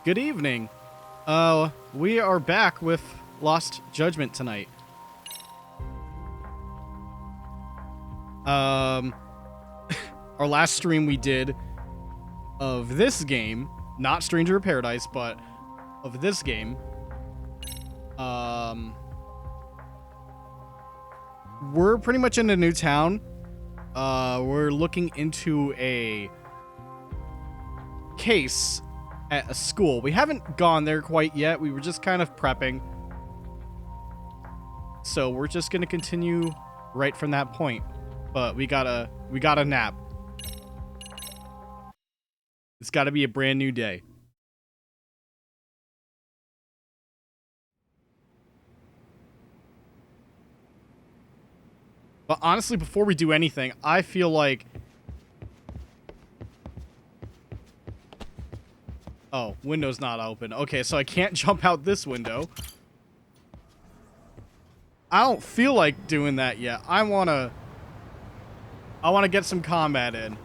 Good evening. We are back with Lost Judgment tonight. Our last stream we did of this game, not Stranger of Paradise, but of this game, we're pretty much in a new town. We're looking into a case at a school. We haven't gone there quite yet. We were just kind of prepping. So we're just going to continue right from that point. But we got a nap. It's got to be a brand new day. But honestly, before we do anything, I feel like... Oh, window's not open. Okay, so I can't jump out this window. I don't feel like doing that yet. I want to get some combat in.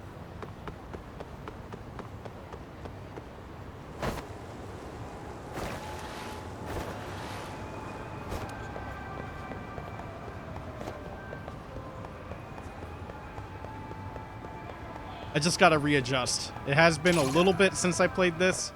I just gotta readjust. It has been a little bit since I played this.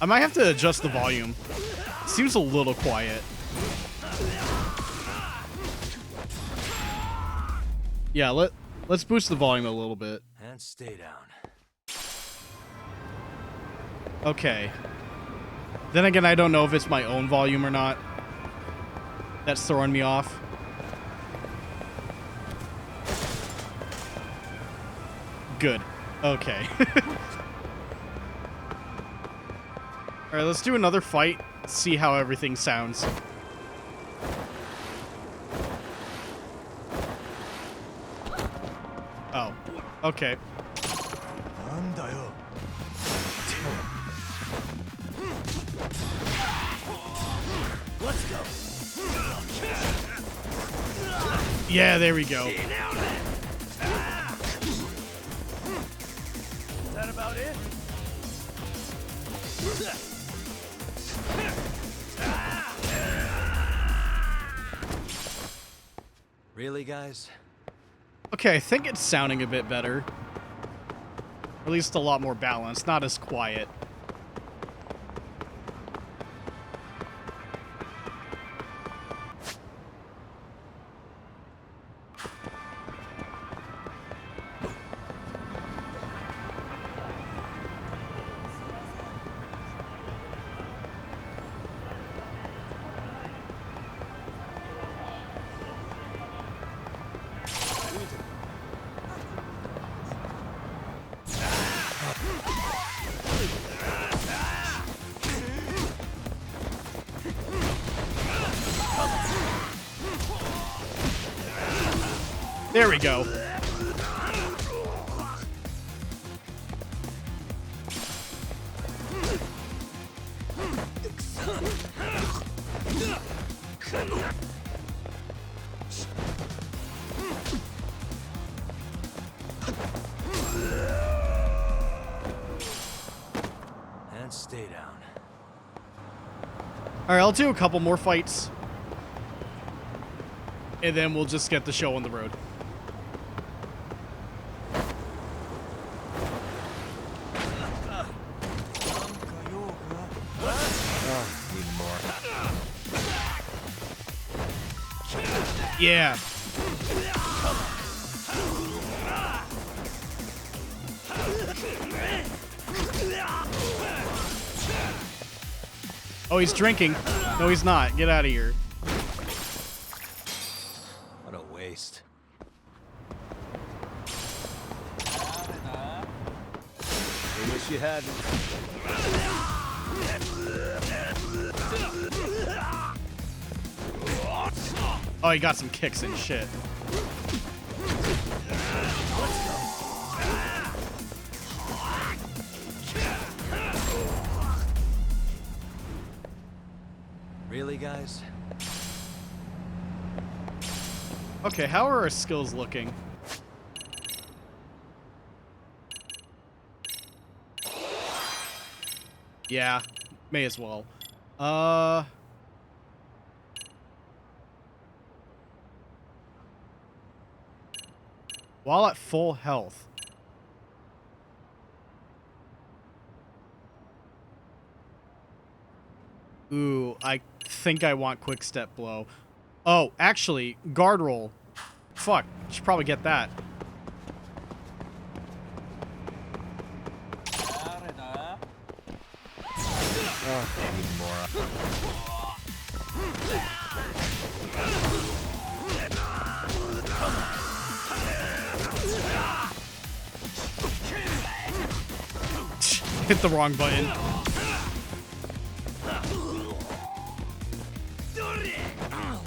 I might have to adjust the volume. It seems a little quiet. Yeah, let's boost the volume a little bit. And stay down. Okay. Then again, I don't know if it's my own volume or not. That's throwing me off. Good. Okay. Alright, let's do another fight. See how everything sounds. Oh, okay. Let's go. Yeah, there we go. Is that about it? Really, guys? Okay, I think it's sounding a bit better. Or at least a lot more balanced, not as quiet. There we go. And stay down. Alright, I'll do a couple more fights. And then we'll just get the show on the road. Yeah. Oh, he's drinking. No, he's not. Get out of here. What a waste. I wish you hadn't. Oh, he got some kicks and shit. guys? Okay, how are our skills looking? Yeah, may as well. While at full health. Ooh, I think I want quick step blow. Oh, actually, guard roll. Fuck, should probably get that. Hit the wrong button.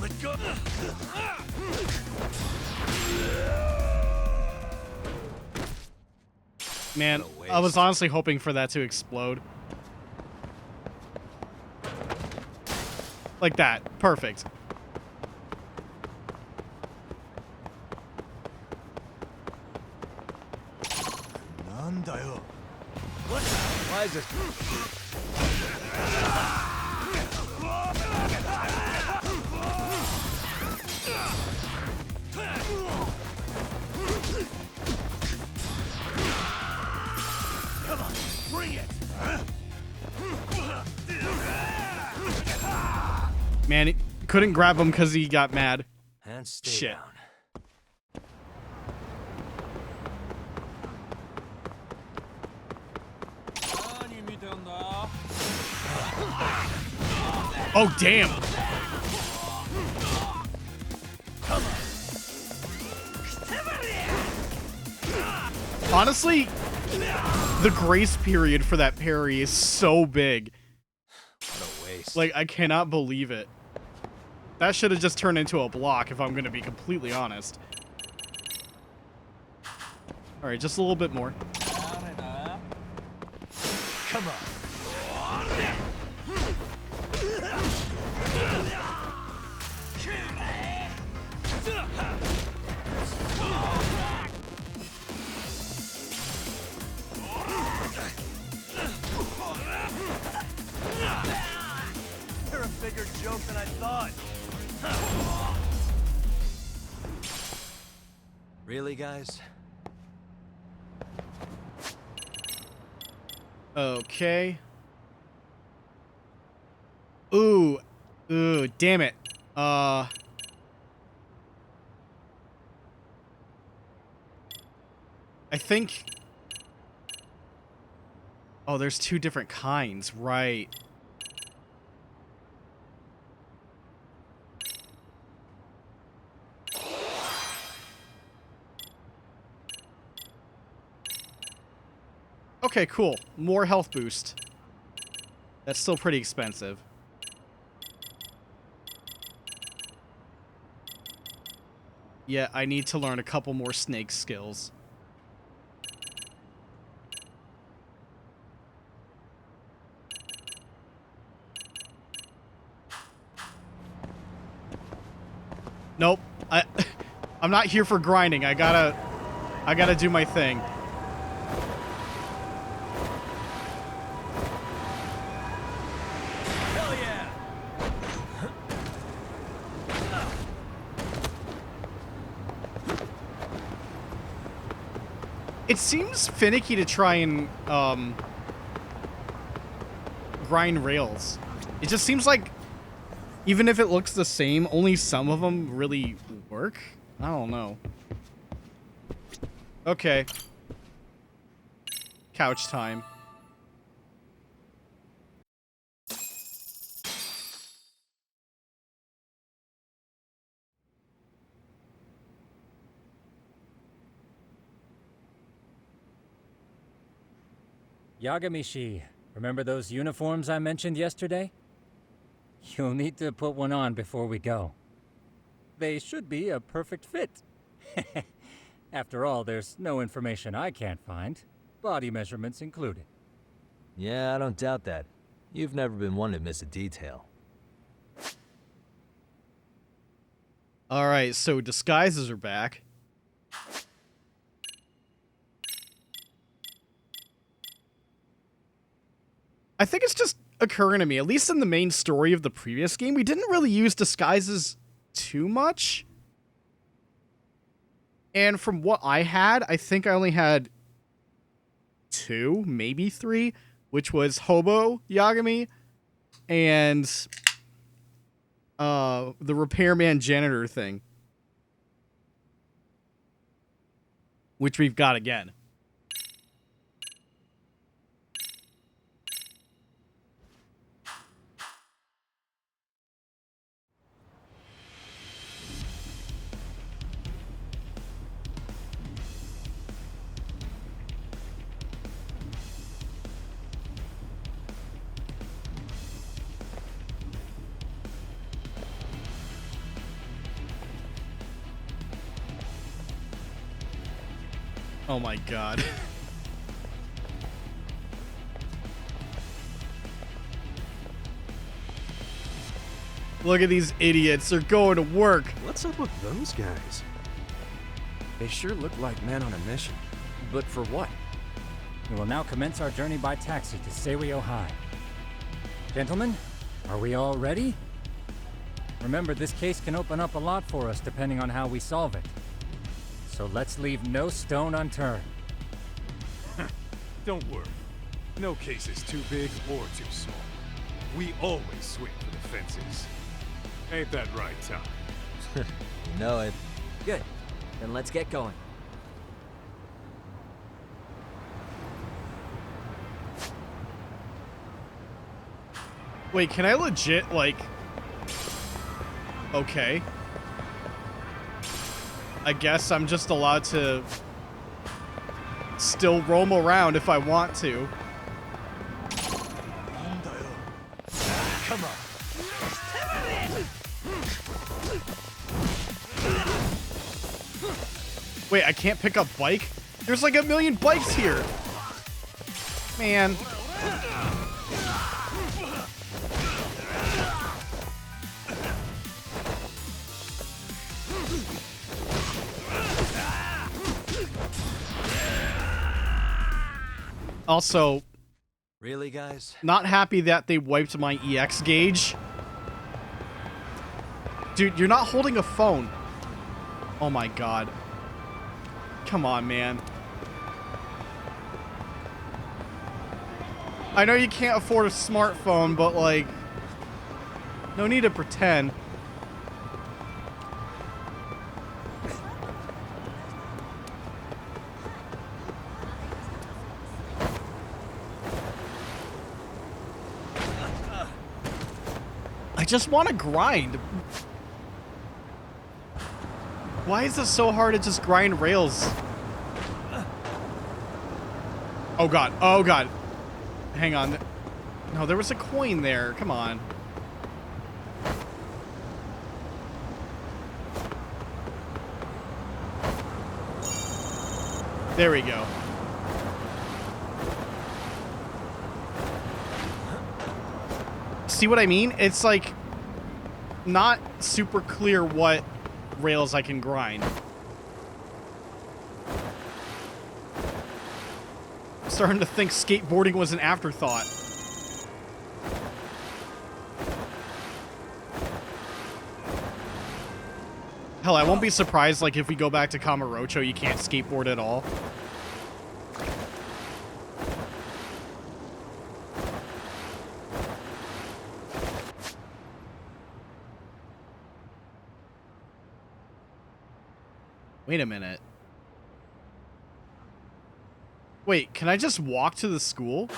Let go. Man, What a I was waste. honestly hoping for that to explode. Like that. Perfect. What? Why is this? Come on, bring it. Man, it couldn't grab him because he got mad. And stay Shit. down. Oh, damn. Honestly, the grace period for that parry is so big. What a waste. Like, I cannot believe it. That should have just turned into a block, if I'm going to be completely honest. Alright, just a little bit more. Come on. You're a bigger joke than I thought. Really, guys? Okay. Ooh. Ooh, damn it. I think... Oh, there's two different kinds, right. Okay, cool. More health boost. That's still pretty expensive. Yeah, I need to learn a couple more snake skills. Nope. I'm not here for grinding. I gotta do my thing. Hell yeah! It seems finicky to try and grind rails. It just seems like even if it looks the same, only some of them really work. I don't know. Okay. Couch time. Yagamishi, remember those uniforms I mentioned yesterday? You'll need to put one on before we go. They should be a perfect fit. After all, there's no information I can't find, body measurements included. Yeah, I don't doubt that. You've never been one to miss a detail. All right, so disguises are back. I think it's just occurring to me, at least in the main story of the previous game, we didn't really use disguises too much. And from what I had, I think I only had 2, maybe 3, which was Hobo Yagami and the repairman janitor thing, which we've got again. Oh my god. Look at these idiots. They're going to work. What's up with those guys? They sure look like men on a mission. But for what? We will now commence our journey by taxi to Seirio High. Gentlemen, are we all ready? Remember, this case can open up a lot for us depending on how we solve it. So let's leave no stone unturned. Don't worry. No case is too big or too small. We always swing for the fences. Ain't that right, Tom? You know it. Good. Then let's get going. Wait, can I legit, like... Okay. I guess I'm just allowed to still roam around if I want to. Come on. Wait, I can't pick up bike? There's like a million bikes here. Man. Also, Really, guys? not happy that they wiped my EX gauge. Dude, you're not holding a phone. Oh my god. Come on, man. I know you can't afford a smartphone, but like, no need to pretend. I just want to grind. Why is it so hard to just grind rails? Oh god, oh god. Hang on. No, there was a coin there. Come on. There we go. See what I mean? It's like not super clear what rails I can grind. I'm starting to think skateboarding was an afterthought. Hell, I won't be surprised like if we go back to Kamurocho you can't skateboard at all. Wait a minute. Wait, can I just walk to the school?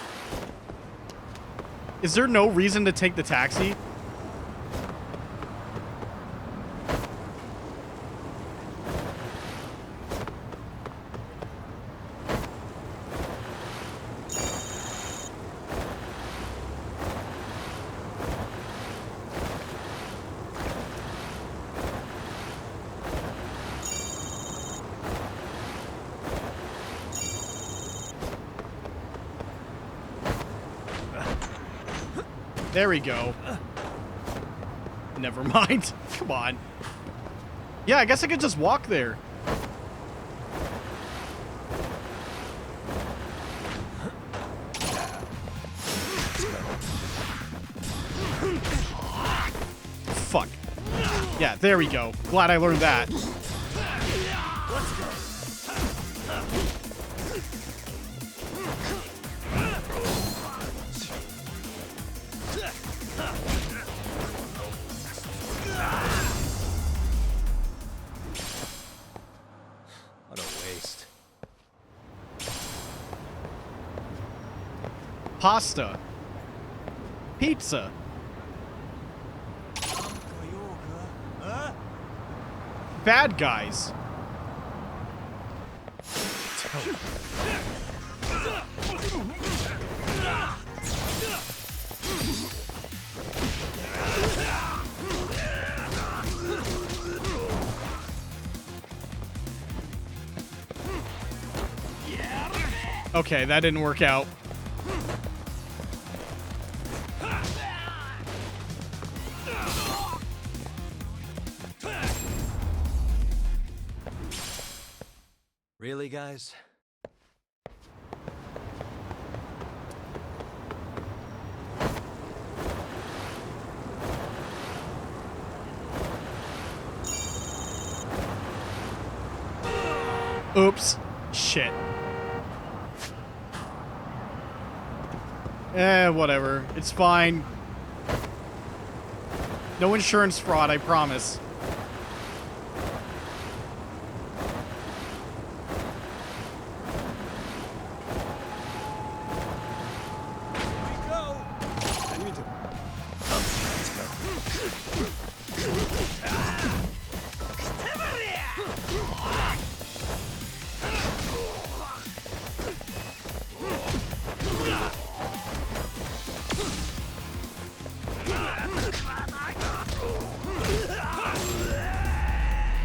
Is there no reason to take the taxi? There we go. Never mind. Come on. Yeah, I guess I could just walk there. Fuck. Yeah, there we go. Glad I learned that. What a waste. Pasta. Pizza. Bad guys. Okay, that didn't work out. Really, guys? Oops. Shit. Whatever. It's fine. No insurance fraud, I promise.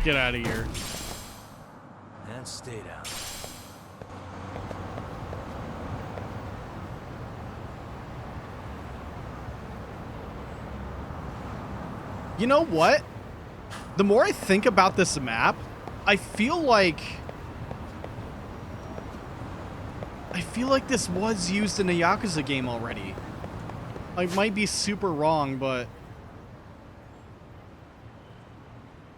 Get out of here. And stay down. You know what? The more I think about this map, I feel like this was used in a Yakuza game already. I might be super wrong, but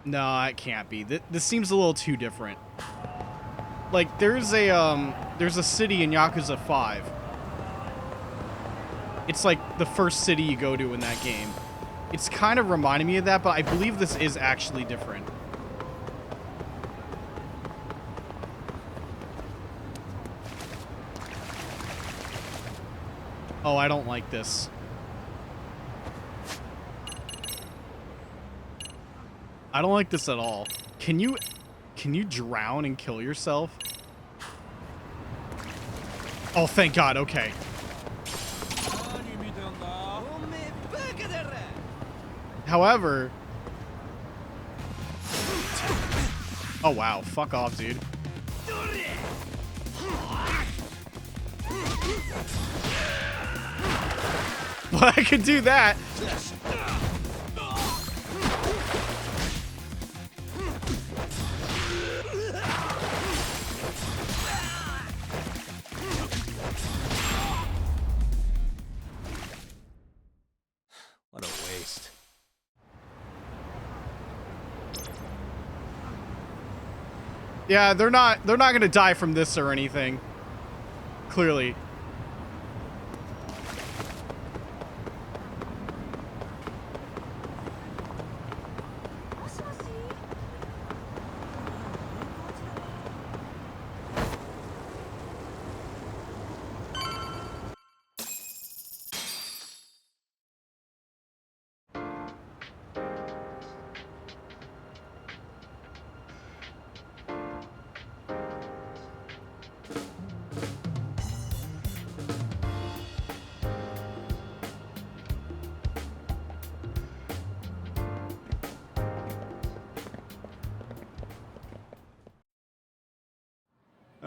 no, it can't be. This seems a little too different. Like there's a city in Yakuza 5. It's like the first city you go to in that game. It's kind of reminding me of that, but I believe this is actually different. Oh, I don't like this. I don't like this at all. Can you drown and kill yourself? Oh, thank God. Okay. However... Oh, wow. Fuck off, dude. Well, I could do that. What a waste. Yeah, they're not gonna die from this or anything. Clearly.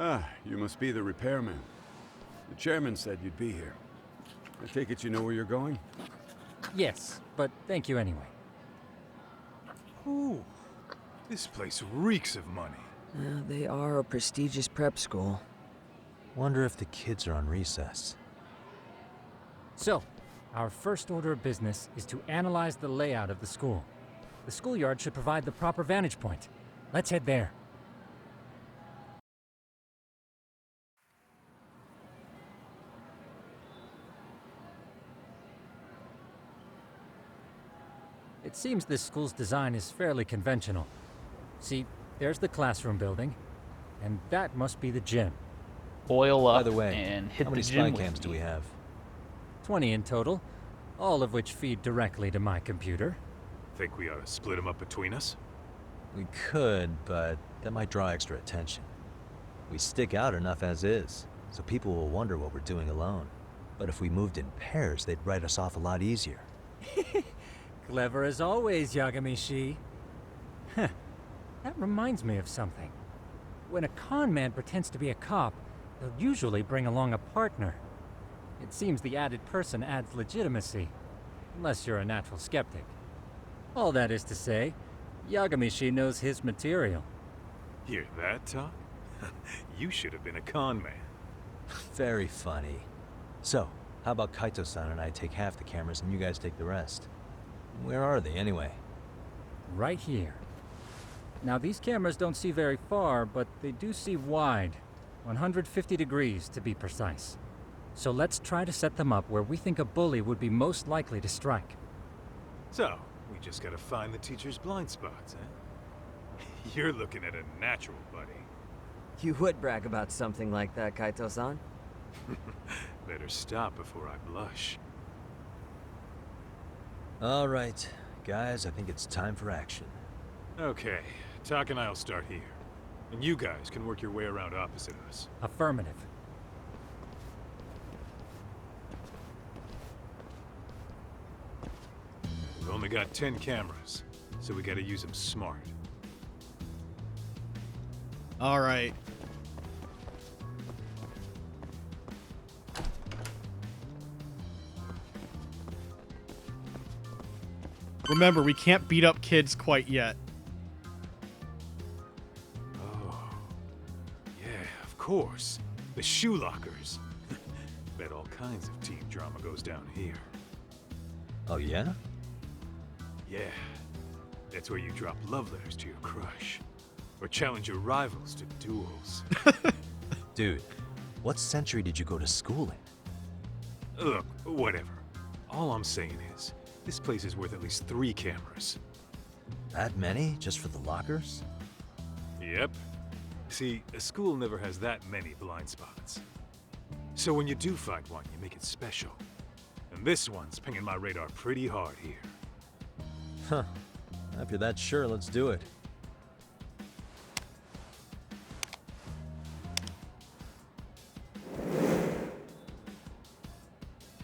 Ah, you must be the repairman. The chairman said you'd be here. I take it you know where you're going? Yes, but thank you anyway. Ooh. This place reeks of money. They are a prestigious prep school. Wonder if the kids are on recess. So, our first order of business is to analyze the layout of the school. The schoolyard should provide the proper vantage point. Let's head there. It seems this school's design is fairly conventional. See, there's the classroom building, and that must be the gym. Oil up By the way, and hit how the many gym spy with cams do me. we have? 20 in total, all of which feed directly to my computer. Think we ought to split them up between us? We could, but that might draw extra attention. We stick out enough as is, so people will wonder what we're doing alone. But if we moved in pairs, they'd write us off a lot easier. Clever as always, Yagami-shi. Huh. That reminds me of something. When a con man pretends to be a cop, they'll usually bring along a partner. It seems the added person adds legitimacy, unless you're a natural skeptic. All that is to say, Yagami-shi knows his material. Hear that, Tom? You should have been a con man. Very funny. So, how about Kaito-san and I take half the cameras and you guys take the rest? Where are they, anyway? Right here. Now, these cameras don't see very far, but they do see wide. 150 degrees, to be precise. So let's try to set them up where we think a bully would be most likely to strike. So, we just gotta find the teacher's blind spots, eh? You're looking at a natural, buddy. You would brag about something like that, Kaito-san. Better stop before I blush. All right, guys, I think it's time for action. Okay, Tak and I'll start here. And you guys can work your way around opposite us. Affirmative. We've only got 10 cameras, so we gotta use them smart. All right. Remember, we can't beat up kids quite yet. Oh. Yeah, of course. The shoe lockers. Bet all kinds of teen drama goes down here. Oh, yeah? Yeah. That's where you drop love letters to your crush. Or challenge your rivals to duels. Dude, what century did you go to school in? Look, whatever. All I'm saying is, this place is worth at least 3 cameras. That many, just for the lockers? Yep. See, a school never has that many blind spots. So when you do find one, you make it special. And this one's pinging my radar pretty hard here. Huh. If you're that sure, let's do it.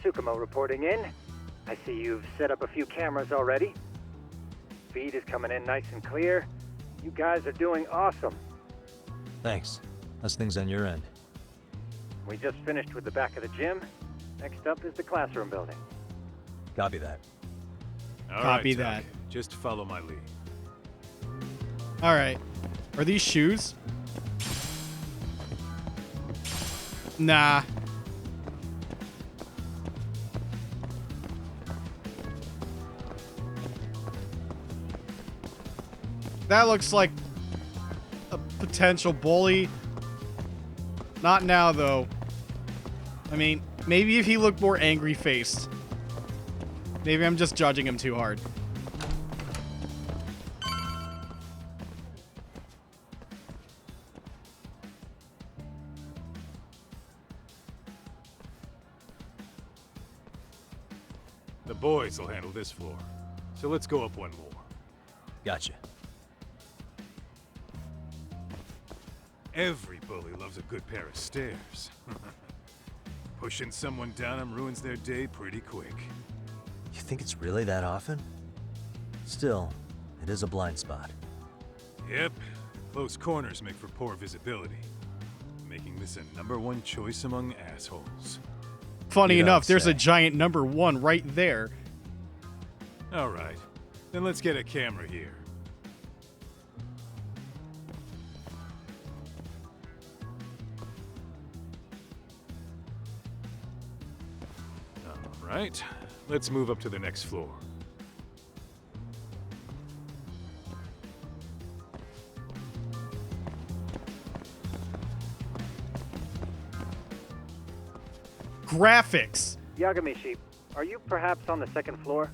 Tsukumo reporting in. I see you've set up a few cameras already. Feed is coming in nice and clear. You guys are doing awesome. Thanks. How's things on your end? We just finished with the back of the gym. Next up is the classroom building. Copy that. All Copy right, that. Tuck. Just follow my lead. All right. Are these shoes? Nah. That looks like a potential bully. Not now, though. I mean, maybe if he looked more angry-faced. Maybe I'm just judging him too hard. The boys will handle this floor. So let's go up one more. Gotcha. Every bully loves a good pair of stairs. Pushing someone down them ruins their day pretty quick. You think it's really that often? Still, it is a blind spot. Yep, close corners make for poor visibility, making this a #1 choice among assholes. Funny You don't enough, there's say. a giant #1 right there. All right, then let's get a camera here. Right. Let's move up to the next floor. Graphics. Yagamishi, are you perhaps on the second floor?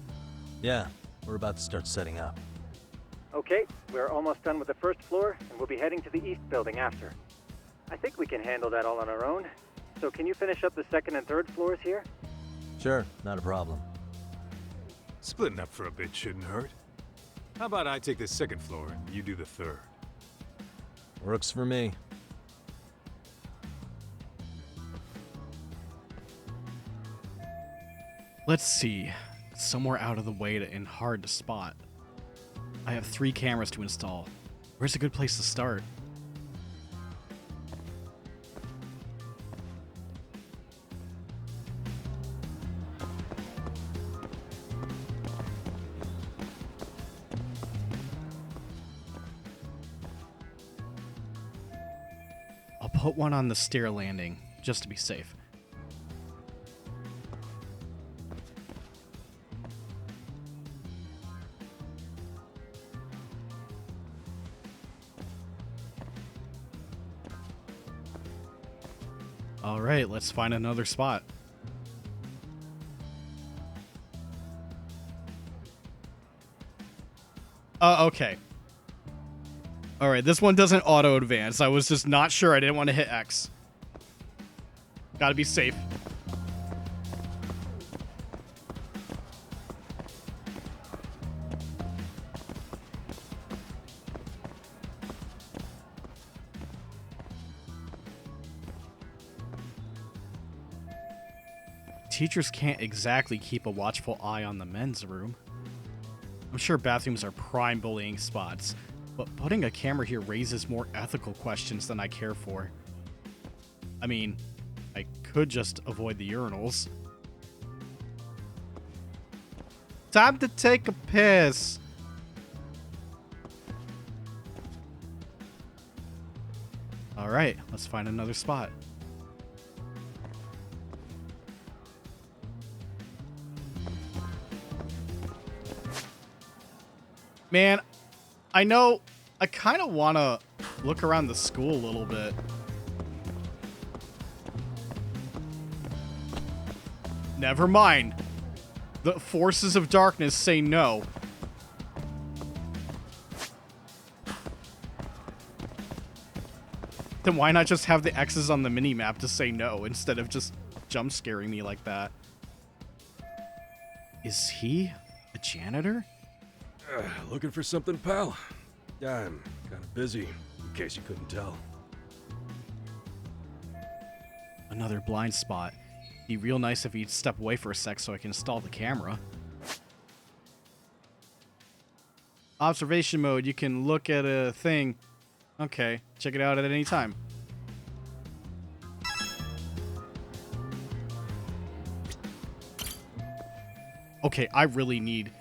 Yeah, we're about to start setting up. Okay, we're almost done with the first floor, and we'll be heading to the east building after. I think we can handle that all on our own. So can you finish up the second and third floors here? Sure, not a problem. Splitting up for a bit shouldn't hurt. How about I take the second floor and you do the third? Works for me. Let's see. Somewhere out of the way and hard to spot. I have 3 cameras to install. Where's a good place to start? I'll put one on the stair landing, just to be safe. All right, let's find another spot. Okay. All right, this one doesn't auto advance. I was just not sure. I didn't want to hit X. Gotta be safe. Teachers can't exactly keep a watchful eye on the men's room. I'm sure bathrooms are prime bullying spots, but putting a camera here raises more ethical questions than I care for. I mean, I could just avoid the urinals. Time to take a piss. All right, let's find another spot. Man, I know I kind of want to look around the school a little bit. Never mind. The forces of darkness say no. Then why not just have the X's on the minimap to say no instead of just jump scaring me like that? Is he a janitor? Looking for something, pal? Yeah, I'm kind of busy, in case you couldn't tell. Another blind spot. Be real nice if he'd step away for a sec so I can install the camera. Observation mode, you can look at a thing. Okay, check it out at any time. Okay, I really need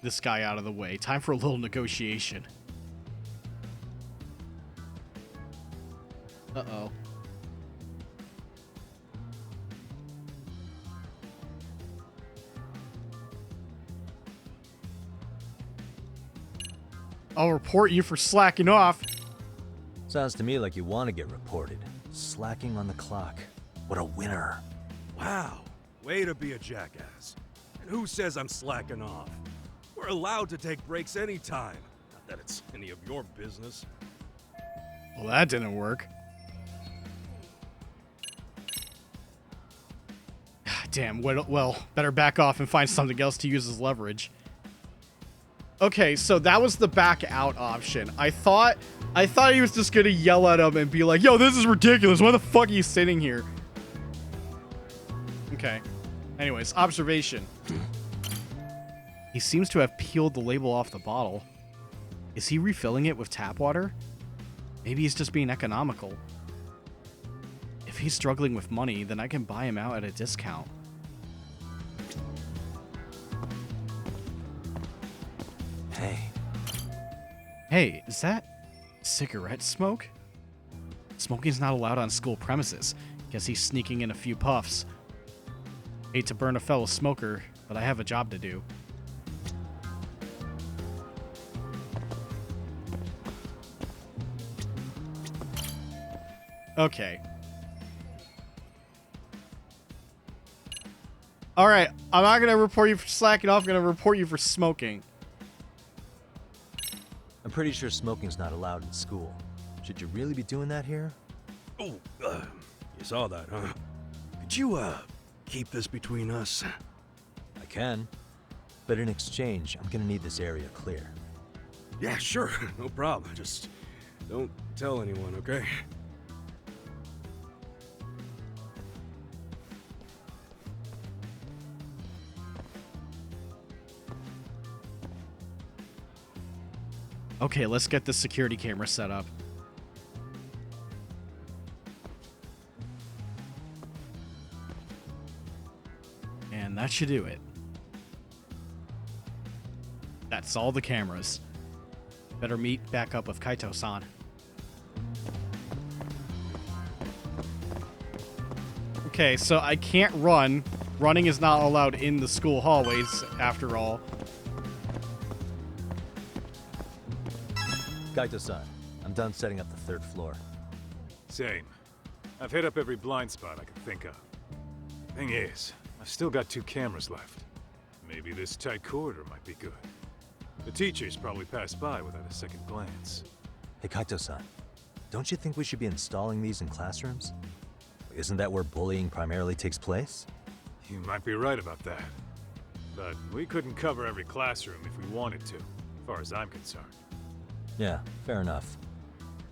this guy out of the way. Time for a little negotiation. Uh-oh. I'll report you for slacking off. Sounds to me like you want to get reported. Slacking on the clock. What a winner. Wow, way to be a jackass. And who says I'm slacking off? We're allowed to take breaks anytime. Not that it's any of your business. Well, that didn't work. Damn, well, better back off and find something else to use as leverage. Okay, so that was the back out option. I thought he was just gonna yell at him and be like, yo, this is ridiculous. Why the fuck are you sitting here? Okay. Anyways, observation. He seems to have peeled the label off the bottle. Is he refilling it with tap water? Maybe he's just being economical. If he's struggling with money, then I can buy him out at a discount. Hey, is that cigarette smoke? Smoking's not allowed on school premises. Guess he's sneaking in a few puffs. Hate to burn a fellow smoker, but I have a job to do. Okay. Alright, I'm not gonna report you for slacking off, I'm gonna report you for smoking. I'm pretty sure smoking's not allowed in school. Should you really be doing that here? Oh, you saw that, huh? Could you, keep this between us? I can. But in exchange, I'm gonna need this area clear. Yeah, sure. No problem. Just don't tell anyone, okay? Okay, let's get the security camera set up. And that should do it. That's all the cameras. Better meet back up with Kaito-san. Okay, so I can't run. Running is not allowed in the school hallways, after all. Kaito-san, I'm done setting up the 3rd floor. Same. I've hit up every blind spot I can think of. Thing is, I've still got 2 cameras left. Maybe this tight corridor might be good. The teachers probably passed by without a second glance. Hey, Kaito-san, don't you think we should be installing these in classrooms? Isn't that where bullying primarily takes place? You might be right about that. But we couldn't cover every classroom if we wanted to, as far as I'm concerned. Yeah, fair enough.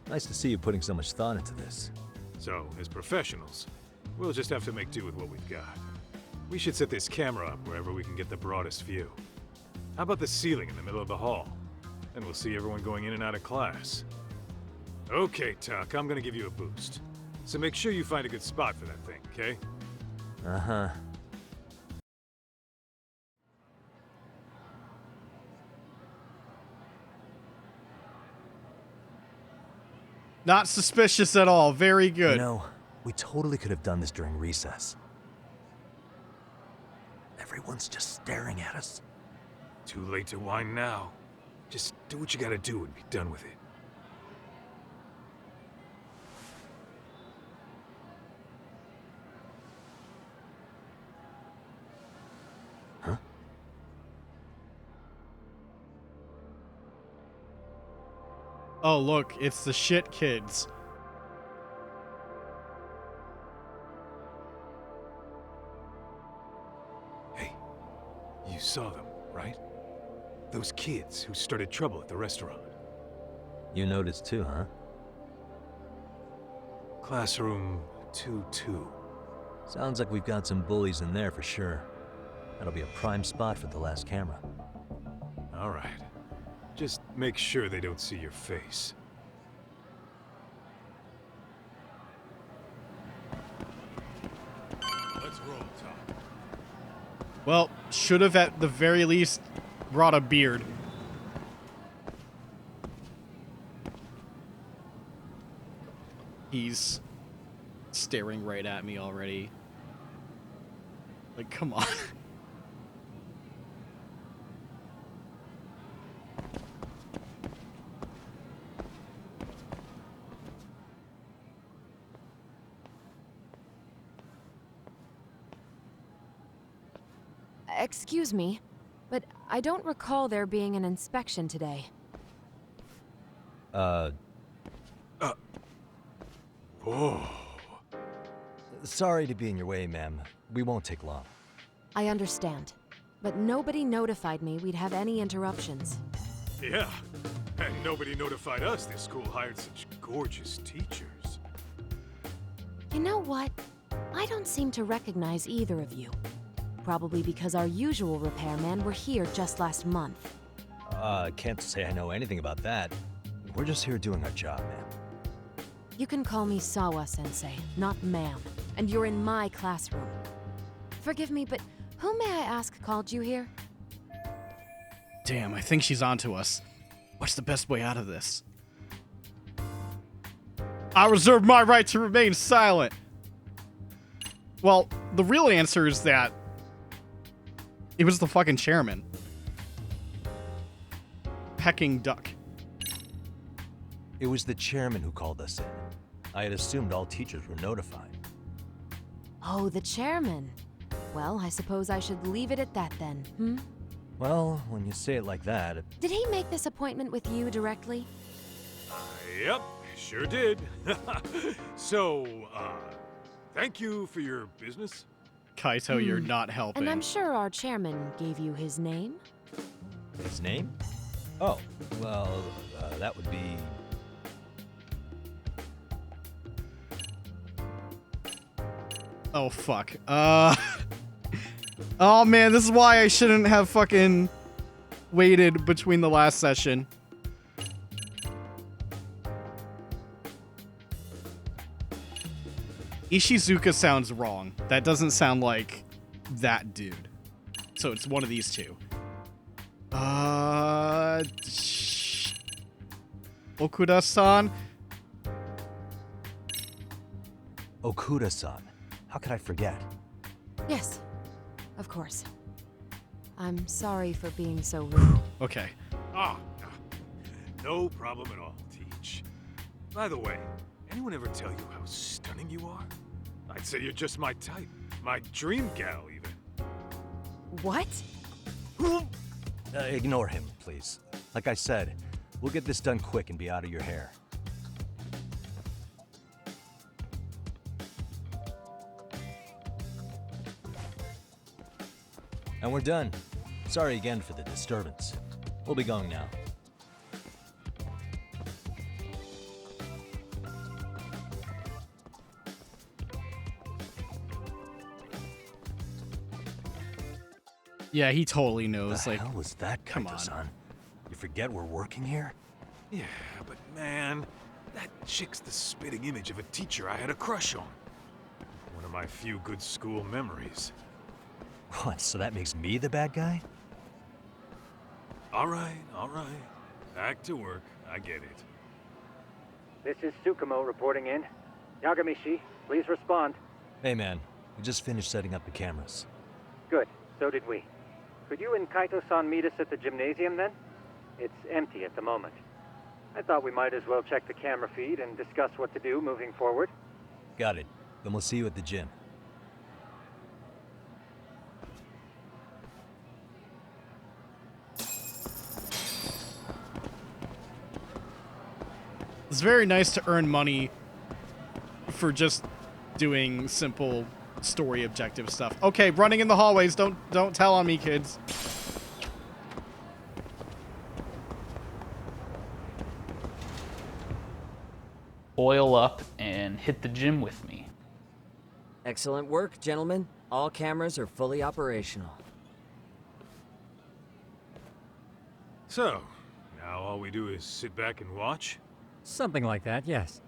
Nice to see you putting so much thought into this. So, as professionals, we'll just have to make do with what we've got. We should set this camera up wherever we can get the broadest view. How about the ceiling in the middle of the hall? Then we'll see everyone going in and out of class. Okay, Tuck, I'm gonna give you a boost. So make sure you find a good spot for that thing, okay? Uh-huh. Not suspicious at all. Very good. You know, we totally could have done this during recess. Everyone's just staring at us. Too late to whine now. Just do what you gotta do and be done with it. Huh? Oh, look, it's the shit kids. Hey, you saw them, right? Those kids who started trouble at the restaurant. You noticed too, huh? Classroom 2-2. Sounds like we've got some bullies in there for sure. That'll be a prime spot for the last camera. All right. Just make sure they don't see your face. Let's roll, Tom. Well, should have at the very least brought a beard. He's staring right at me already. Like, come on. Excuse me, but I don't recall there being an inspection today. Whoa. Sorry to be in your way, ma'am. We won't take long. I understand, but nobody notified me we'd have any interruptions. Yeah. And nobody notified us this school hired such gorgeous teachers. You know what? I don't seem to recognize either of you. Probably because our usual repairmen were here just last month. Can't say I know anything about that. We're just here doing our job, ma'am. You can call me Sawa-sensei, not ma'am, and you're in my classroom. Forgive me, but who may I ask called you here? Damn, I think she's onto us. What's the best way out of this? I reserve my right to remain silent. Well, the real answer is that It was the fucking chairman. Peking duck. It was the chairman who called us in. I had assumed all teachers were notified. Oh, the chairman. Well, I suppose I should leave it at that then, hmm? Well, when you say it like that, Did he make this appointment with you directly? Yep, sure did. So, thank you for your business. Kaito, you're not helping. And I'm sure our chairman gave you his name? his name? Oh, well, that would be... Oh, fuck. Oh, man, this is why I shouldn't have fucking waited between the last session. Ishizuka sounds wrong. That doesn't sound like that dude. So it's one of these two. Okuda-san? Okuda-san. How could I forget? Yes, of course. I'm sorry for being so rude. Okay. Ah, no problem at all, Teach. By the way, anyone ever tell you how stunning you are? I'd say you're just my type. My dream gal, even. What? Ignore him, please. Like I said, we'll get this done quick and be out of your hair. And we're done. Sorry again for the disturbance. We'll be going now. Yeah, he totally What knows. the Like, hell was that, come on. Kaito-san? You forget we're working here? Yeah, but man, that chick's the spitting image of a teacher I had a crush on. One of my few good school memories. What, so that makes me the bad guy? All right. Back to work. I get it. This is Tsukumo reporting in. Yagamishi, please respond. Hey man, we just finished setting up the cameras. Good, so did we. Could you and Kaito-san meet us at the gymnasium then? It's empty at the moment. I thought we might as well check the camera feed and discuss what to do moving forward. Got it. Then we'll see you at the gym. it's very nice to earn money for just doing simple story objective stuff. Okay, running in the hallways. Don't tell on me, kids. Oil up and hit the gym with me. Excellent work, gentlemen. All cameras are fully operational. So, now all we do is sit back and watch? Something like that, yes.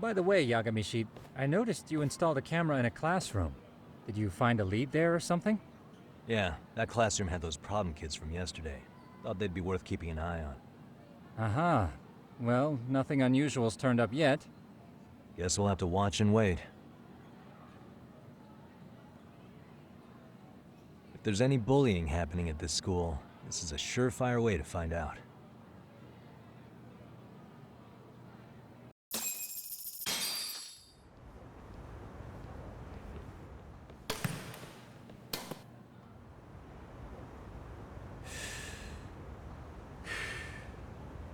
By the way, Yagamishi, I noticed you installed a camera in a classroom. Did you find a lead there or something? Yeah, that classroom had those problem kids from yesterday. Thought they'd be worth keeping an eye on. Aha. Well, nothing unusual's turned up yet. Guess we'll have to watch and wait. If there's any bullying happening at this school, this is a surefire way to find out.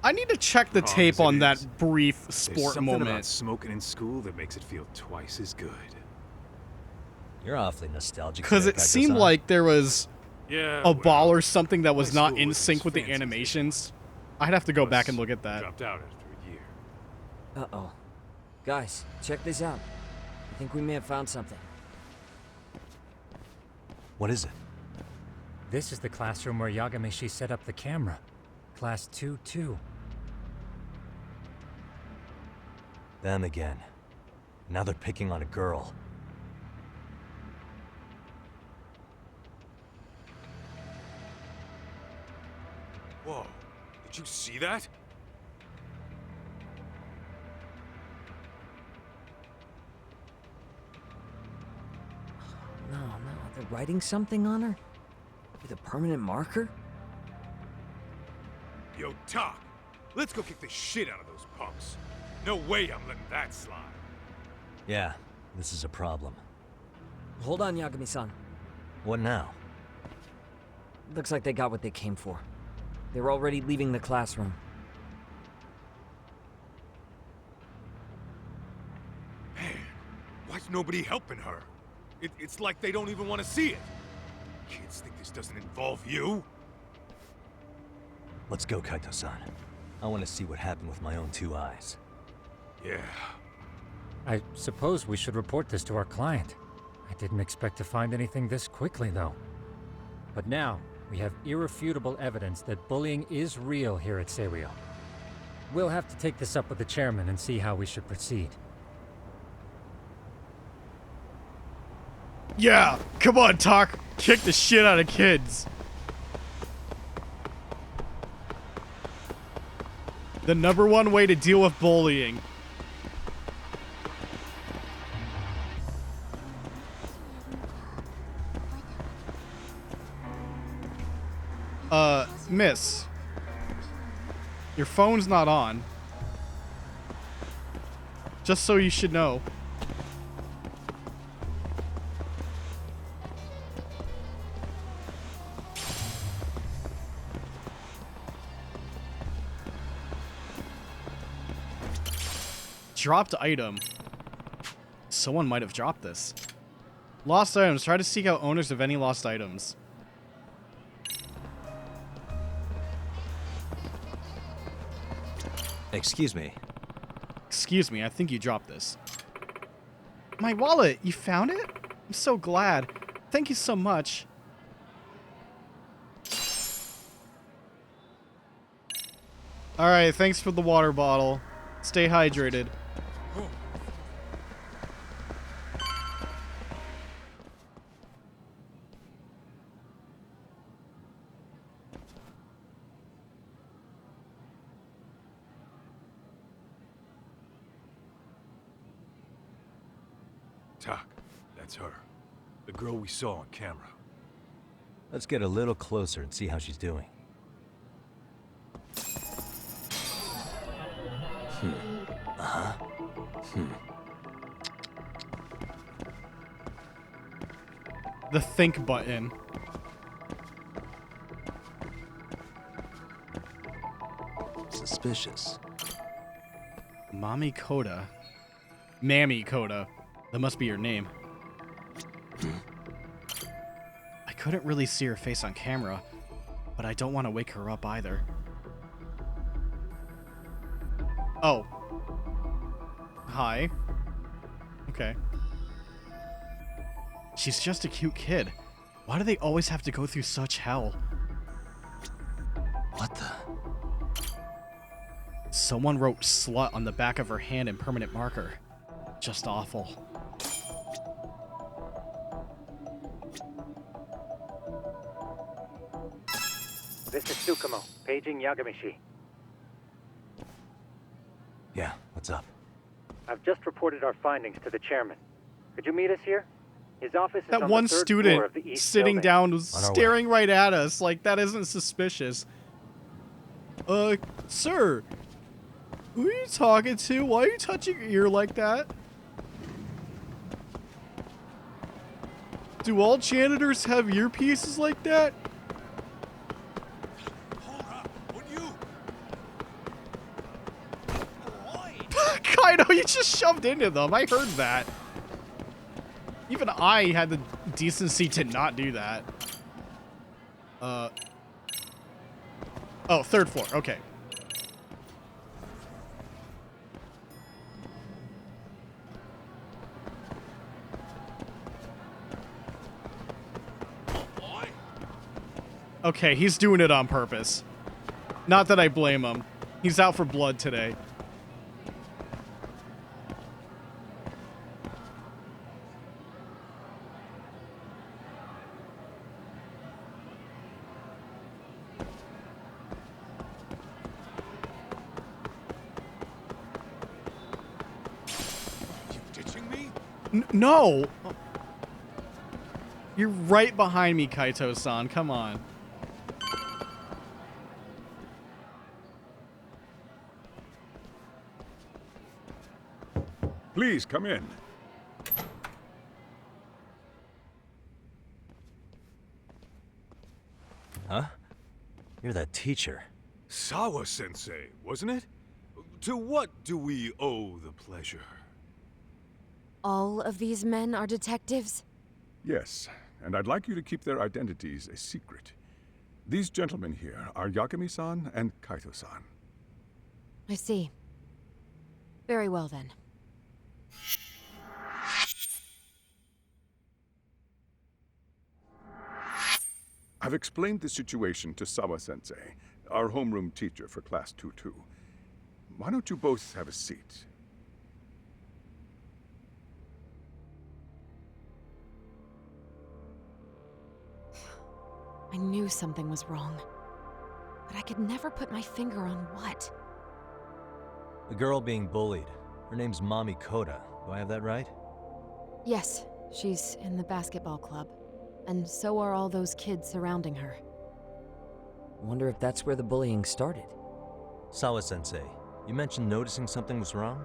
I need to check the Wrong tape as it on that is, brief There's sport something about moment. smoking in school that makes it feel twice as good. You're awfully nostalgic. Because there, it seemed Kaito-san. like there was Yeah, a ball or something that my was not school in wasn't sync as with the fancy as it animations. I'd have to go back and look at that. Dropped out after a year. Uh-oh. Guys, check this out. I think we may have found something. What is it? This is the classroom where Yagamishi set up the camera. Class 2-2. Them again. Now they're picking on a girl. Whoa, did you see that? No, they're writing something on her? With a permanent marker? Yo, Tak, let's go kick the shit out of those punks. No way I'm letting that slide. Yeah, this is a problem. Hold on, Yagami-san. What now? Looks like they got what they came for. They were already leaving the classroom. Man, why's nobody helping her? It's like they don't even want to see it. Kids think this doesn't involve you? Let's go, Kaito-san. I want to see what happened with my own 2 eyes. Yeah. I suppose we should report this to our client. I didn't expect to find anything this quickly, though. But now, we have irrefutable evidence that bullying is real here at Seiryou. We'll have to take this up with the chairman and see how we should proceed. Yeah, come on, Tak. Kick the shit out of kids. The #1 way to deal with bullying. Miss. Your phone's not on. Just so you should know. Dropped item. Someone might have dropped this. Lost items. Try to seek out owners of any lost items. Excuse me. Excuse me, I think you dropped this. My wallet! You found it? I'm so glad. Thank you so much. Alright, thanks for the water bottle. Stay hydrated. Tak, that's her. The girl we saw on camera. Let's get a little closer and see how she's doing. The think button. Suspicious. Mami Koda. Mammy Koda. That must be your name. I couldn't really see her face on camera, but I don't want to wake her up either. Oh. Hi. Okay. She's just a cute kid. Why do they always have to go through such hell? What the? Someone wrote slut on the back of her hand in permanent marker. Just awful. This is Tsukumo, paging Yagamishi. Yeah, what's up? I've just reported our findings to the chairman. Could you meet us here? His office is That on one the third floor student of the east sitting building. down was On our way. staring right at us. Like, that isn't suspicious. Sir. Who are you talking to? Why are you touching your ear like that? Do all janitors have earpieces like that? Hold up, would you? Kaido, you just shoved into them. I heard that. Even I had the decency to not do that. Oh, third floor. Okay. Okay, he's doing it on purpose. Not that I blame him. He's out for blood today. You ditching me? No! You're right behind me, Kaito-san. Come on. Please come in. Huh? You're that teacher. Sawa-sensei, wasn't it? To what do we owe the pleasure? All of these men are detectives? Yes, and I'd like you to keep their identities a secret. These gentlemen here are Yagami-san and Kaito-san. I see. Very well then. I've explained the situation to Sawa-sensei, our homeroom teacher for Class 2-2. Why don't you both have a seat? I knew something was wrong. But I could never put my finger on what. The girl being bullied. Her name's Mami Koda. Do I have that right? Yes, she's in the basketball club. And so are all those kids surrounding her. Wonder if that's where the bullying started. Sawa-sensei, you mentioned noticing something was wrong?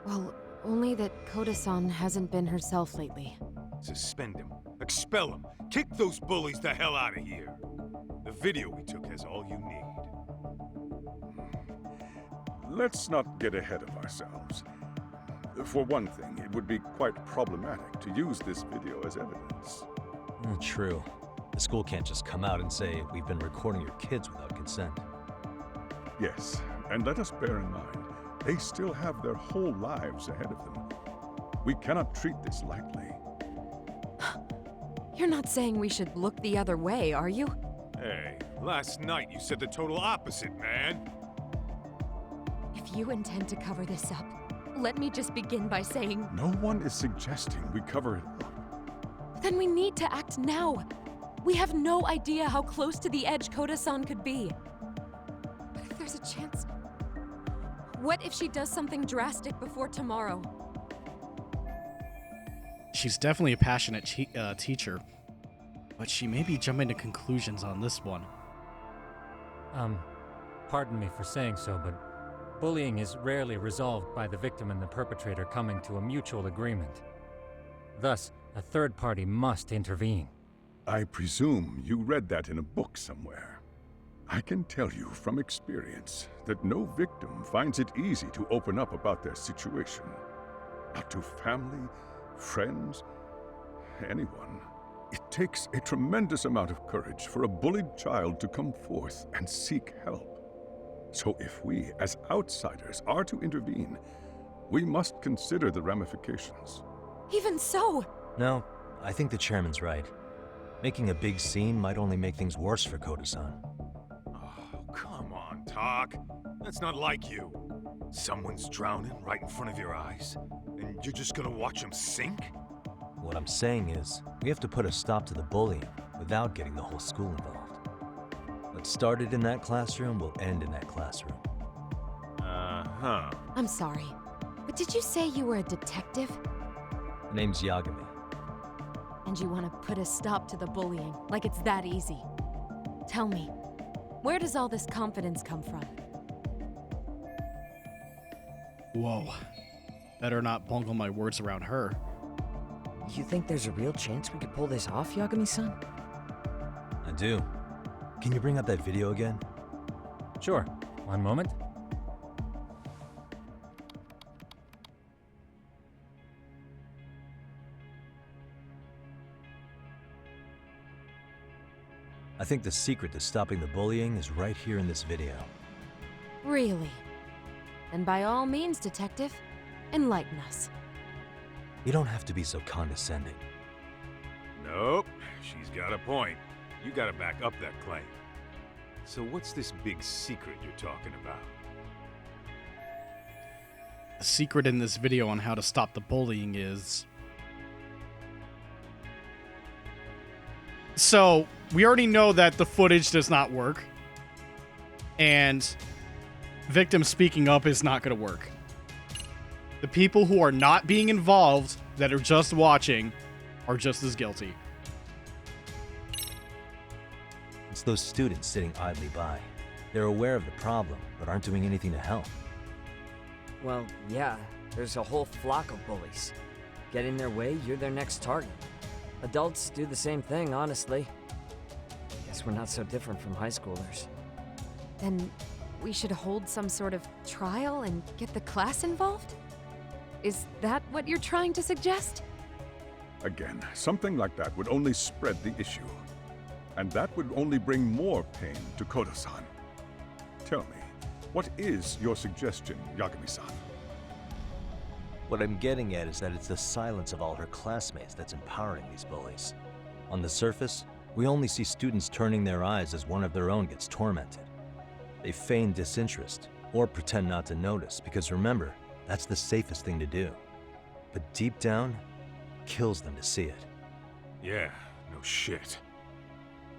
Well, only that Koda-san hasn't been herself lately. Suspend him. Expel him. Kick those bullies the hell out of here. The video we took has all you need. Let's not get ahead of ourselves. For one thing, it would be quite problematic to use this video as evidence. True. The school can't just come out and say, we've been recording your kids without consent. Yes, and let us bear in mind, they still have their whole lives ahead of them. We cannot treat this lightly. You're not saying we should look the other way, are you? Hey, last night you said the total opposite, man. If you intend to cover this up, let me just begin by saying... No one is suggesting we cover it up. Then we need to act now. We have no idea how close to the edge Koda-san could be. What if there's a chance? What if she does something drastic before tomorrow? She's definitely a passionate teacher. But she may be jumping to conclusions on this one. Pardon me for saying so, but bullying is rarely resolved by the victim and the perpetrator coming to a mutual agreement. Thus, a third party must intervene. I presume you read that in a book somewhere. I can tell you from experience that no victim finds it easy to open up about their situation. Not to family, friends, anyone. It takes a tremendous amount of courage for a bullied child to come forth and seek help. So if we, as outsiders, are to intervene, we must consider the ramifications. Even so! No, I think the chairman's right. Making a big scene might only make things worse for Koda-san. Oh, come on, Tak. That's not like you. Someone's drowning right in front of your eyes, and you're just gonna watch him sink? What I'm saying is, we have to put a stop to the bullying without getting the whole school involved. What started in that classroom will end in that classroom. Uh-huh. I'm sorry, but did you say you were a detective? My name's Yagami. And you want to put a stop to the bullying, like it's that easy. Tell me, where does all this confidence come from? Whoa. Better not bungle my words around her. You think there's a real chance we could pull this off, Yagami-san? I do. Can you bring up that video again? Sure. One moment. I think the secret to stopping the bullying is right here in this video. Really? And by all means, detective, enlighten us. You don't have to be so condescending. Nope, she's got a point. You gotta back up that claim. So what's this big secret you're talking about? The secret in this video on how to stop the bullying is... So, we already know that the footage does not work. And victim speaking up is not going to work. The people who are not being involved, that are just watching, are just as guilty. It's those students sitting idly by. They're aware of the problem, but aren't doing anything to help. Well, yeah, there's a whole flock of bullies. Get in their way, you're their next target. Adults do the same thing, honestly. Guess we're not so different from high schoolers. Then we should hold some sort of trial and get the class involved? Is that what you're trying to suggest? Again, something like that would only spread the issue. And that would only bring more pain to Kodo-san. Tell me, what is your suggestion, Yagami-san? What I'm getting at is that it's the silence of all her classmates that's empowering these bullies. On the surface, we only see students turning their eyes as one of their own gets tormented. They feign disinterest, or pretend not to notice, because remember, that's the safest thing to do. But deep down, kills them to see it. Yeah, no shit.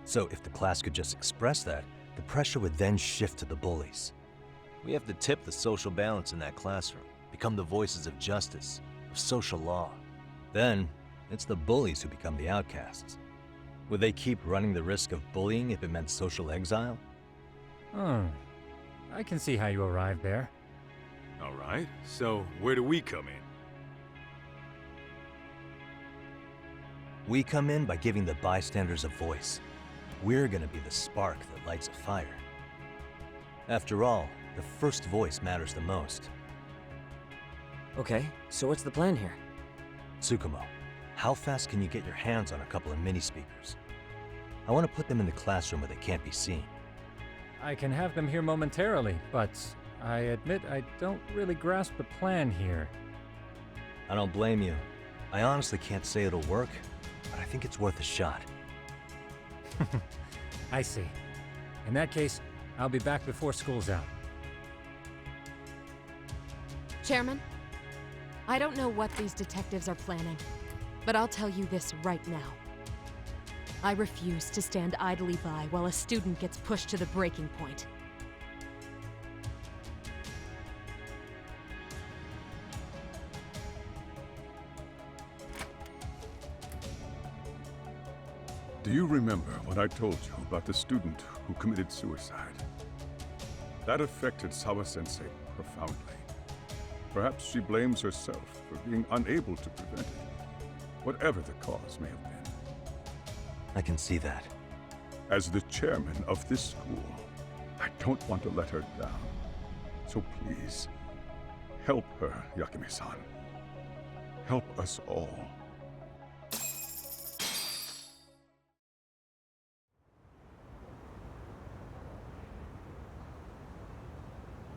So if the class could just express that, the pressure would then shift to the bullies. We have to tip the social balance in that classroom, become the voices of justice, of social law. Then, it's the bullies who become the outcasts. Would they keep running the risk of bullying if it meant social exile? I can see how you arrived there. All right, so where do we come in? We come in by giving the bystanders a voice. We're gonna be the spark that lights a fire. After all, the first voice matters the most. Okay, so what's the plan here? Tsukumo, how fast can you get your hands on a couple of mini-speakers? I want to put them in the classroom where they can't be seen. I can have them here momentarily, but I admit I don't really grasp the plan here. I don't blame you. I honestly can't say it'll work, but I think it's worth a shot. I see. In that case, I'll be back before school's out. Chairman, I don't know what these detectives are planning, but I'll tell you this right now. I refuse to stand idly by while a student gets pushed to the breaking point. Do you remember what I told you about the student who committed suicide? That affected Sawa-sensei profoundly. Perhaps she blames herself for being unable to prevent it, whatever the cause may have been. I can see that. As the chairman of this school, I don't want to let her down. So please, help her, Yakimi-san. Help us all.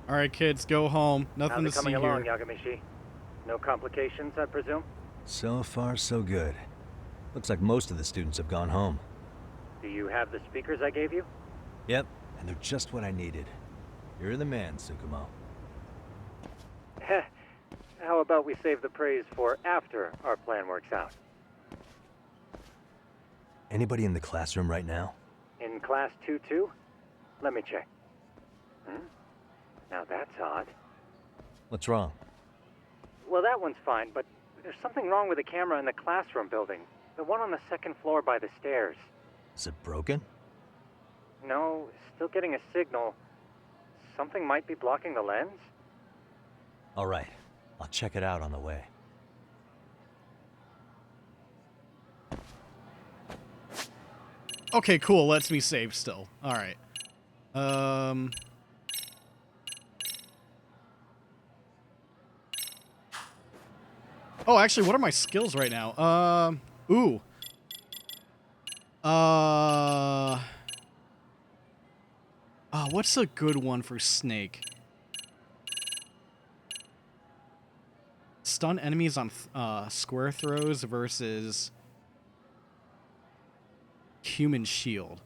All right, kids, go home. Nothing to How's it see coming along, here. Yagamishi? No complications, I presume? So far, so good. Looks like most of the students have gone home. Do you have the speakers I gave you? Yep, and they're just what I needed. You're the man, Tsukumo. How about we save the praise for after our plan works out? Anybody in the classroom right now? In class 2-2? Let me check. Now that's odd. What's wrong? Well, that one's fine, but there's something wrong with the camera in the classroom building. The one on the second floor by the stairs. Is it broken? No, still getting a signal. Something might be blocking the lens? All right, I'll check it out on the way. Okay, cool. Lets me save still. All right. Oh, actually, what are my skills right now? Ooh. What's a good one for Snake? Stun enemies on square throws versus human shield.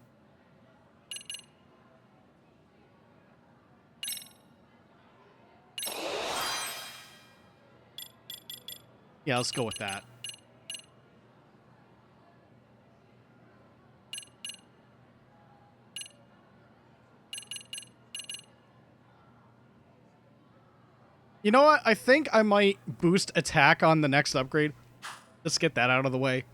Yeah, let's go with that. You know what? I think I might boost attack on the next upgrade. Let's get that out of the way.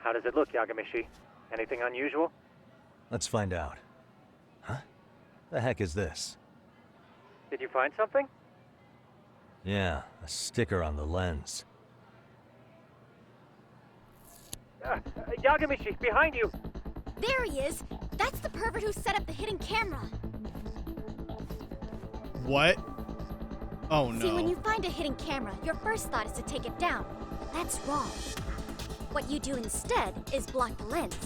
How does it look, Yagamishi? Anything unusual? Let's find out. Huh? The heck is this? Did you find something? Yeah, a sticker on the lens. Yagamishi, behind you! There he is! That's the pervert who set up the hidden camera. What? Oh See, when no. you find a hidden camera, your first thought is to take it down. That's wrong. What you do instead is block the lens.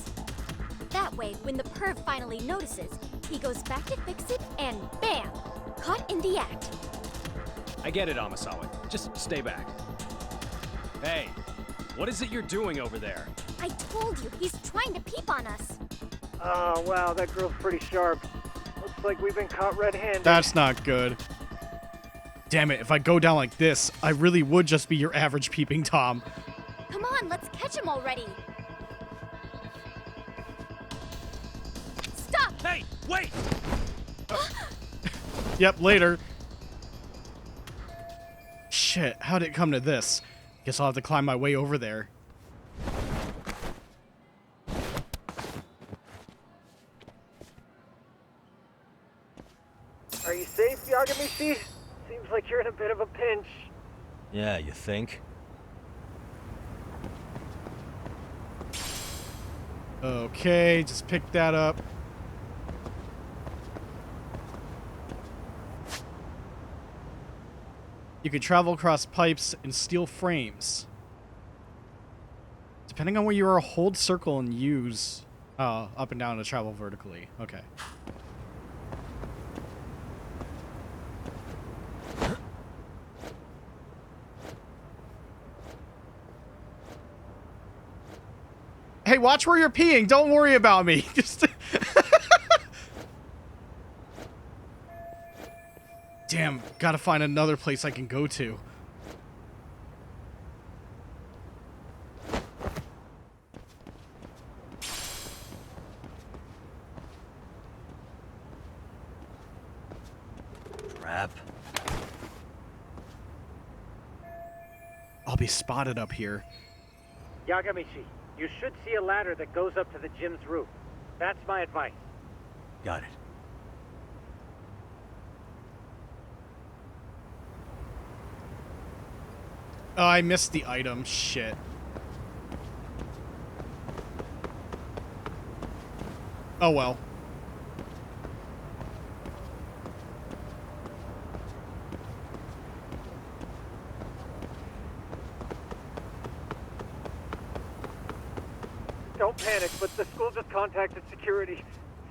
That way, when the perv finally notices, he goes back to fix it and bam! Caught in the act. I get it, Amasawa. Just stay back. Hey, what is it you're doing over there? I told you, he's trying to peep on us. Oh, wow, that girl's pretty sharp. Looks like we've been caught red-handed. That's not good. Damn it, if I go down like this, I really would just be your average peeping Tom. Come on, let's catch him already. Stop! Hey, wait! Yep, later. Shit, how'd it come to this? Guess I'll have to climb my way over there. Are you safe, Yagamishi? Seems like you're in a bit of a pinch. Yeah, you think? Okay, just pick that up. You can travel across pipes and steel frames. Depending on where you are, hold circle and use up and down to travel vertically. Okay. Hey, watch where you're peeing. Don't worry about me. Just Damn, gotta find another place I can go to. Crap. I'll be spotted up here. Yagamishi, you should see a ladder that goes up to the gym's roof. That's my advice. Got it. Oh, I missed the item. Shit. Oh well. Don't panic, but the school just contacted security.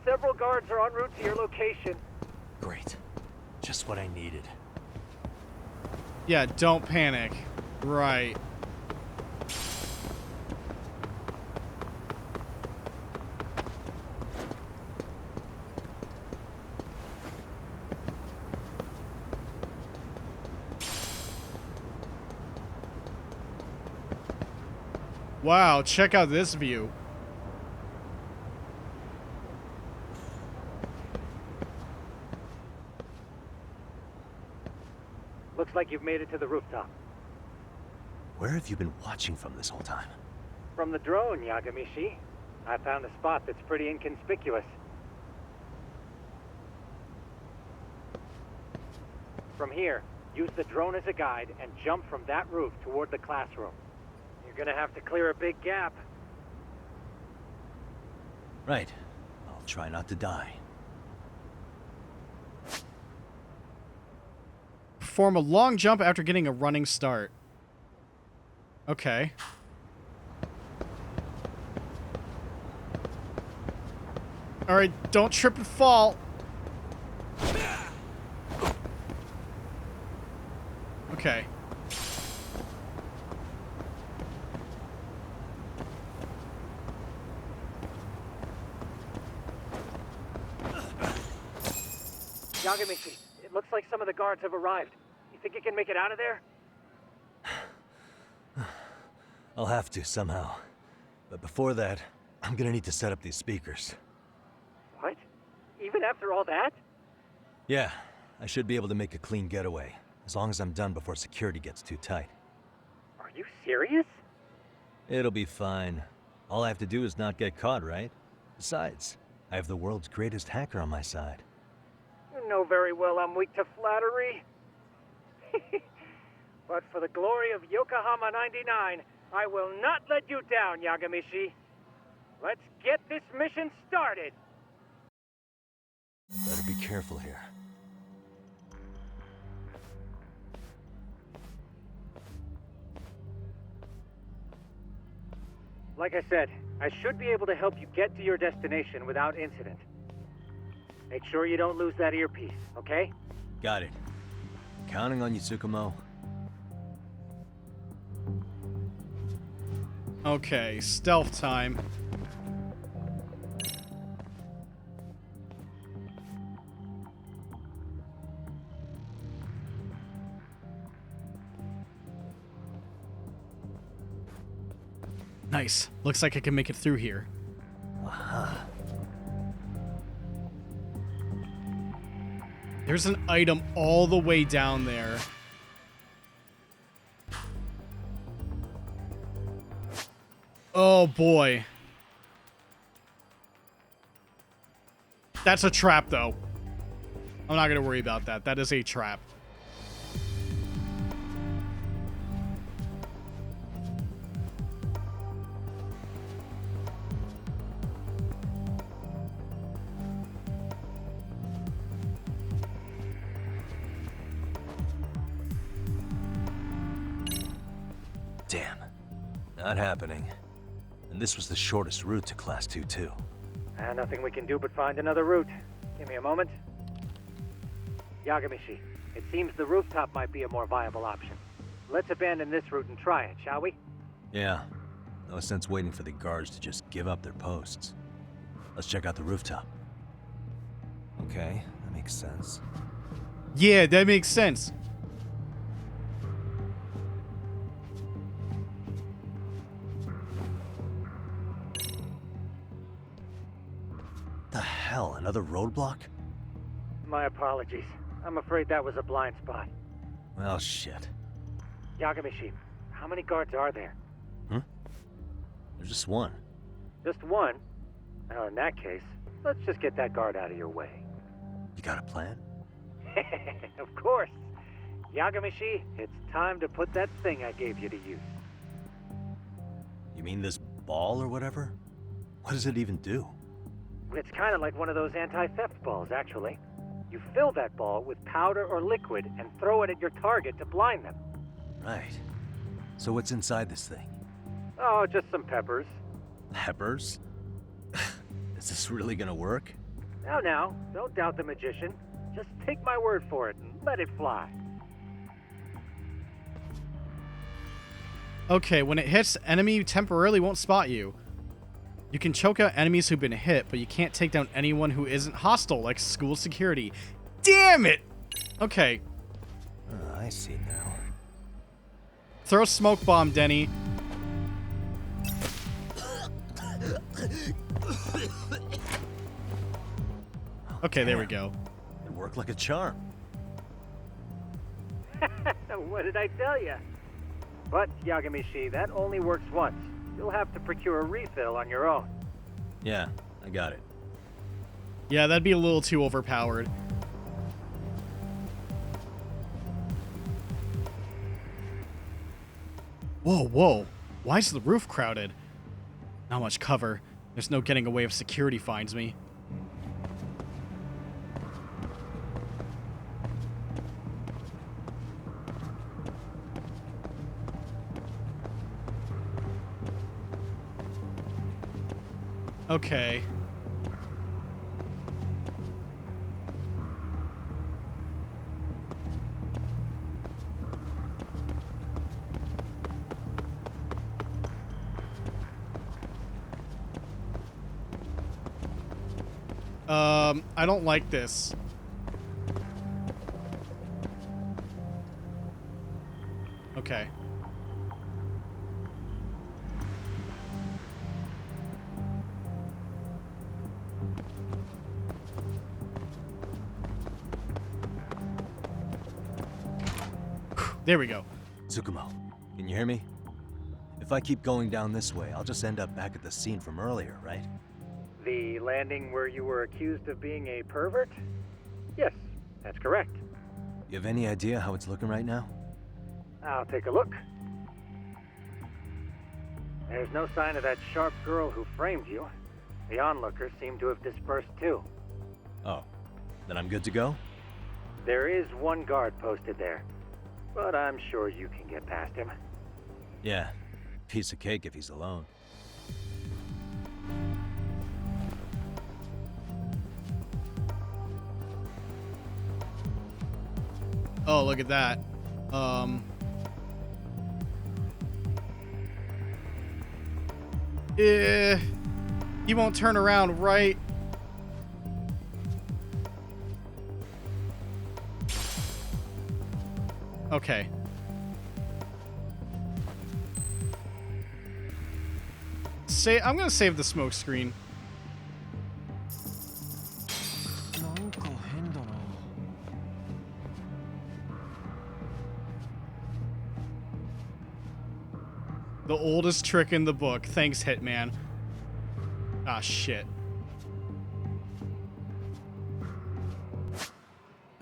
Several guards are en route to your location. Great. Just what I needed. Yeah, don't panic. Right. Wow, check out this view. Looks like you've made it to the rooftop. Where have you been watching from this whole time? From the drone, Yagamishi. I found a spot that's pretty inconspicuous. From here, use the drone as a guide and jump from that roof toward the classroom. You're gonna have to clear a big gap. Right. I'll try not to die. Perform a long jump after getting a running start. Okay. Alright, don't trip and fall. Okay. Yagamishi, it looks like some of the guards have arrived. You think you can make it out of there? I'll have to somehow. But before that, I'm gonna need to set up these speakers. What? Even after all that? Yeah, I should be able to make a clean getaway, as long as I'm done before security gets too tight. Are you serious? It'll be fine. All I have to do is not get caught, right? Besides, I have the world's greatest hacker on my side. You know very well I'm weak to flattery. But for the glory of Yokohama 99, I will not let you down, Yagamishi. Let's get this mission started. Better be careful here. Like I said, I should be able to help you get to your destination without incident. Make sure you don't lose that earpiece, okay? Got it. Counting on you, Tsukumo. Okay, stealth time. Nice. Looks like I can make it through here. Aha. There's an item all the way down there. Oh boy. That's a trap though. I'm not gonna worry about that. That is a trap. Damn. Not happening. And this was the shortest route to Class 2 too. Nothing we can do but find another route. Give me a moment. Yagamishi, it seems the rooftop might be a more viable option. Let's abandon this route and try it, shall we? Yeah. No sense waiting for the guards to just give up their posts. Let's check out the rooftop. Okay, that makes sense. Yeah, that makes sense. The hell, another roadblock? My apologies. I'm afraid that was a blind spot. Well, shit. Yagamishi, how many guards are there? There's just one. Just one? Well, in that case, let's just get that guard out of your way. You got a plan? Of course. Yagamishi, it's time to put that thing I gave you to use. You mean this ball or whatever? What does it even do? It's kind of like one of those anti-theft balls, actually. You fill that ball with powder or liquid and throw it at your target to blind them. Right. So what's inside this thing? Oh, just some peppers. Peppers? Is this really gonna work? Now, don't doubt the magician. Just take my word for it and let it fly. Okay, when it hits, enemy temporarily won't spot you. You can choke out enemies who've been hit, but you can't take down anyone who isn't hostile, like school security. Damn it! Okay. I see now. Throw a smoke bomb, Denny. Okay, there we go. It worked like a charm. What did I tell you? But, Yagamishi, that only works once. You'll have to procure a refill on your own. Yeah, I got it. Yeah, that'd be a little too overpowered. Whoa, whoa. Why is the roof crowded? Not much cover. There's no getting away if security finds me. Okay. I don't like this. Okay. There we go. Tsukumo, can you hear me? If If I keep going down this way, I'll just end up back at the scene from earlier, right? The landing where you were accused of being a pervert? Yes, that's correct. You have any idea how it's looking right now? I'll take a look. There's no sign of that sharp girl who framed you. The onlookers seem to have dispersed too. Oh, then I'm good to go? There is one guard posted there, but I'm sure you can get past him. Yeah, piece of cake if he's alone. Oh, look at that. He won't turn around, right? Okay. I'm gonna save the smoke screen. The oldest trick in the book. Thanks, Hitman. Ah, shit.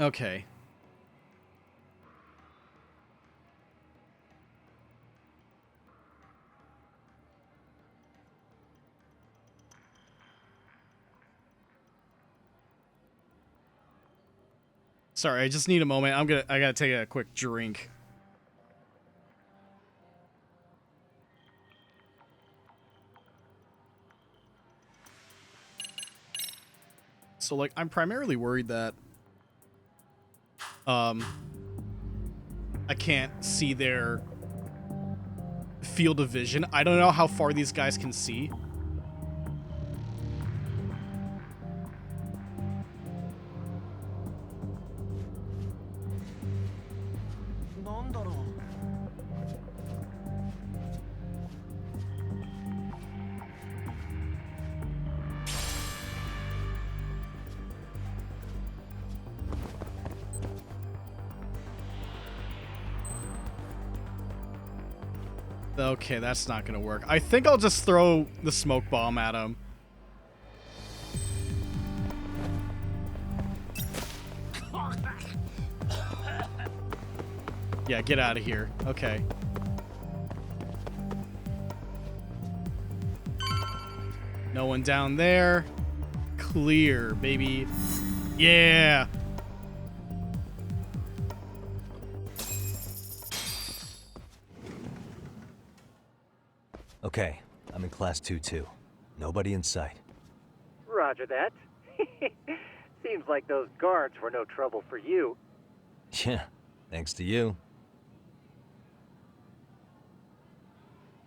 Okay. Sorry, I just need a moment. I gotta take a quick drink. So, like, I'm primarily worried that, I can't see their field of vision. I don't know how far these guys can see. Okay, that's not gonna work. I think I'll just throw the smoke bomb at him. Yeah, get out of here. Okay. No one down there. Clear, baby. Yeah. Okay, I'm in class 2-2. Nobody in sight. Roger that. Seems like those guards were no trouble for you. Yeah, thanks to you.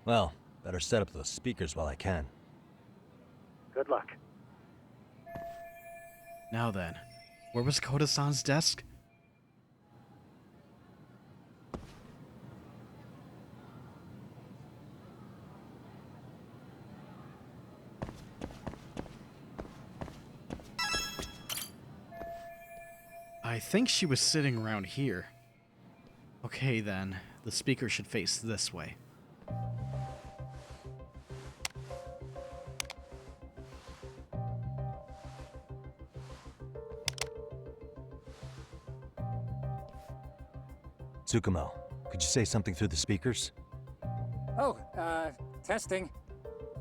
Well, better set up those speakers while I can. Good luck. Now then, where was Koda-san's desk? I think she was sitting around here. Okay then, the speaker should face this way. Tsukumo, could you say something through the speakers? Oh, testing.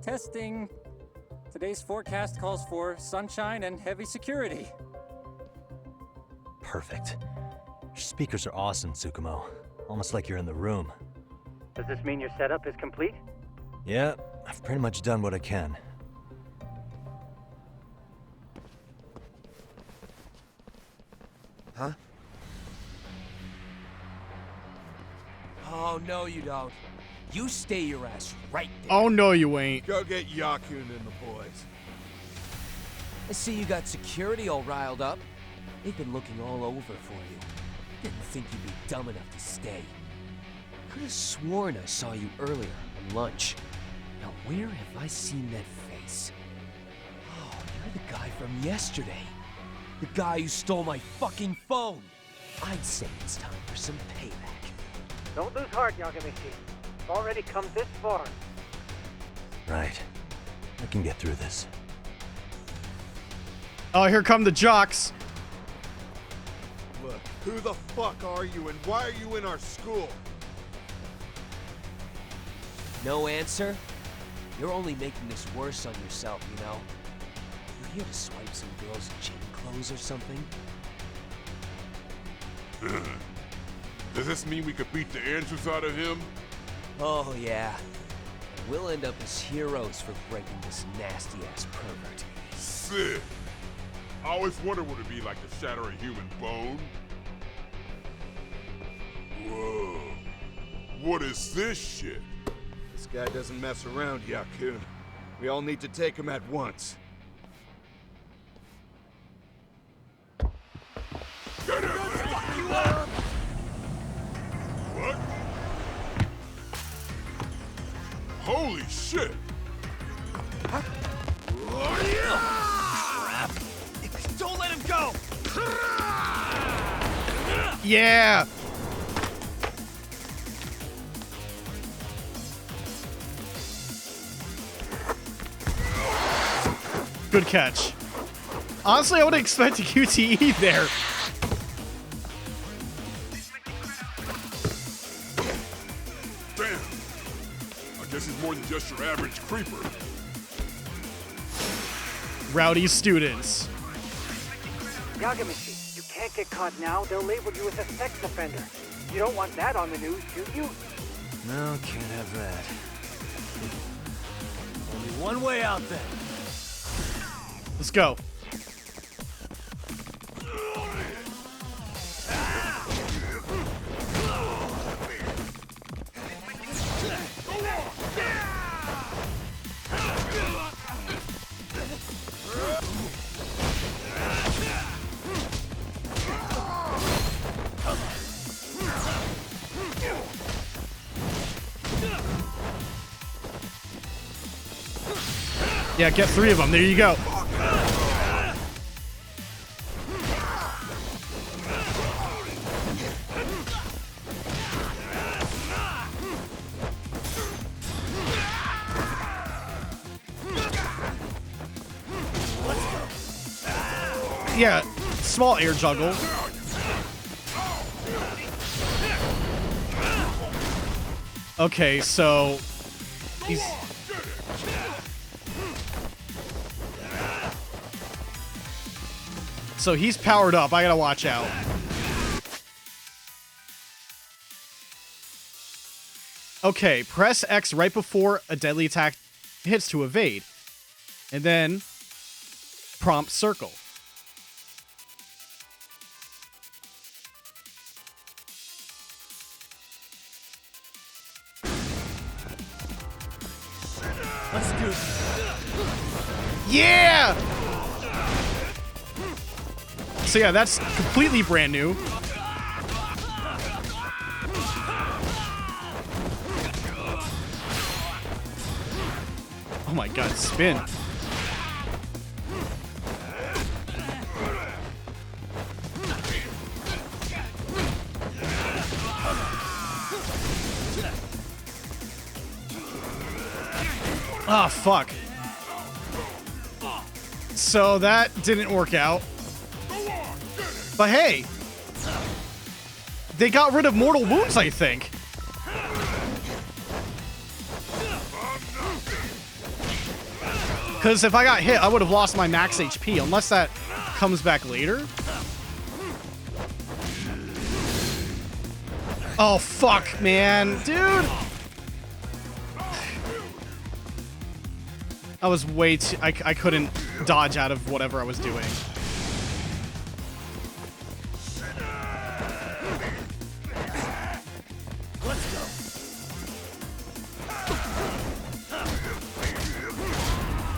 Testing. Today's forecast calls for sunshine and heavy security. Perfect. Your speakers are awesome, Tsukumo. Almost like you're in the room. Does this mean your setup is complete? Yeah, I've pretty much done what I can. Huh? Oh, no you don't. You stay your ass right there. Oh no, you ain't. Go get Yakun and the boys. I see you got security all riled up. They've been looking all over for you. Didn't think you'd be dumb enough to stay. Could have sworn I saw you earlier on lunch. Now where have I seen that face? Oh, you're the guy from yesterday. The guy who stole my fucking phone. I'd say it's time for some payback. Don't lose heart, Yagamichi. Already come this far. Right. I can get through this. Oh, here come the jocks. Look, who the fuck are you and why are you in our school? No answer? You're only making this worse on yourself, you know? You here to swipe some girl's gym clothes or something? Does this mean we could beat the answers out of him? Oh, yeah. And we'll end up as heroes for breaking this nasty-ass pervert. Sick. I always wondered what it'd be like to shatter a human bone. Whoa. What is this shit? This guy doesn't mess around, Yakun. We all need to take him at once. Get him! What? Holy shit! Don't let him go! Yeah! Good catch. Honestly, I would expect a QTE there. Damn! I guess he's more than just your average creeper. Rowdy students. Yagamishi, you can't get caught now. They'll label you as a sex offender. You don't want that on the news, do you? No, can't have that. Only one way out then. Let's go. Yeah, get 3 of them. There you go. Yeah, small air juggle. Okay, so he's powered up. I gotta watch out. Okay, press X right before a deadly attack hits to evade. And then prompt circle. Let's do it. Yeah! So yeah, that's completely brand new. Oh my god, spin. Ah, fuck. So that didn't work out. But hey, they got rid of mortal wounds, I think. Because if I got hit, I would have lost my max HP, unless that comes back later. Oh, fuck, man. Dude. I was way too... I couldn't dodge out of whatever I was doing.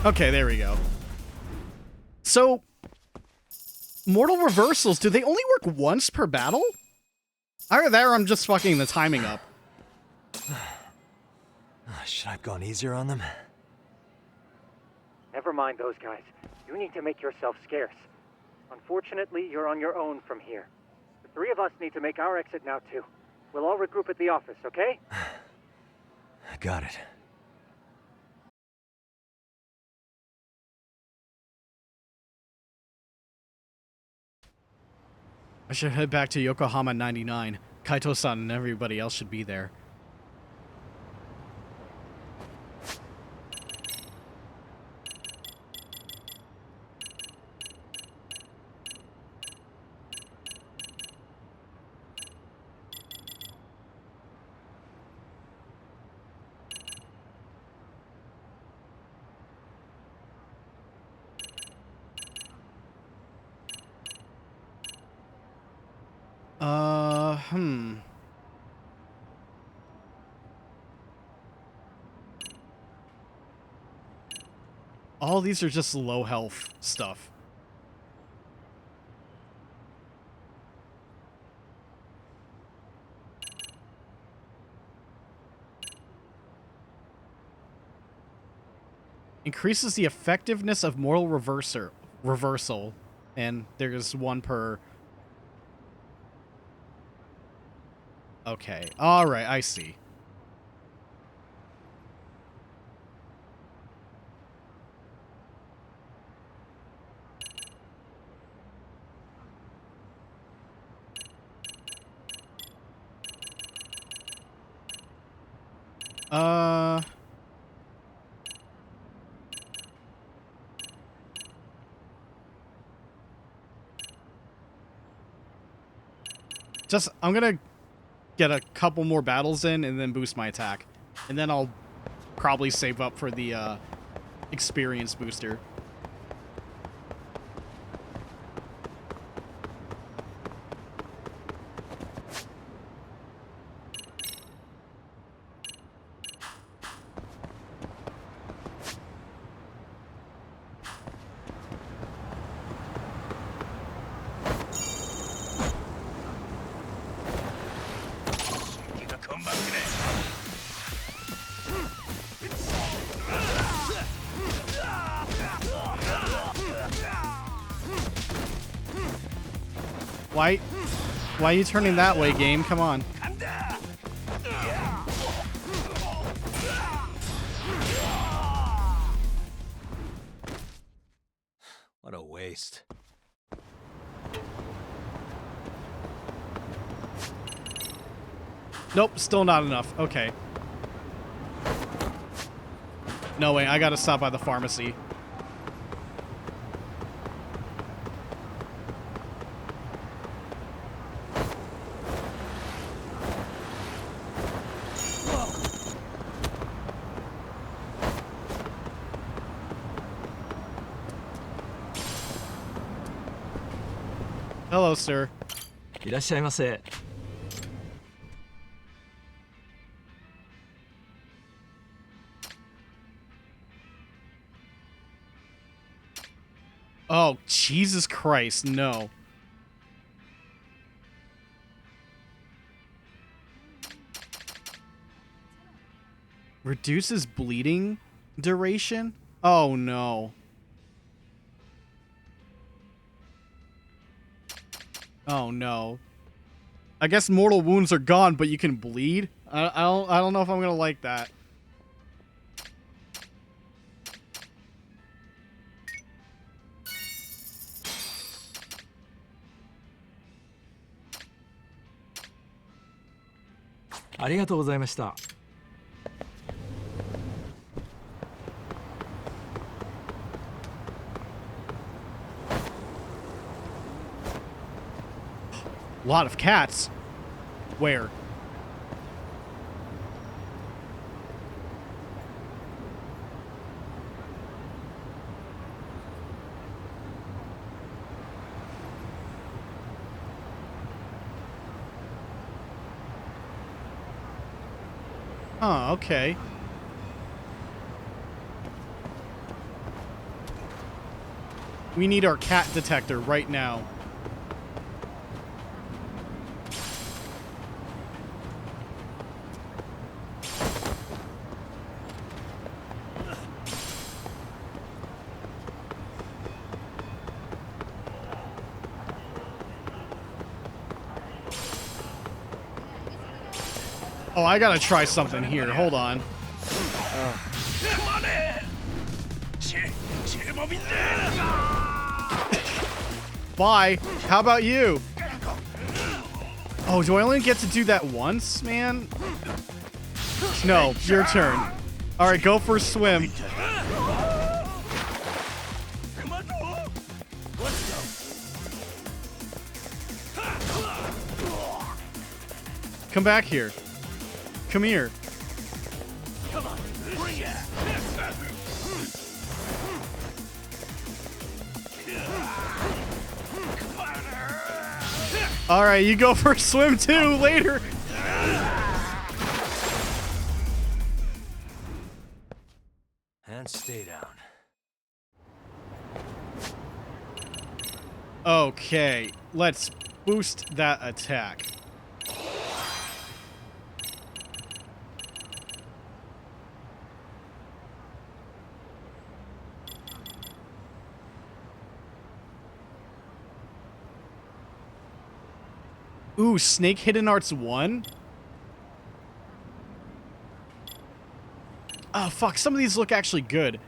Okay, there we go. So, mortal reversals, do they only work once per battle? Either that or I'm just fucking the timing up. Should I have gone easier on them? Never mind those guys. You need to make yourself scarce. Unfortunately, you're on your own from here. The 3 of us need to make our exit now, too. We'll all regroup at the office, okay? Got it. I should head back to Yokohama 99. Kaito-san and everybody else should be there. All these are just low health stuff. Increases the effectiveness of mortal reversal. And there's one per... Okay. Alright, I see. I'm gonna get a couple more battles in and then boost my attack. And then I'll probably save up for the experience booster. Why are you turning that way, game? Come on. What a waste. Nope, still not enough. Okay. No way, I gotta stop by the pharmacy. Hello, sir. いらっしゃいませ。 Oh, Jesus Christ, no. Reduces bleeding duration? Oh, no. Oh, no. I guess mortal wounds are gone, but you can bleed? I don't know if I'm gonna like that.ありがとうございました。 Lot of cats. Where? Oh, okay. We need our cat detector right now. Oh, I gotta try something here. Hold on. Bye. How about you? Oh, do I only get to do that once, man? No, your turn. All right, go for a swim. Come back here. Come here. Come on, bring it. All right, you go for a swim too later. And stay down. Okay, let's boost that attack. Ooh, Snake Hidden Arts 1? Oh, fuck. Some of these look actually good.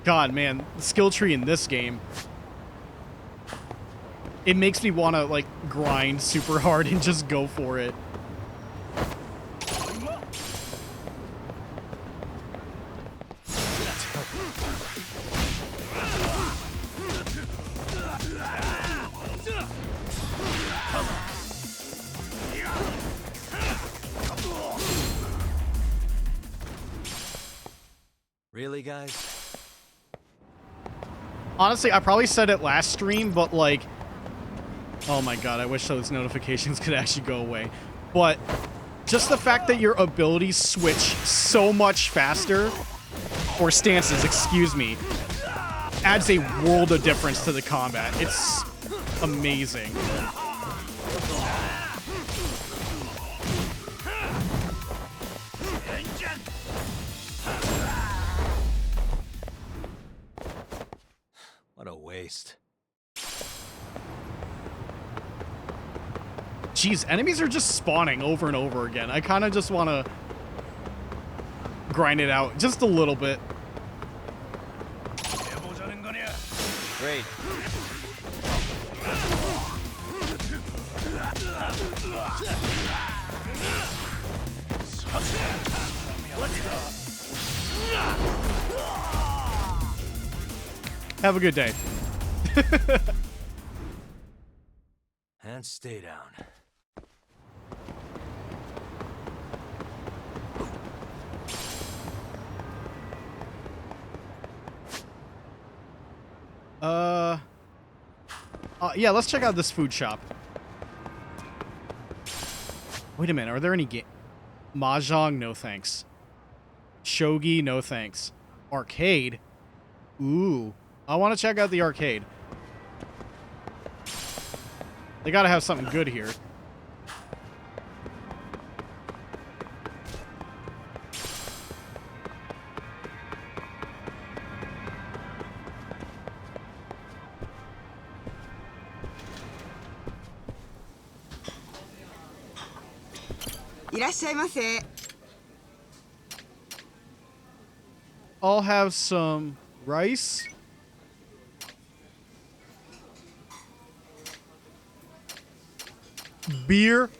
God, man. The skill tree in this game. It makes me want to, like, grind super hard and just go for it. Really, guys? Honestly, I probably said it last stream, but like, oh my god, I wish those notifications could actually go away. But just the fact that your abilities switch so much faster, or stances, excuse me, adds a world of difference to the combat. It's amazing. What a waste. Jeez, enemies are just spawning over and over again. I kind of just want to grind it out just a little bit. Great. Have a good day. And stay down. Yeah, let's check out this food shop. Wait a minute, are there any Mahjong? No thanks. Shogi? No thanks. Arcade? Ooh. I want to check out the arcade. They gotta have something good here. I'll have some rice. Beer.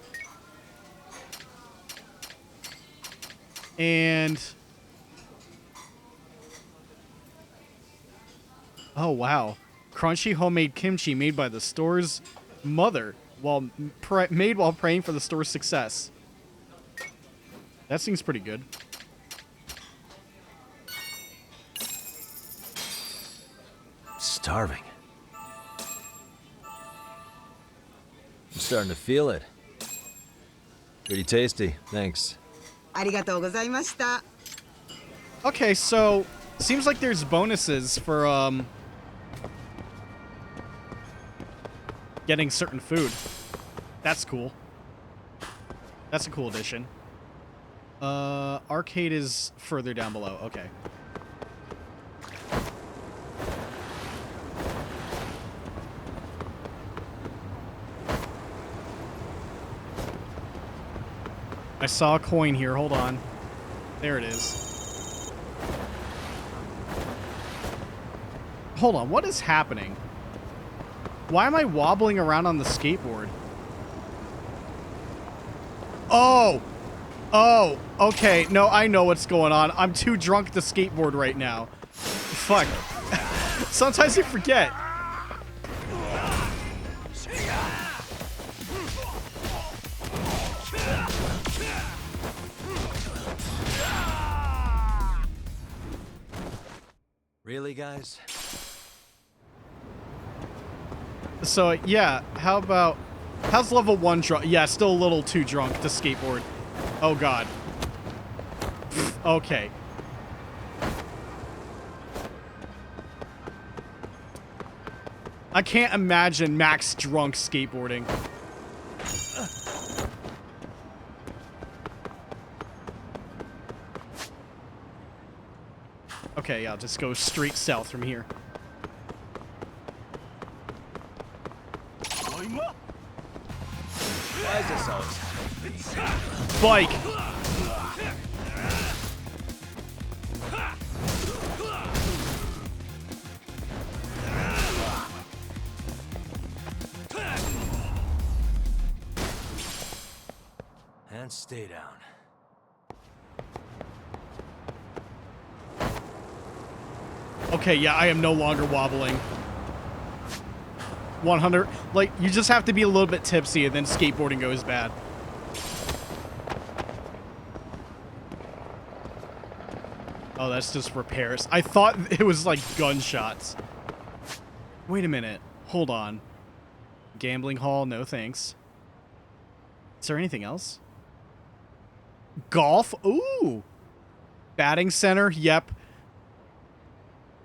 And... oh, wow. Crunchy homemade kimchi made by the store's mother made while praying for the store's success. That seems pretty good. Starving. I'm starting to feel it. Pretty tasty, thanks. Okay, so seems like there's bonuses for getting certain food. That's cool. That's a cool addition. Arcade is further down below. Okay. I saw a coin here. Hold on. There it is. Hold on. What is happening? Why am I wobbling around on the skateboard? Oh! Oh, okay. No, I know what's going on. I'm too drunk to skateboard right now. Fuck. Sometimes you forget. Really, guys? So, yeah, how about... How's level 1 drunk? Yeah, still a little too drunk to skateboard. Oh, God. Okay. I can't imagine Max drunk skateboarding. Okay, yeah, I'll just go straight south from here. Why is this always happening? Bike! And stay down. Okay, yeah, I am no longer wobbling. 100. Like, you just have to be a little bit tipsy and then skateboarding goes bad. Oh, that's just repairs. I thought it was like gunshots. Wait a minute. Hold on. Gambling hall, no thanks. Is there anything else? Golf? Ooh. Batting center? Yep.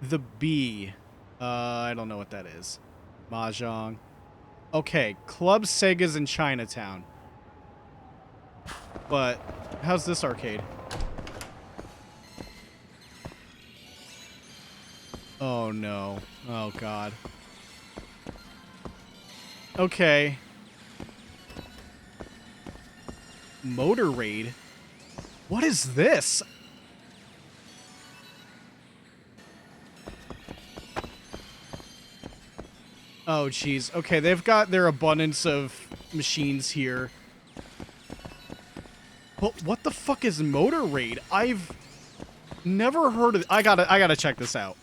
The B. I don't know what that is. Mahjong. Okay, Club Sega's in Chinatown. But how's this arcade? Oh no. Oh god. Okay. Motor Raid? What is this? Oh, jeez. Okay, they've got their abundance of machines here. But what the fuck is Motor Raid? I've never heard of it. I gotta check this out.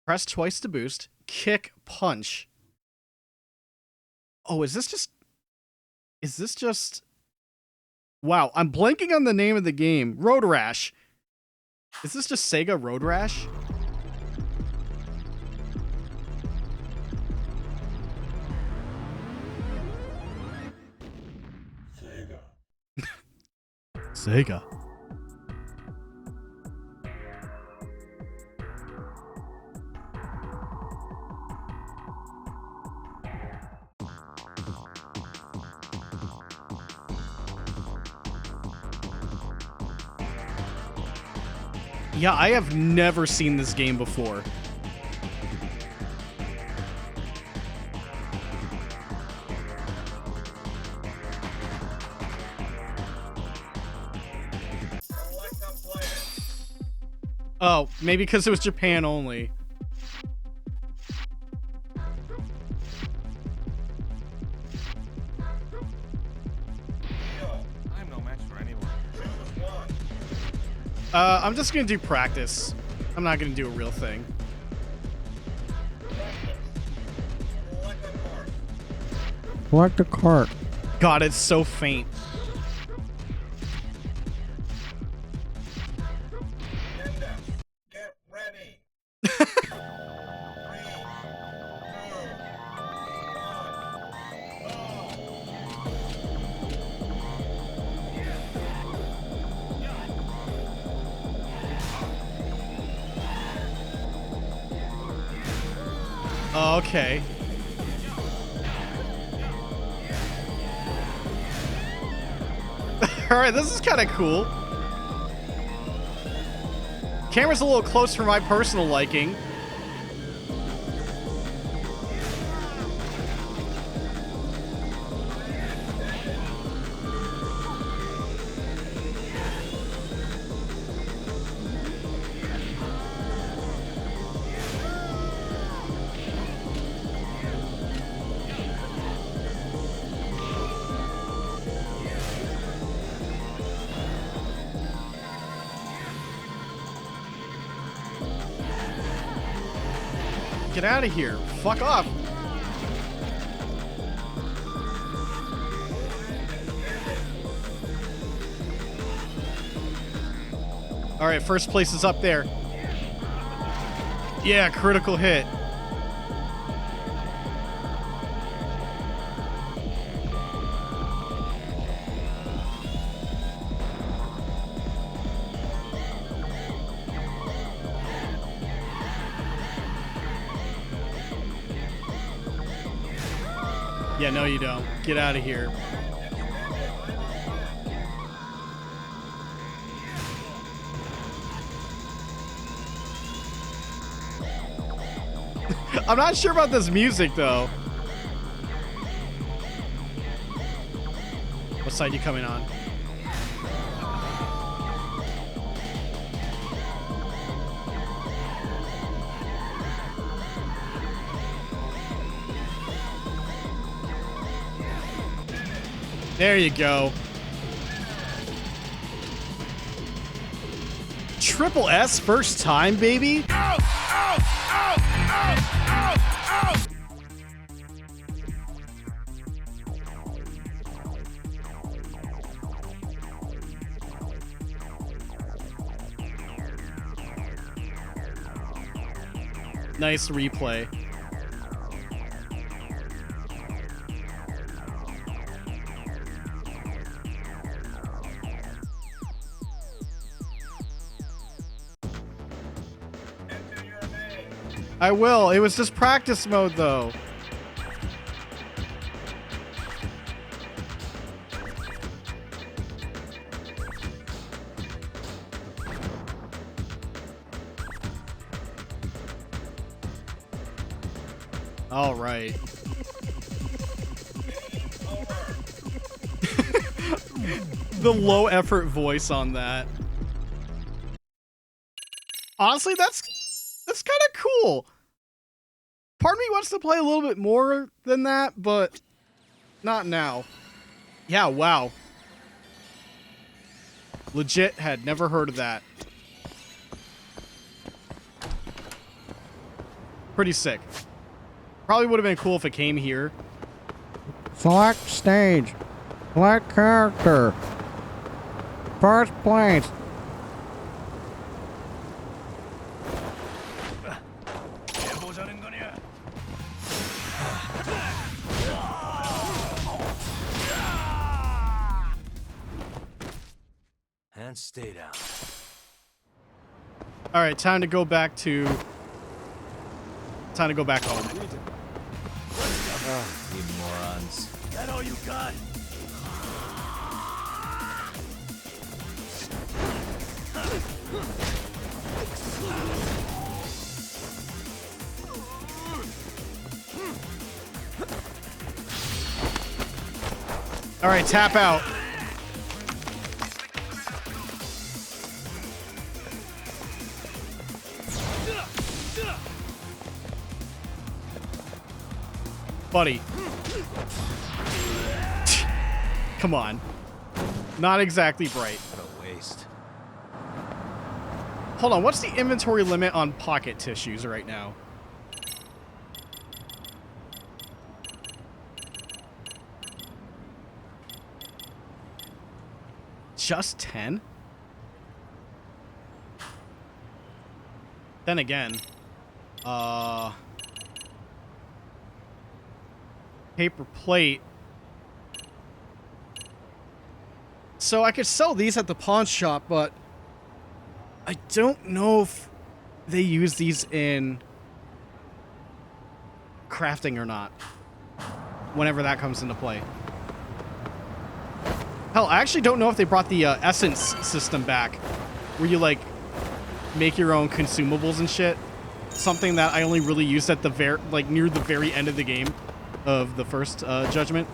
Press twice to boost. Kick, punch. Oh, is this just... Wow, I'm blanking on the name of the game. Road Rash. Is this just Sega Road Rash? Sega. Yeah, I have never seen this game before. Oh, maybe because it was Japan only. I'm no match for anyone. I'm just gonna do practice. I'm not gonna do a real thing. Select the cart. God, it's so faint. Okay. Alright, this is kind of cool. Camera's a little close for my personal liking. Get out of here. Fuck off. All right, first place is up there. Yeah, critical hit. Yeah, no you don't. Get out of here. I'm not sure about this music, though. What side you coming on? There you go. Triple S first time, baby? Nice replay. I will. It was just practice mode, though. All right. The low effort voice on that. Honestly, that's kind of cool. Part of me wants to play a little bit more than that, but not now. Yeah, wow. Legit had never heard of that. Pretty sick. Probably would have been cool if it came here. Select stage. Select character. First place. And stay down. All right, time to go back to... Time to go back home. Oh, you morons. That all you got? All right, tap out. Buddy. Come on. Not exactly bright. What a waste. Hold on, what's the inventory limit on pocket tissues right now? Just 10? Then again, paper plate. So I could sell these at the pawn shop, but I don't know if they use these in crafting or not. Whenever that comes into play. Hell, I actually don't know if they brought the essence system back, where you like make your own consumables and shit. Something that I only really used at the near the very end of the game of the first Judgment.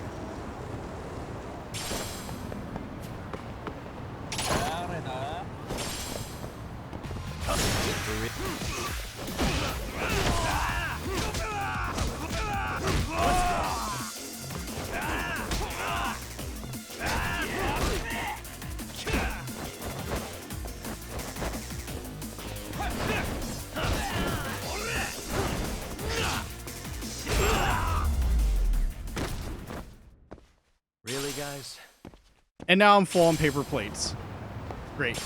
And now I'm full on paper plates. Great.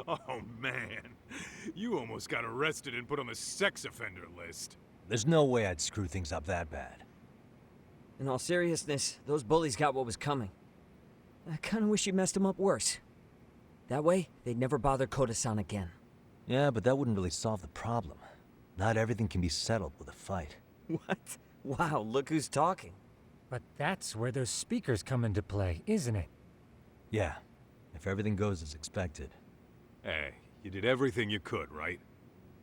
Oh man, you almost got arrested and put on the sex offender list. There's no way I'd screw things up that bad. In all seriousness, those bullies got what was coming. I kinda wish you messed them up worse. That way, they'd never bother Koda-san again. Yeah, but that wouldn't really solve the problem. Not everything can be settled with a fight. What? Wow, look who's talking. But that's where those speakers come into play, isn't it? Yeah, if everything goes as expected. Hey, you did everything you could, right?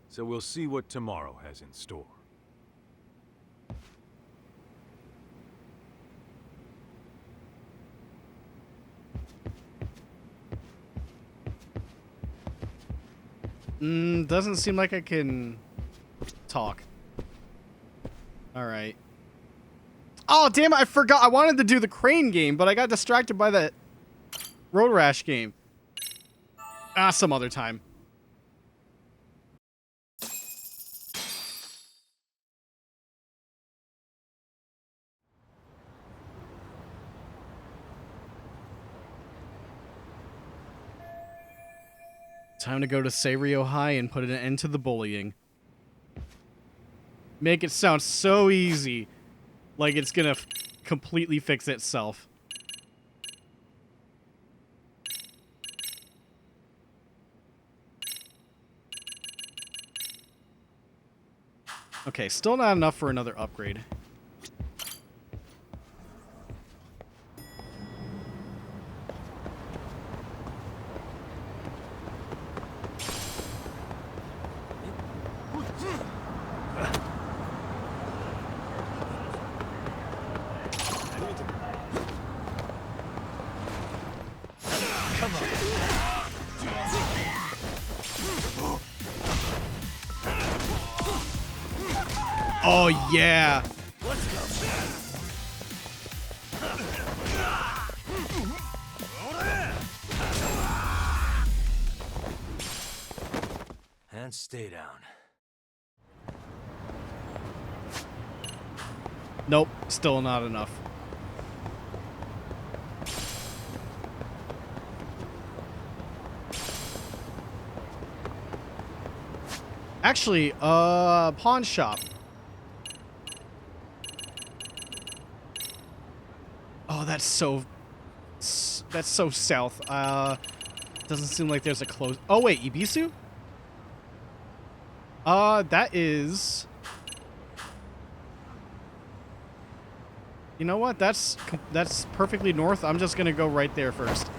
So we'll see what tomorrow has in store. Doesn't seem like I can talk. All right. Oh, damn it, I forgot. I wanted to do the crane game, but I got distracted by the Road Rash game. Ah, some other time. Time to go to Seirio High and put an end to the bullying. Make it sound so easy. Like it's gonna completely fix itself. Okay, still not enough for another upgrade. Oh, yeah. And stay down. Nope, still not enough. Actually, pawn shop. Oh, that's so south. Doesn't seem like there's a close. Oh wait, Ibisu? That is. You know what? That's perfectly north. I'm just gonna go right there first.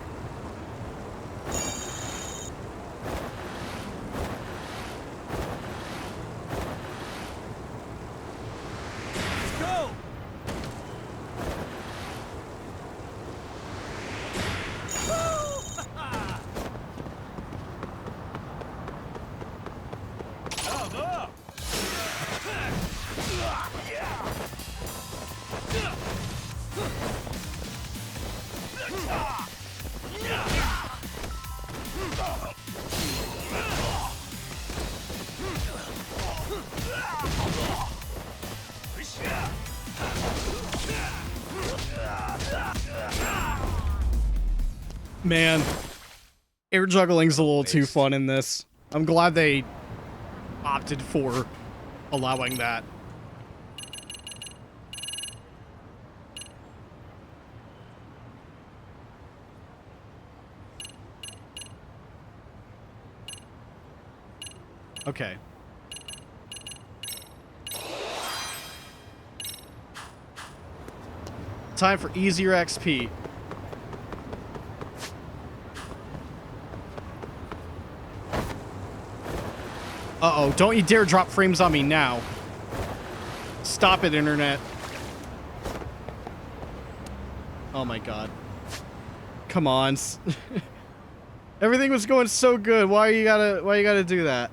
Man, air juggling's a little too fun in this. I'm glad they opted for allowing that. Okay. Time for easier XP. Uh-oh, don't you dare drop frames on me now. Stop it, internet. Oh my god. Come on. Everything was going so good. Why you gotta do that?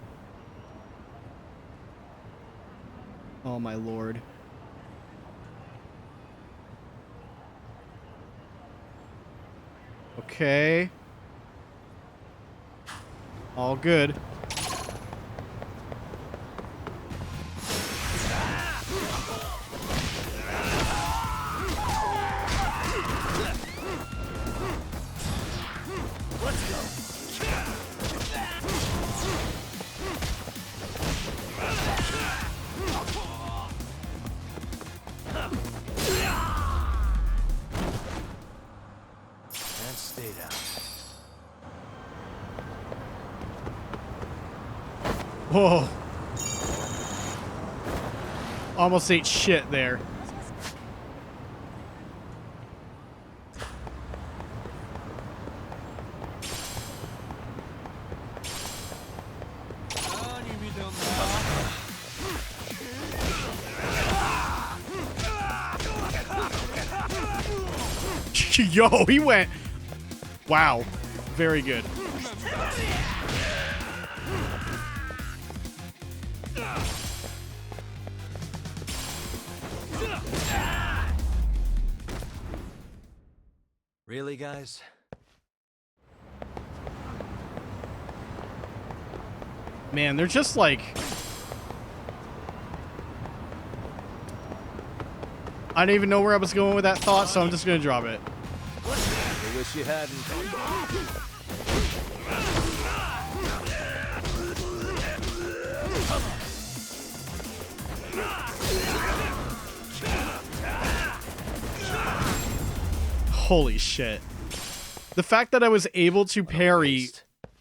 Oh my lord. Okay. All good. And stay down. Whoa. Almost ate shit there. Yo, he went. Wow. Very good. Really, guys? Man, they're just like... I didn't even know where I was going with that thought, so I'm just gonna drop it. I wish you hadn't. Holy shit. The fact that I was able to parry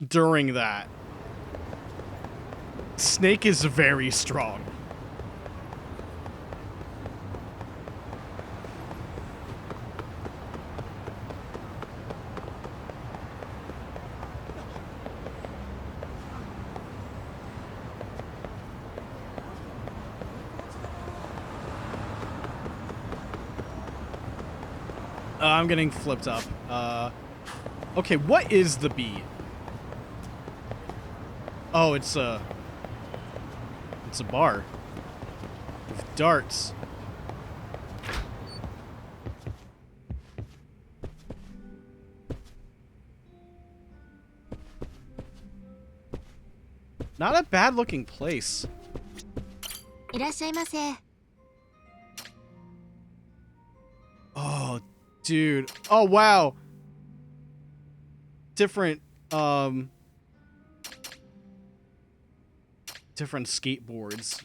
during that. Snake is very strong. I'm getting flipped up. Okay, what is the B? Oh, it's a bar with darts. Not a bad looking place. いらっしゃいませ。 Oh, dude. Oh, wow. Different, different skateboards.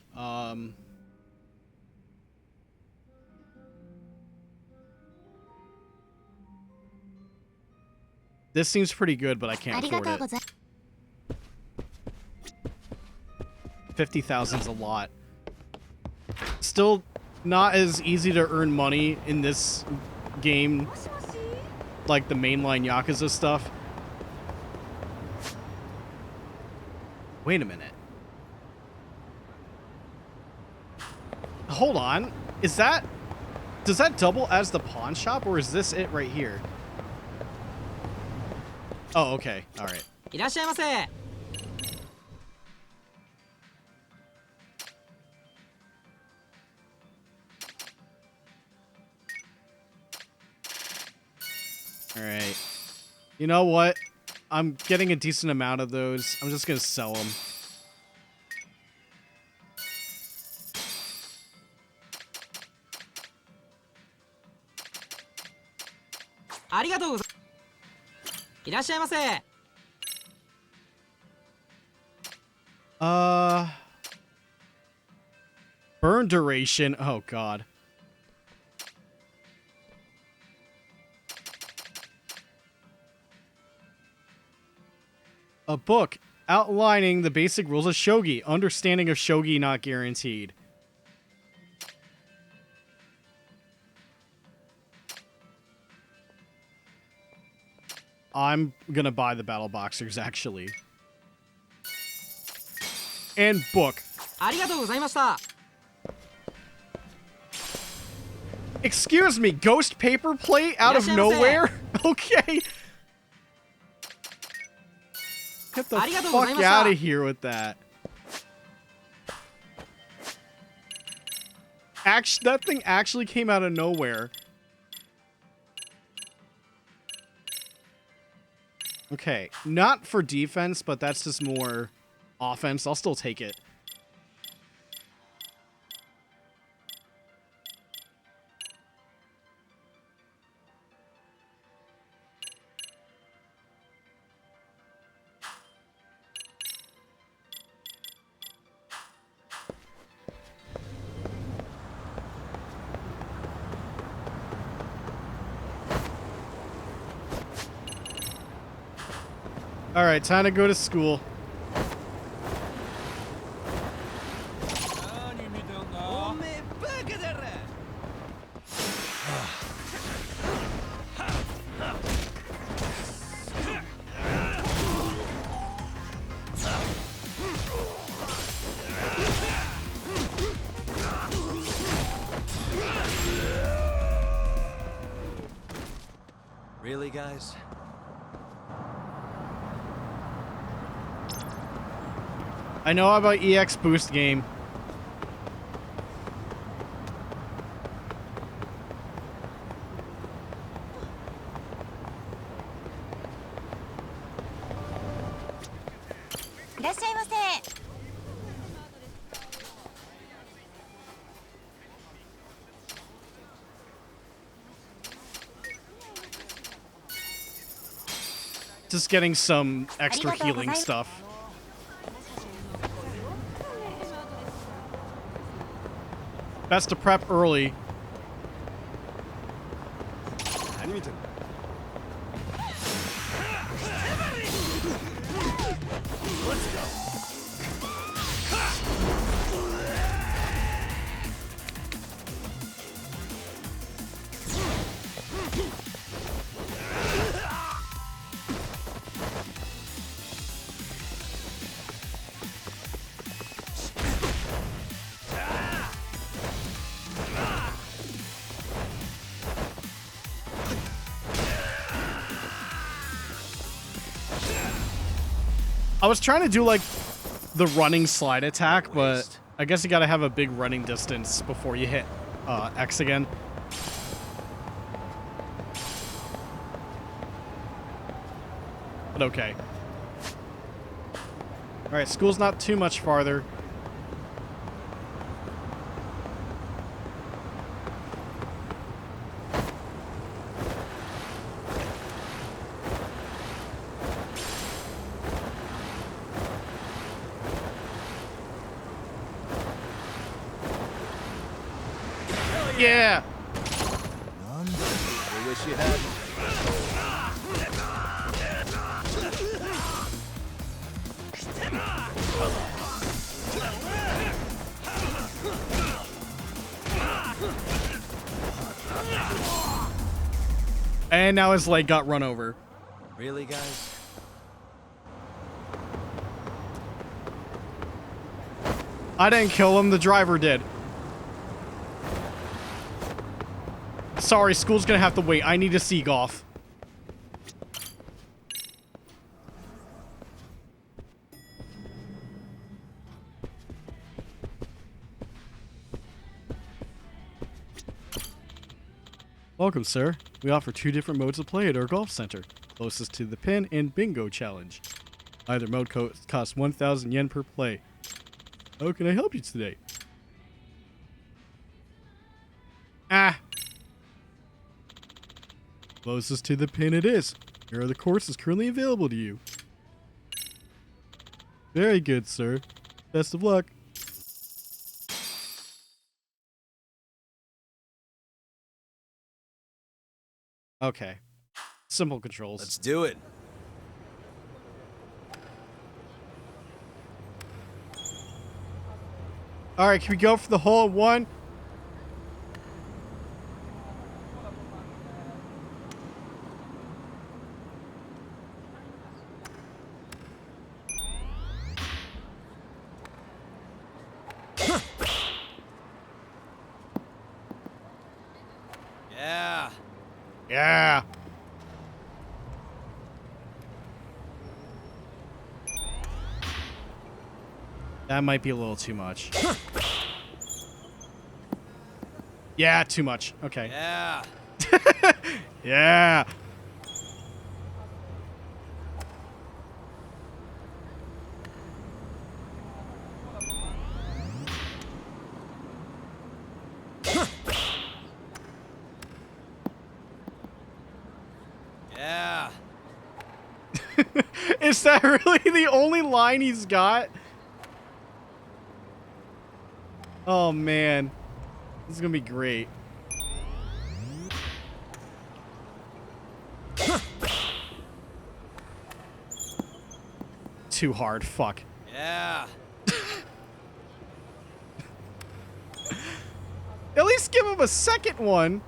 This seems pretty good, but I can't afford it. 50,000's a lot. Still not as easy to earn money in this game like the mainline Yakuza stuff. Wait a minute. Hold on. Is that... Does that double as the pawn shop, or is this it right here? Oh, okay. All right. いらっしゃいませ。 All right. You know what? I'm getting a decent amount of those. I'm just going to sell them. Burn duration. Oh, God. A book outlining the basic rules of shogi. Understanding of shogi not guaranteed. I'm gonna buy the battle boxers, actually. And book. Excuse me, ghost paper plate out of nowhere? Okay. Get the fuck out of here with that. That thing actually came out of nowhere. Okay, not for defense, but that's just more offense. I'll still take it. All right, time to go to school. Really, guys? I know about EX Boost game. Just getting some extra healing stuff. Best to prep early. Let's go. I was trying to do like the running slide attack, but I guess you gotta have a big running distance before you hit X again. But okay. Alright, school's not too much farther. Yeah! We wish you had. And now his leg got run over. Really, guys? I didn't kill him, the driver did. Sorry, school's gonna have to wait. I need to see golf. Welcome, sir. We offer 2 different modes of play at our golf center. Closest to the pin and bingo challenge. Either mode costs 1,000 yen per play. How can I help you today? Ah. Closest to the pin it is. Here are the courses currently available to you. Very good, sir. Best of luck. Okay. Simple controls. Let's do it. All right, can we go for the hole in one? Yeah. Yeah. That might be a little too much. Yeah, too much. Okay. Yeah. Yeah. Is that really the only line he's got? Oh man. This is gonna be great. Too hard, fuck. Yeah. At least give him a second one.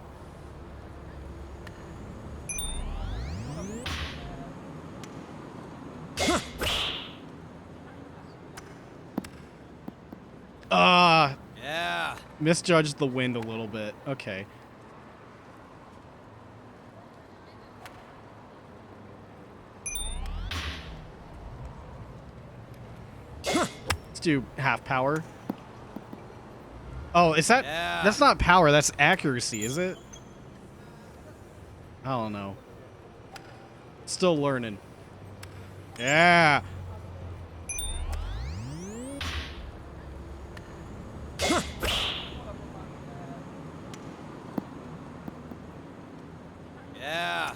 Yeah. Misjudged the wind a little bit. Okay. Let's do half power. Oh, is that... Yeah. That's not power, that's accuracy, is it? I don't know. Still learning. Yeah. Yeah.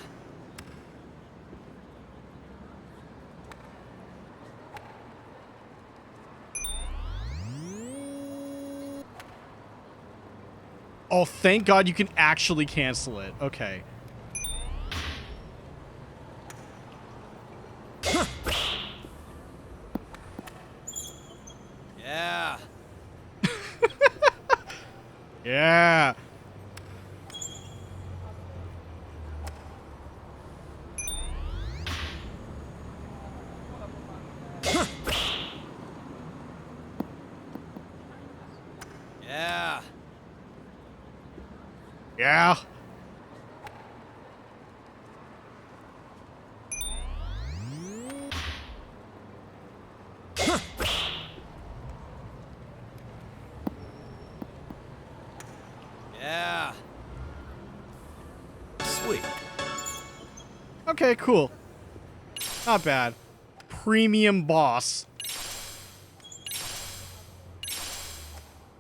Oh, thank God you can actually cancel it. Okay. Yeah. Yeah. Yeah. Yeah. Yeah. Sweet. Okay, cool. Not bad. Premium boss.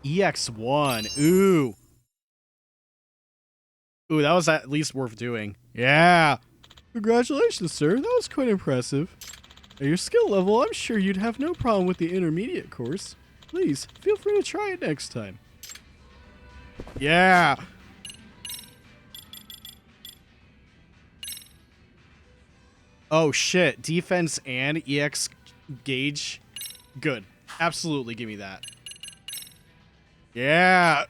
EX1. Ooh. Ooh, that was at least worth doing. Yeah. Congratulations, sir. That was quite impressive. At your skill level, I'm sure you'd have no problem with the intermediate course. Please, feel free to try it next time. Yeah. Oh shit, defense and EX gauge. Good. Absolutely give me that. Yeah.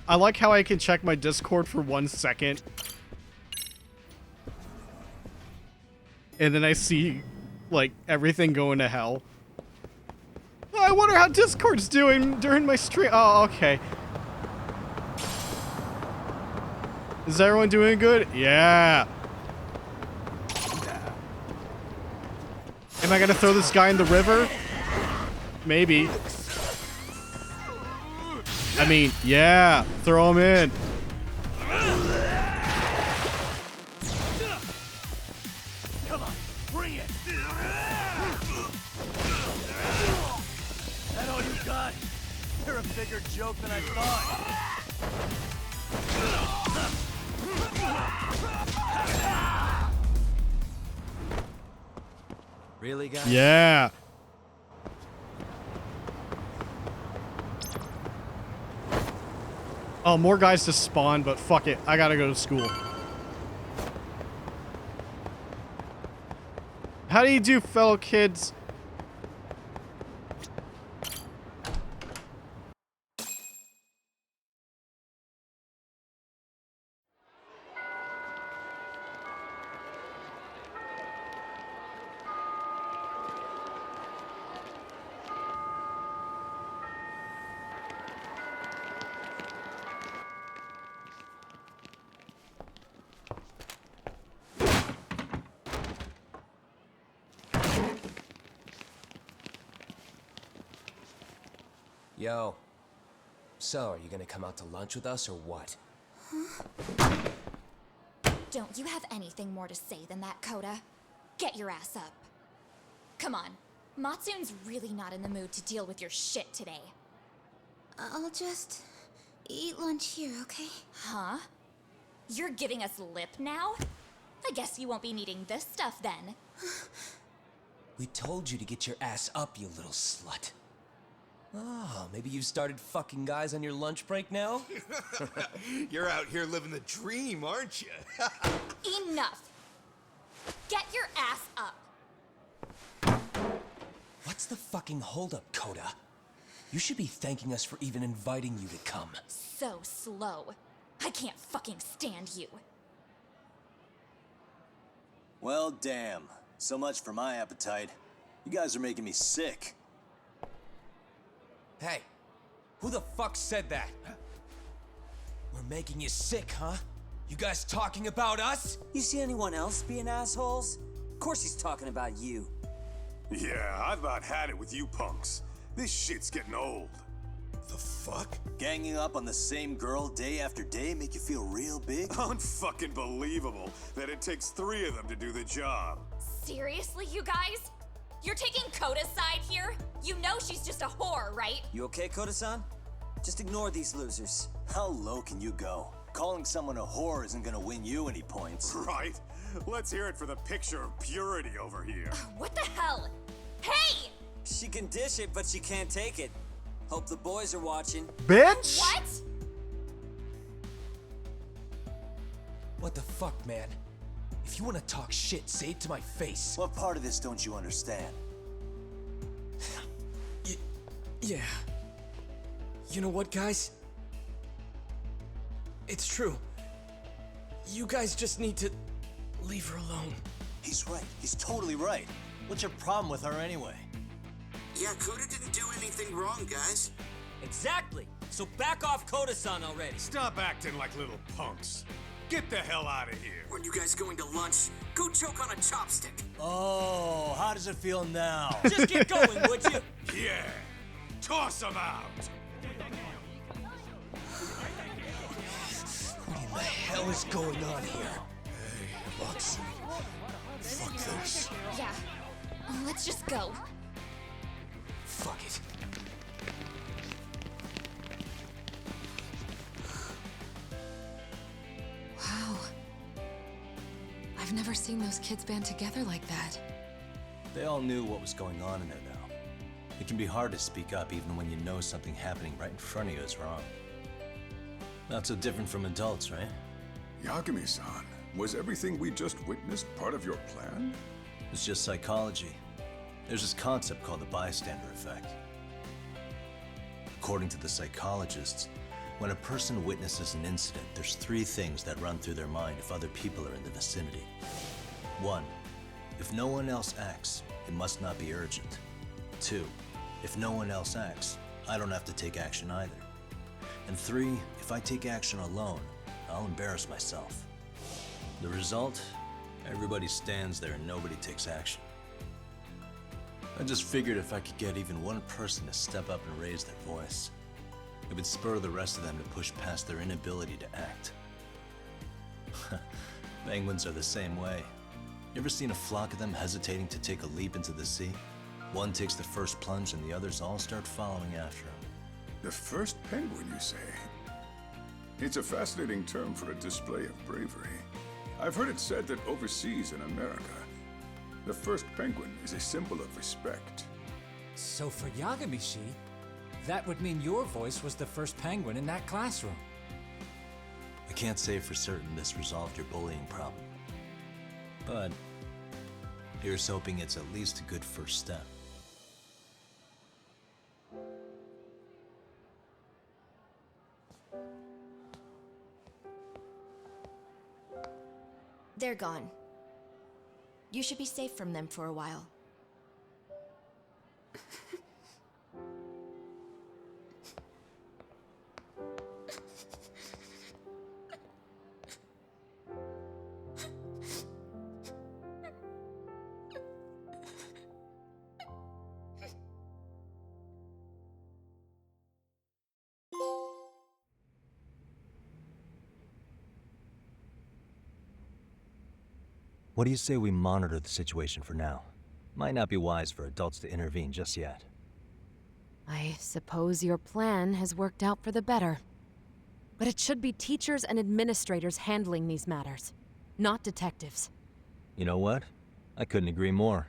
I like how I can check my Discord for 1 second. And then I see, like, everything going to hell. I wonder how Discord's doing during my stream. Oh, okay. Is everyone doing good? Yeah. Am I gonna throw this guy in the river? Maybe. I mean, yeah. Throw him in. Come on, bring it. That all you got? You're a bigger joke than I thought. Really, guys? Yeah. Oh, more guys to spawn, but fuck it. I gotta go to school. How do you do, fellow kids? Yo. So, are you gonna come out to lunch with us or what? Don't you have anything more to say than that, Coda? Get your ass up. Come on, Matsun's really not in the mood to deal with your shit today. I'll just eat lunch here, okay? Huh? You're giving us lip now? I guess you won't be needing this stuff then. We told you to get your ass up, you little slut. Oh, maybe you've started fucking guys on your lunch break now? You're out here living the dream, aren't you? Enough! Get your ass up! What's the fucking holdup, Coda? You should be thanking us for even inviting you to come. So slow. I can't fucking stand you. Well, damn. So much for my appetite. You guys are making me sick. Hey, who the fuck said that? We're making you sick, huh? You guys talking about us? You see anyone else being assholes? Of course he's talking about you. Yeah, I've about had it with you punks. This shit's getting old. The fuck? Ganging up on the same girl day after day make you feel real big? Unfucking believable that it takes 3 of them to do the job. Seriously, you guys? You're taking Coda's side here? You know she's just a whore, right? You okay, Koda-san? Just ignore these losers. How low can you go? Calling someone a whore isn't gonna win you any points. Right? Let's hear it for the picture of purity over here. What the hell? Hey! She can dish it, but she can't take it. Hope the boys are watching. Bitch! What? What the fuck, man? If you want to talk shit, say it to my face. What part of this don't you understand? Yeah. You know what, guys? It's true. You guys just need to leave her alone. He's right. He's totally right. What's your problem with her anyway? Yeah, Coda didn't do anything wrong, guys. Exactly. So back off Koda-san already. Stop acting like little punks. Get the hell out of here. When you guys going to lunch, go choke on a chopstick. Oh, how does it feel now? Just get going, would you? Yeah. Toss them out. What in the hell is going on here? Hey, Matsu. Fuck this. Yeah. Let's just go. Fuck it. Wow. I've never seen those kids band together like that. They all knew what was going on in there now. It can be hard to speak up even when you know something happening right in front of you is wrong. Not so different from adults, right? Yagami-san, was everything we just witnessed part of your plan? It's just psychology. There's this concept called the bystander effect. According to the psychologists, when a person witnesses an incident, there's 3 things that run through their mind if other people are in the vicinity. 1, if no one else acts, it must not be urgent. 2, if no one else acts, I don't have to take action either. And 3, if I take action alone, I'll embarrass myself. The result? Everybody stands there and nobody takes action. I just figured if I could get even one person to step up and raise their voice, it would spur the rest of them to push past their inability to act. Penguins are the same way. You ever seen a flock of them hesitating to take a leap into the sea? One takes the first plunge and the others all start following after him. The first penguin, you say? It's a fascinating term for a display of bravery. I've heard it said that overseas in America, the first penguin is a symbol of respect. So for Yagamishi, that would mean your voice was the first penguin in that classroom. I can't say for certain this resolved your bullying problem. But here's hoping it's at least a good first step. They're gone. You should be safe from them for a while. What do you say we monitor the situation for now? Might not be wise for adults to intervene just yet. I suppose your plan has worked out for the better. But it should be teachers and administrators handling these matters, not detectives. You know what? I couldn't agree more.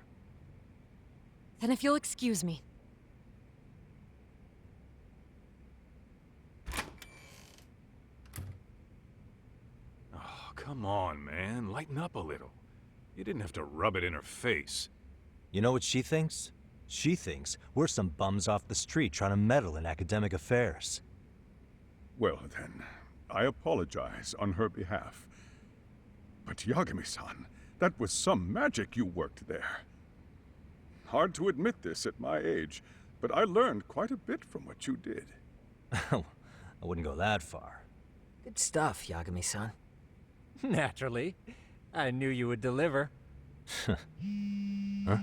Then if you'll excuse me. Oh, come on, man. Lighten up a little. You didn't have to rub it in her face. You know what she thinks? She thinks we're some bums off the street trying to meddle in academic affairs. Well then, I apologize on her behalf. But Yagami-san, that was some magic you worked there. Hard to admit this at my age, but I learned quite a bit from what you did. I wouldn't go that far. Good stuff, Yagami-san. Naturally. I knew you would deliver. Huh?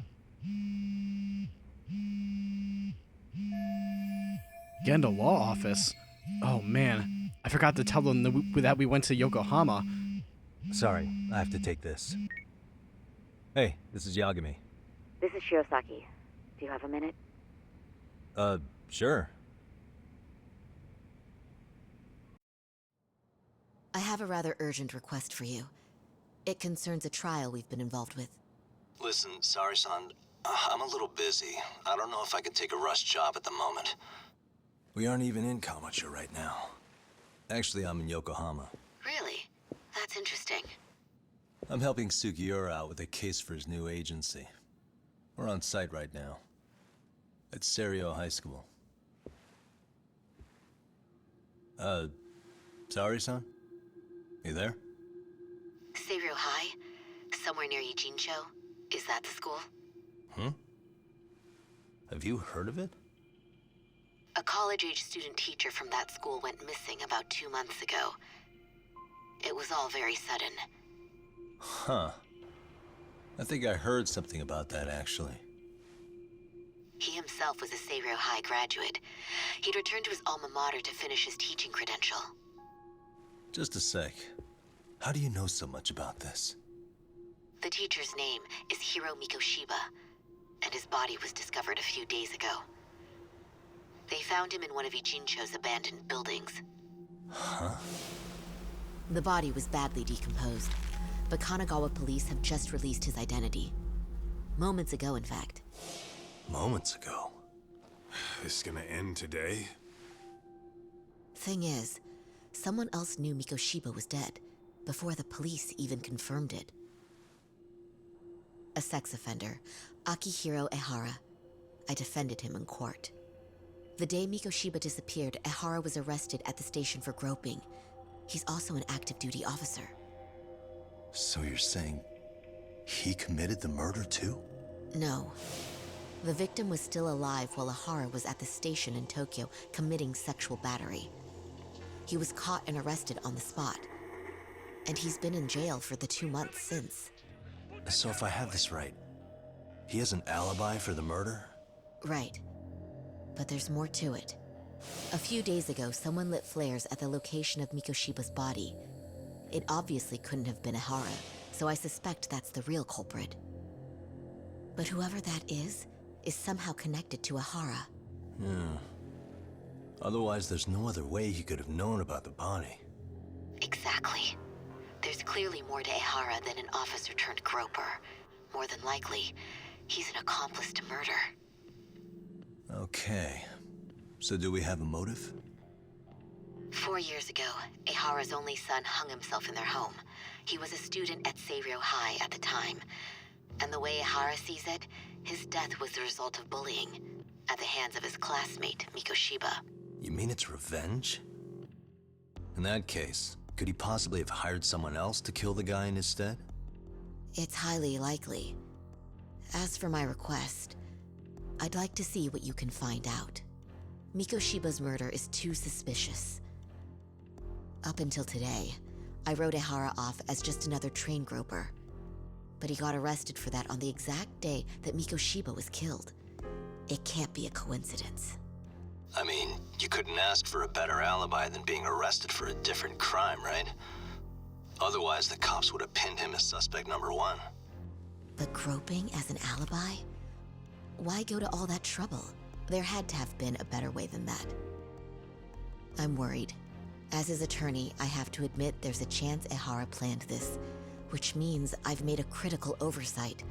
Genda Law Office? Oh man, I forgot to tell them that we went to Yokohama. Sorry, I have to take this. Hey, this is Yagami. This is Shirosaki. Do you have a minute? Sure. I have a rather urgent request for you. It concerns a trial we've been involved with. Listen, Sari-san, I'm a little busy. I don't know if I can take a rush job at the moment. We aren't even in Kawachi right now. Actually, I'm in Yokohama. Really? That's interesting. I'm helping Sugiura out with a case for his new agency. We're on site right now. At Seiryo High School. Sari-san? You there? Seiryo High? Somewhere near Ijincho? Is that the school? Have you heard of it? A college-age student teacher from that school went missing about 2 months ago. It was all very sudden. Huh. I think I heard something about that, actually. He himself was a Seiryo High graduate. He'd returned to his alma mater to finish his teaching credential. Just a sec. How do you know so much about this? The teacher's name is Hiro Mikoshiba, and his body was discovered a few days ago. They found him in one of Ijincho's abandoned buildings. Huh? The body was badly decomposed, but Kanagawa police have just released his identity. Moments ago, in fact. Moments ago? This is gonna end today? Thing is, someone else knew Mikoshiba was dead, before the police even confirmed it. A sex offender, Akihiro Ehara. I defended him in court. The day Mikoshiba disappeared, Ehara was arrested at the station for groping. He's also an active duty officer. So you're saying he committed the murder too? No. The victim was still alive while Ehara was at the station in Tokyo committing sexual battery. He was caught and arrested on the spot. And he's been in jail for the 2 months since. So if I have this right, he has an alibi for the murder? Right. But there's more to it. A few days ago, someone lit flares at the location of Mikoshiba's body. It obviously couldn't have been Ehara, so I suspect that's the real culprit. But whoever that is somehow connected to Ehara. Yeah. Otherwise, there's no other way he could have known about the body. Exactly. There's clearly more to Ehara than an officer-turned-groper. More than likely, he's an accomplice to murder. Okay. So do we have a motive? 4 years ago, Ehara's only son hung himself in their home. He was a student at Seiryo High at the time. And the way Ehara sees it, his death was the result of bullying at the hands of his classmate, Mikoshiba. You mean it's revenge? In that case, could he possibly have hired someone else to kill the guy in his stead? It's highly likely. As for my request, I'd like to see what you can find out. Mikoshiba's murder is too suspicious. Up until today, I wrote Ehara off as just another train groper. But he got arrested for that on the exact day that Mikoshiba was killed. It can't be a coincidence. I mean, you couldn't ask for a better alibi than being arrested for a different crime, right? Otherwise, the cops would have pinned him as suspect number 1. But groping as an alibi? Why go to all that trouble? There had to have been a better way than that. I'm worried. As his attorney, I have to admit there's a chance Ehara planned this, which means I've made a critical oversight.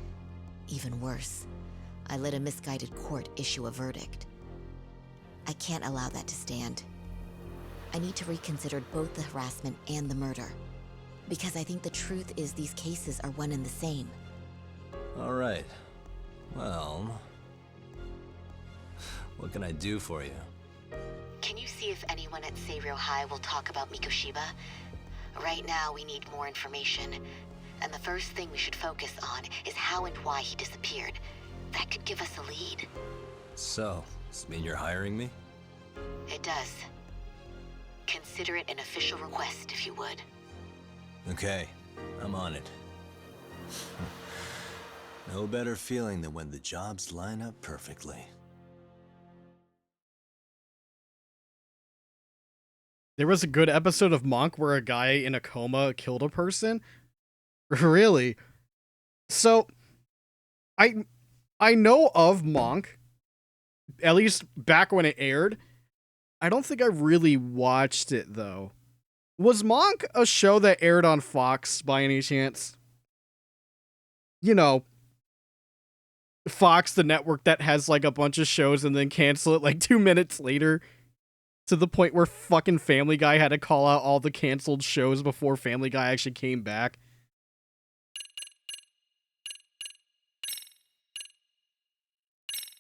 Even worse, I let a misguided court issue a verdict. I can't allow that to stand. I need to reconsider both the harassment and the murder, because I think the truth is these cases are one and the same. All right. Well, what can I do for you? Can you see if anyone at Seiryō High will talk about Mikoshiba? Right now, we need more information. And the first thing we should focus on is how and why he disappeared. That could give us a lead. So, does this mean you're hiring me? It does. Consider it an official request, if you would. Okay, I'm on it. No better feeling than when the jobs line up perfectly. There was a good episode of Monk where a guy in a coma killed a person. Really? So, I know of Monk, at least back when it aired. I don't think I really watched it, though. Was Monk a show that aired on Fox by any chance? You know, Fox, the network that has like a bunch of shows and then cancel it like 2 minutes later. To the point where fucking Family Guy had to call out all the canceled shows before Family Guy actually came back.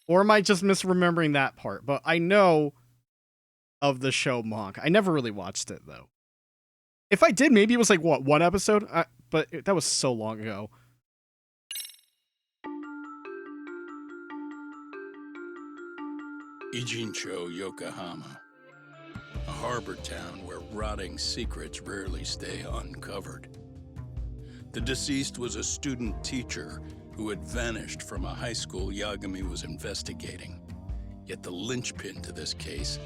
Or am I just misremembering that part? But I know of the show Monk. I never really watched it, though. If I did, maybe it was like, what, one episode? But that was so long ago. Ijincho, Yokohama. A harbor town where rotting secrets rarely stay uncovered. The deceased was a student teacher who had vanished from a high school Yagami was investigating. Yet the linchpin to this case,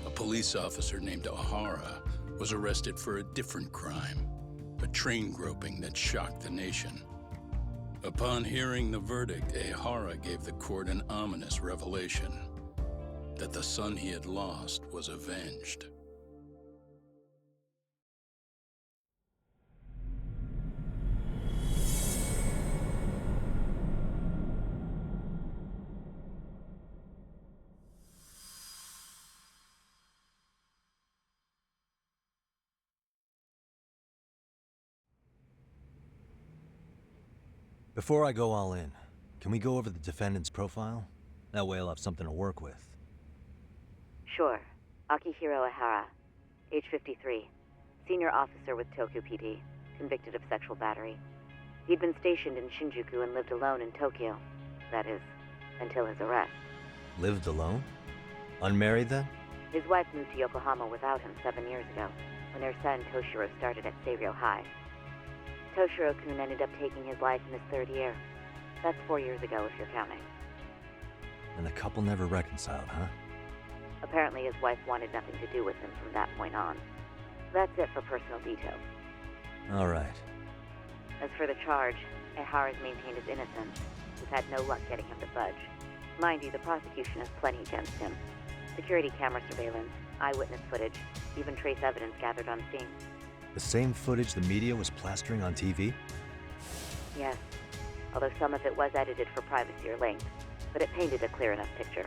a police officer named Ehara, was arrested for a different crime, a train groping that shocked the nation. Upon hearing the verdict, Ehara gave the court an ominous revelation: that the son he had lost was avenged. Before I go all in, can we go over the defendant's profile? That way I'll have something to work with. Sure. Akihiro Ehara, age 53, senior officer with Tokyo PD, convicted of sexual battery. He'd been stationed in Shinjuku and lived alone in Tokyo. That is, until his arrest. Lived alone? Unmarried then? His wife moved to Yokohama without him 7 years ago, when their son Toshiro started at Seiryō High. Toshiro-kun ended up taking his life in his third year. That's 4 years ago, if you're counting. And the couple never reconciled, huh? Apparently his wife wanted nothing to do with him from that point on. That's it for personal details. All right. As for the charge, Ehara's maintained his innocence. We've had no luck getting him to budge. Mind you, the prosecution has plenty against him. Security camera surveillance, eyewitness footage, even trace evidence gathered on scene. The same footage the media was plastering on TV? Yes, although some of it was edited for privacy or length, but it painted a clear enough picture.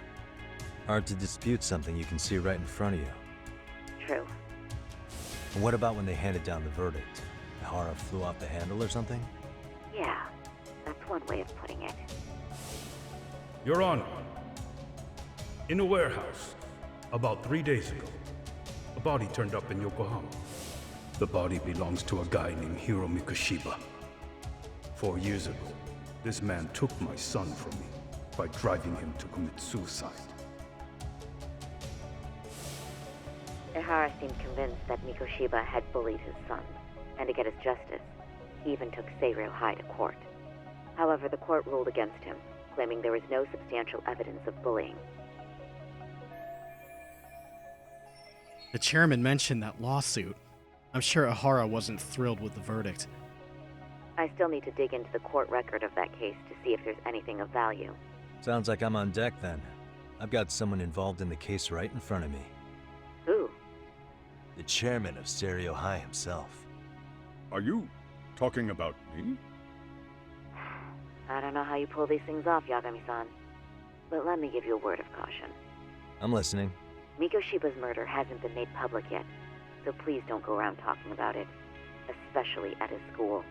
Hard to dispute something you can see right in front of you. True. And what about when they handed down the verdict? Ehara flew off the handle or something? Yeah, that's one way of putting it. Your Honor, in a warehouse, about 3 days ago, a body turned up in Yokohama. The body belongs to a guy named Hiro Mikoshiba. 4 years ago, this man took my son from me by driving him to commit suicide. Ehara seemed convinced that Mikoshiba had bullied his son, and to get his justice, he even took Seiryō High to court. However, the court ruled against him, claiming there was no substantial evidence of bullying. The chairman mentioned that lawsuit. I'm sure Ehara wasn't thrilled with the verdict. I still need to dig into the court record of that case to see if there's anything of value. Sounds like I'm on deck then. I've got someone involved in the case right in front of me. Who? The chairman of Stereo High himself. Are you talking about me? I don't know how you pull these things off, Yagami-san. But let me give you a word of caution. I'm listening. Mikoshiba's murder hasn't been made public yet, so please don't go around talking about it, especially at his school.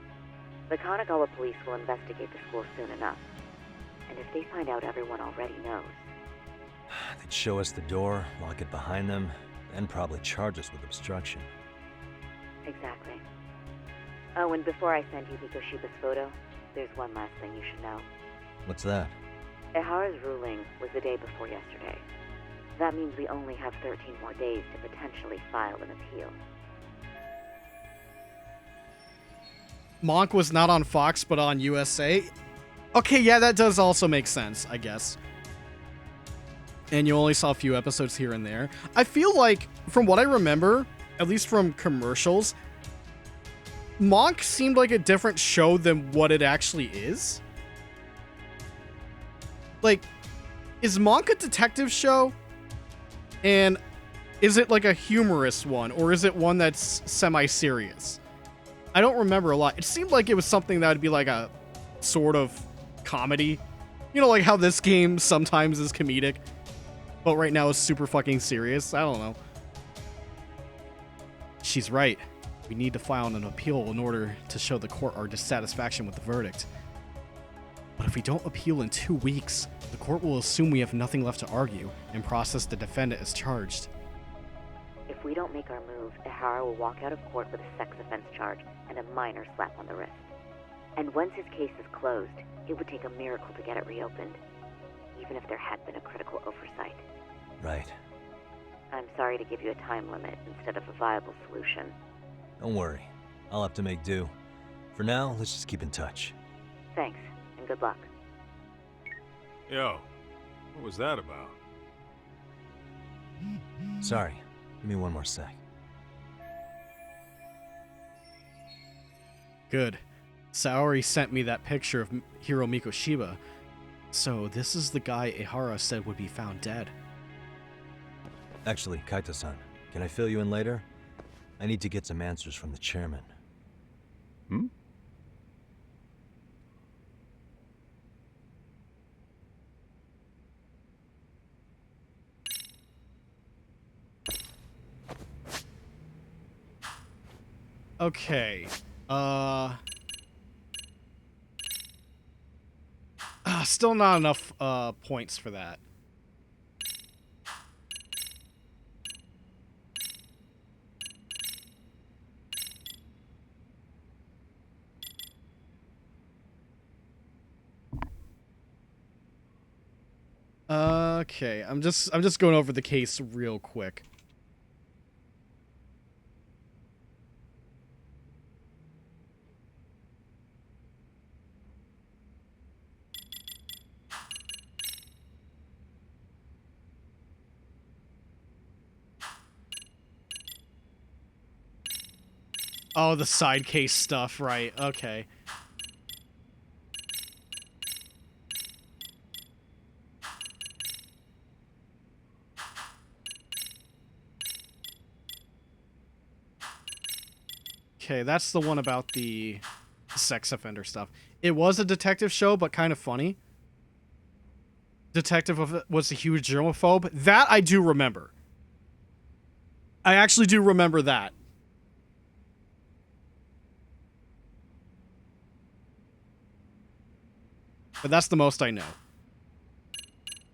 The Kanagawa police will investigate the school soon enough, and if they find out everyone already knows... They'd show us the door, lock it behind them, and probably charge us with obstruction. Exactly. Oh, and before I send you Mikoshiba's photo, there's one last thing you should know. What's that? Ehara's ruling was the day before yesterday. That means we only have 13 more days to potentially file an appeal. Monk was not on Fox, but on USA. Okay, yeah, that does also make sense, I guess. And you only saw a few episodes here and there. I feel like, from what I remember, at least from commercials, Monk seemed like a different show than what it actually is. Like, is Monk a detective show? And is it like a humorous one, or is it one that's semi-serious? I don't remember a lot. It seemed like it was something that would be like a sort of comedy. You know, like how this game sometimes is comedic, but right now is super fucking serious. I don't know. She's right. We need to file an appeal in order to show the court our dissatisfaction with the verdict. But if we don't appeal in 2 weeks, the court will assume we have nothing left to argue and process the defendant as charged. If we don't make our move, Ehara will walk out of court with a sex offense charge and a minor slap on the wrist. And once his case is closed, it would take a miracle to get it reopened, even if there had been a critical oversight. Right. I'm sorry to give you a time limit instead of a viable solution. Don't worry. I'll have to make do. For now, let's just keep in touch. Thanks, and good luck. Yo, what was that about? Sorry. Give me one more sec. Good. Saori sent me that picture of Hiro Mikoshiba. So this is the guy Ehara said would be found dead. Actually, Kaito-san, can I fill you in later? I need to get some answers from the chairman. Hmm? Okay. Still not enough points for that. Okay, I'm just going over the case real quick. Oh, the side case stuff, right. Okay. Okay, that's the one about the sex offender stuff. It was a detective show, but kind of funny. Detective was a huge germaphobe. That I do remember. I actually do remember that. But that's the most I know.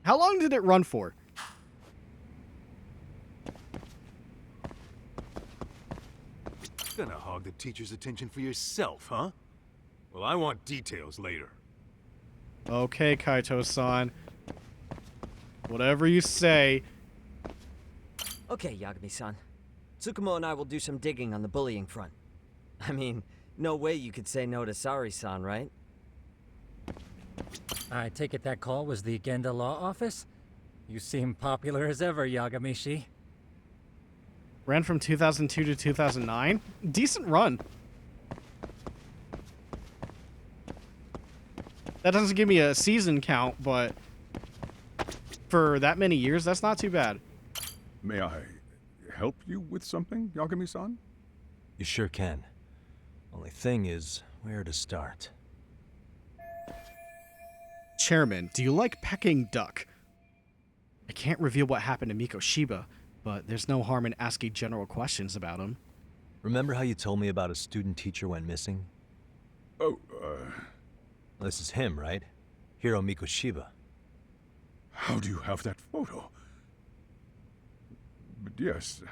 How long did it run for? Gonna hog the teacher's attention for yourself, huh? Well, I want details later. Okay, Kaito-san. Whatever you say. Okay, Yagami-san. Tsukumo and I will do some digging on the bullying front. I mean, no way you could say no to Saori-san, right? I take it that call was the Genda Law Office? You seem popular as ever, Yagamishi. Ran from 2002 to 2009. Decent run. That doesn't give me a season count, but For that many years, that's not too bad. May I help you with something, Yagami-san? You sure can. Only thing is, where to start? Chairman, do you like Peking duck? I can't reveal what happened to Miko Shiba, but there's no harm in asking general questions about him. Remember how you told me about a student teacher went missing? Oh, This is him, right? Hiro Mikoshiba. How do you have that photo? But yes,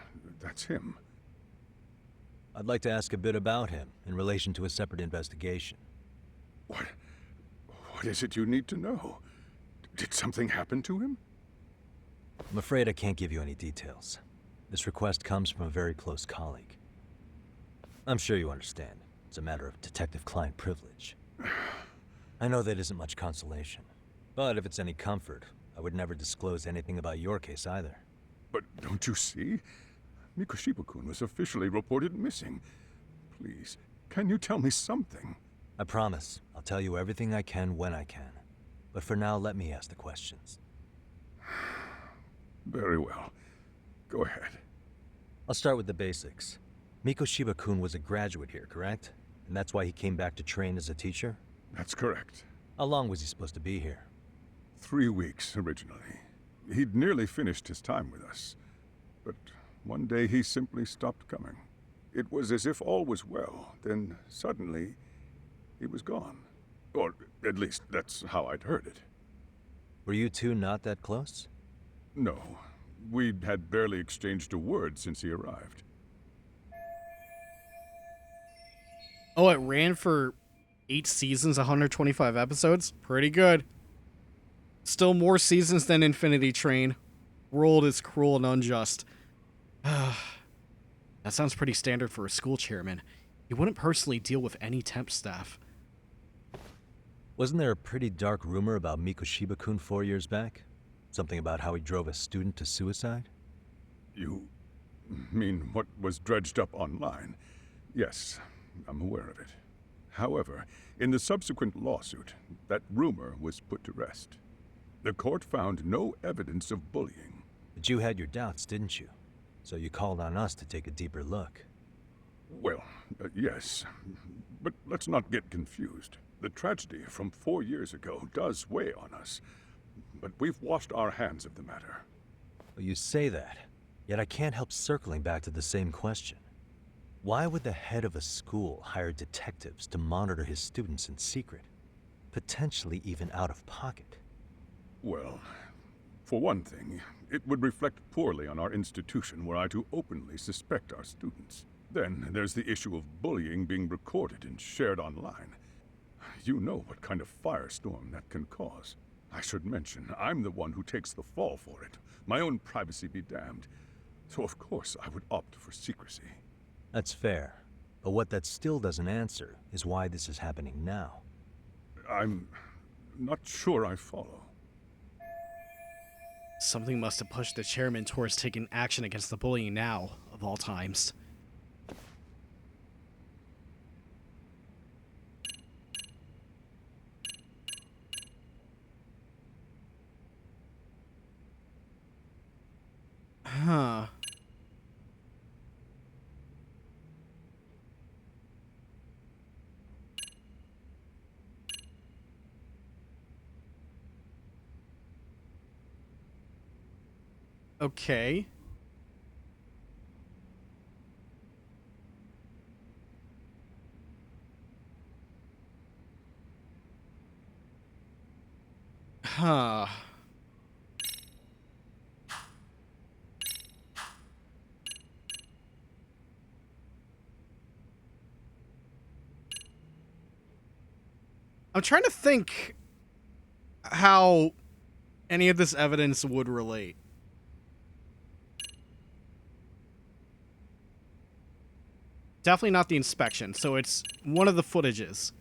that's him. I'd like to ask a bit about him in relation to a separate investigation. What is it you need to know? Did something happen to him? I'm afraid I can't give you any details. This request comes from a very close colleague. I'm sure you understand. It's a matter of detective-client privilege. I know that isn't much consolation. But if it's any comfort, I would never disclose anything about your case either. But don't you see? Mikoshiba-kun was officially reported missing. Please, can you tell me something? I promise. I'll tell you everything I can when I can. But for now, let me ask the questions. Very well. Go ahead. I'll start with the basics. Mikoshiba-kun was a graduate here, correct? And that's why he came back to train as a teacher? That's correct. How long was he supposed to be here? 3 weeks, originally. He'd nearly finished his time with us. But one day he simply stopped coming. It was as if all was well, then suddenly he was gone. Or at least that's how I'd heard it. Were you two not that close? No. We'd had barely exchanged a word since he arrived. Oh, it ran for 8 seasons, 125 episodes? Pretty good. Still more seasons than Infinity Train. World is cruel and unjust. That sounds pretty standard for a school chairman. He wouldn't personally deal with any temp staff. Wasn't there a pretty dark rumor about Mikoshiba-kun 4 years back? Something about how he drove a student to suicide? You mean what was dredged up online? Yes, I'm aware of it. However, in the subsequent lawsuit, that rumor was put to rest. The court found no evidence of bullying. But you had your doubts, didn't you? So you called on us to take a deeper look. Well, yes. But let's not get confused. The tragedy from 4 years ago does weigh on us. But we've washed our hands of the matter. Well, you say that, yet I can't help circling back to the same question. Why would the head of a school hire detectives to monitor his students in secret? Potentially even out of pocket. Well, for one thing, it would reflect poorly on our institution were I to openly suspect our students. Then there's the issue of bullying being recorded and shared online. You know what kind of firestorm that can cause. I should mention, I'm the one who takes the fall for it. My own privacy be damned. So of course I would opt for secrecy. That's fair. But what that still doesn't answer is why this is happening now. I'm not sure I follow. Something must have pushed the chairman towards taking action against the bullying now, of all times. Huh. Okay. Huh. I'm trying to think how any of this evidence would relate. Definitely not the inspection, so it's one of the footages.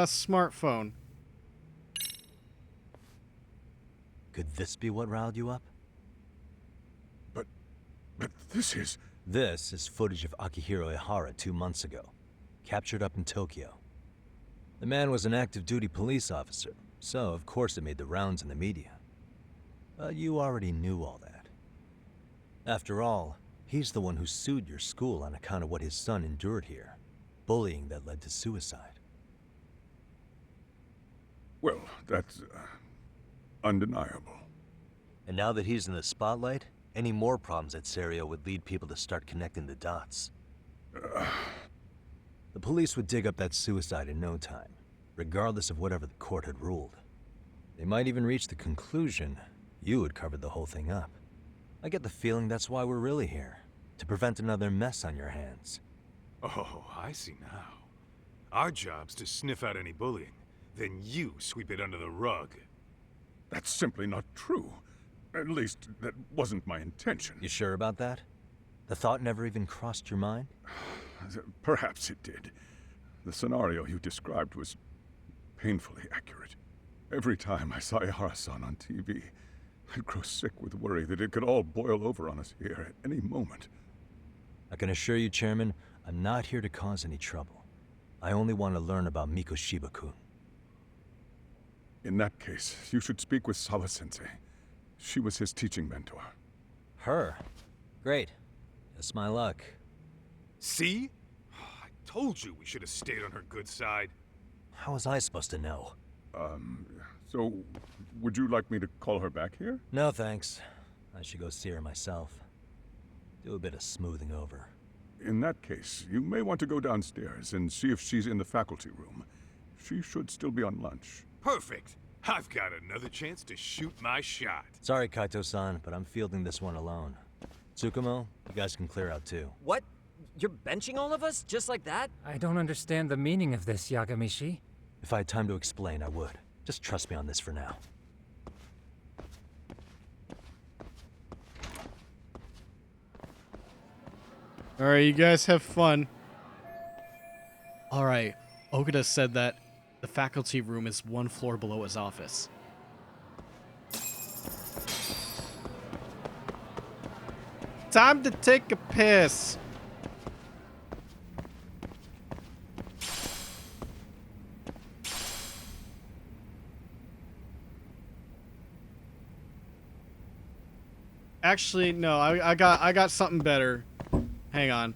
Smartphone. Could this be what riled you up? But this is... This is footage of Akihiro Ihara 2 months ago, captured up in Tokyo. The man was an active duty police officer, so of course it made the rounds in the media. But you already knew all that. After all, he's the one who sued your school on account of what his son endured here. Bullying that led to suicide. Well, that's undeniable. And now that he's in the spotlight, any more problems at Serio would lead people to start connecting the dots. The police would dig up that suicide in no time, regardless of whatever the court had ruled. They might even reach the conclusion you had covered the whole thing up. I get the feeling that's why we're really here, to prevent another mess on your hands. Oh, I see now. Our job's to sniff out any bullying, then you sweep it under the rug. That's simply not true. At least, that wasn't my intention. You sure about that? The thought never even crossed your mind? Perhaps it did. The scenario you described was painfully accurate. Every time I saw Ihara-san on TV, I'd grow sick with worry that it could all boil over on us here at any moment. I can assure you, Chairman, I'm not here to cause any trouble. I only want to learn about Mikoshiba-kun. In that case, you should speak with Sawa-sensei. She was his teaching mentor. Her? Great. That's my luck. See? I told you we should have stayed on her good side. How was I supposed to know? So, would you like me to call her back here? No, thanks. I should go see her myself. Do a bit of smoothing over. In that case, you may want to go downstairs and see if she's in the faculty room. She should still be on lunch. Perfect. I've got another chance to shoot my shot. Sorry, Kaito-san, but I'm fielding this one alone. Tsukumo, you guys can clear out too. What? You're benching all of us? Just like that? I don't understand the meaning of this, Yagamishi. If I had time to explain, I would. Just trust me on this for now. Alright, you guys have fun. Alright, Okuda said that the faculty room is 1 floor below his office. Time to take a piss. Actually, no, I got something better. Hang on.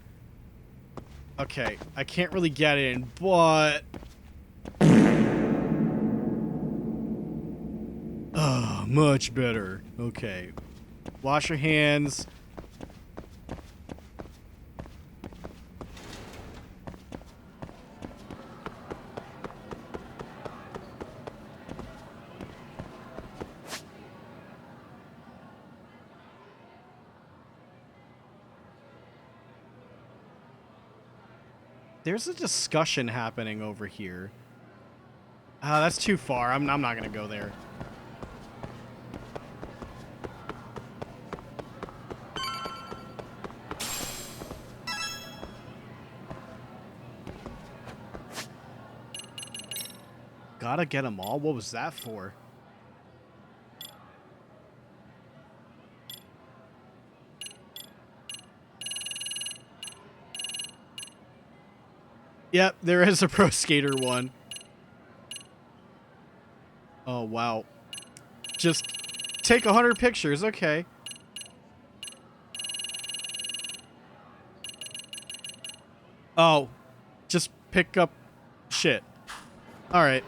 Okay, I can't really get in, but oh, much better. Okay. Wash your hands. There's a discussion happening over here. That's too far. I'm not gonna go there. Gotta get them all? What was that for? Yep, there is a pro skater one. Oh, wow. Just take 100 pictures, okay. Oh, just pick up shit. Alright.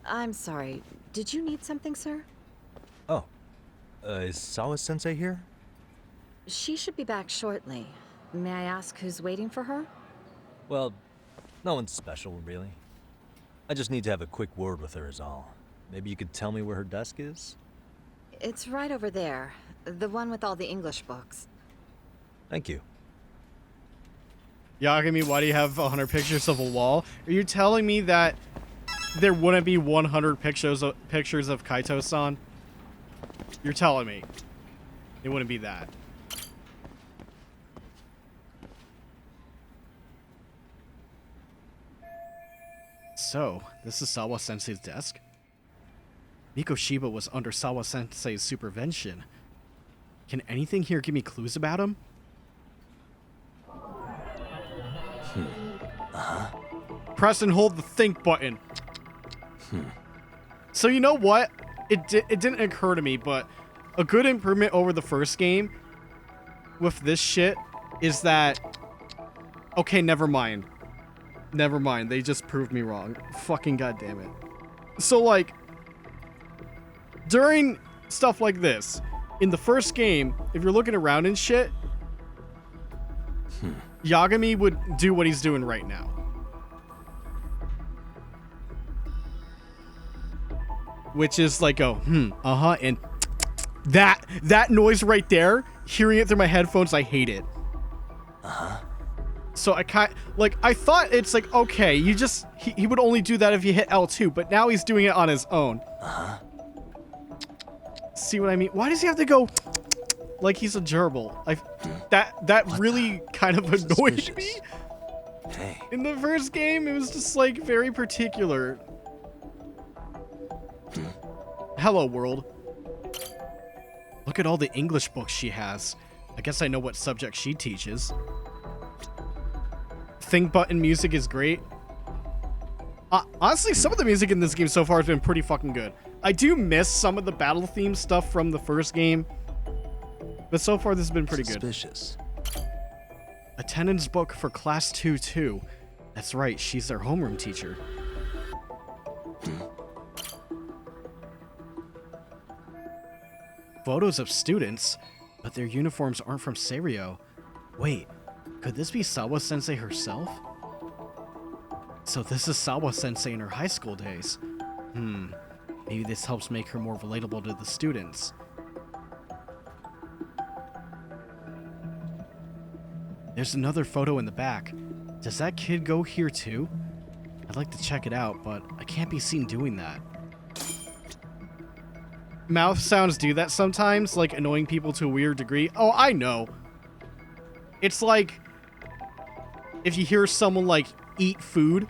I'm sorry. Did you need something, sir? Oh. Is Sawa-sensei here? She should be back shortly. May I ask who's waiting for her? Well, no one's special, really. I just need to have a quick word with her is all. Maybe you could tell me where her desk is? It's right over there. The one with all the English books. Thank you. Yagami, why do you have 100 pictures of a wall? Are you telling me that there wouldn't be 100 pictures of Kaito-san? You're telling me it wouldn't be that. So, this is Sawa-sensei's desk? Mikoshiba was under Sawa-sensei's supervision. Can anything here give me clues about him? Press and hold the think button. So you know what? It didn't occur to me, but a good improvement over the first game with this shit is that... Okay, never mind. Never mind. They just proved me wrong. Fucking goddamn it. So, like, during stuff like this, in the first game, if you're looking around and shit, Yagami would do what he's doing right now. Which is like a, and that noise right there, hearing it through my headphones, I hate it. So I I thought it's like, okay, you just, he would only do that if you hit L2, but now he's doing it on his own. See what I mean? Why does he have to go like he's a gerbil? That really kind of annoyed me. Hey. In the first game, it was just like very particular. Hello, world. Look at all the English books she has. I guess I know what subject she teaches. Think button music is great. Honestly, some of the music in this game so far has been pretty fucking good. I do miss some of the battle theme stuff from the first game, but so far this has been pretty good. Suspicious. Attendance book for class 2-2. That's right, she's their homeroom teacher. Photos of students, but their uniforms aren't from Seiryo. Wait, could this be Sawa-sensei herself? So this is Sawa-sensei in her high school days. Maybe this helps make her more relatable to the students. There's another photo in the back. Does that kid go here too? I'd like to check it out, but I can't be seen doing that. Mouth sounds do that sometimes, like annoying people to a weird degree. Oh, I know. It's like if you hear someone like eat food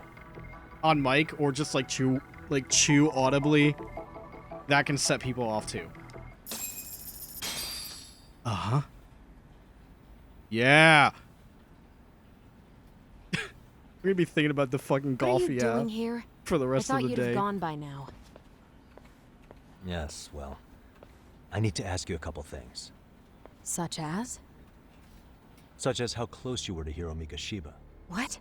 on mic or just like chew audibly, that can set people off too. Yeah. We're gonna be thinking about the fucking golf What are you doing here? for the rest of the I thought you'd day. have gone by now. Yes, well, I need to ask you a couple things. Such as? Such as how close you were to Hiro Mikoshiba. What?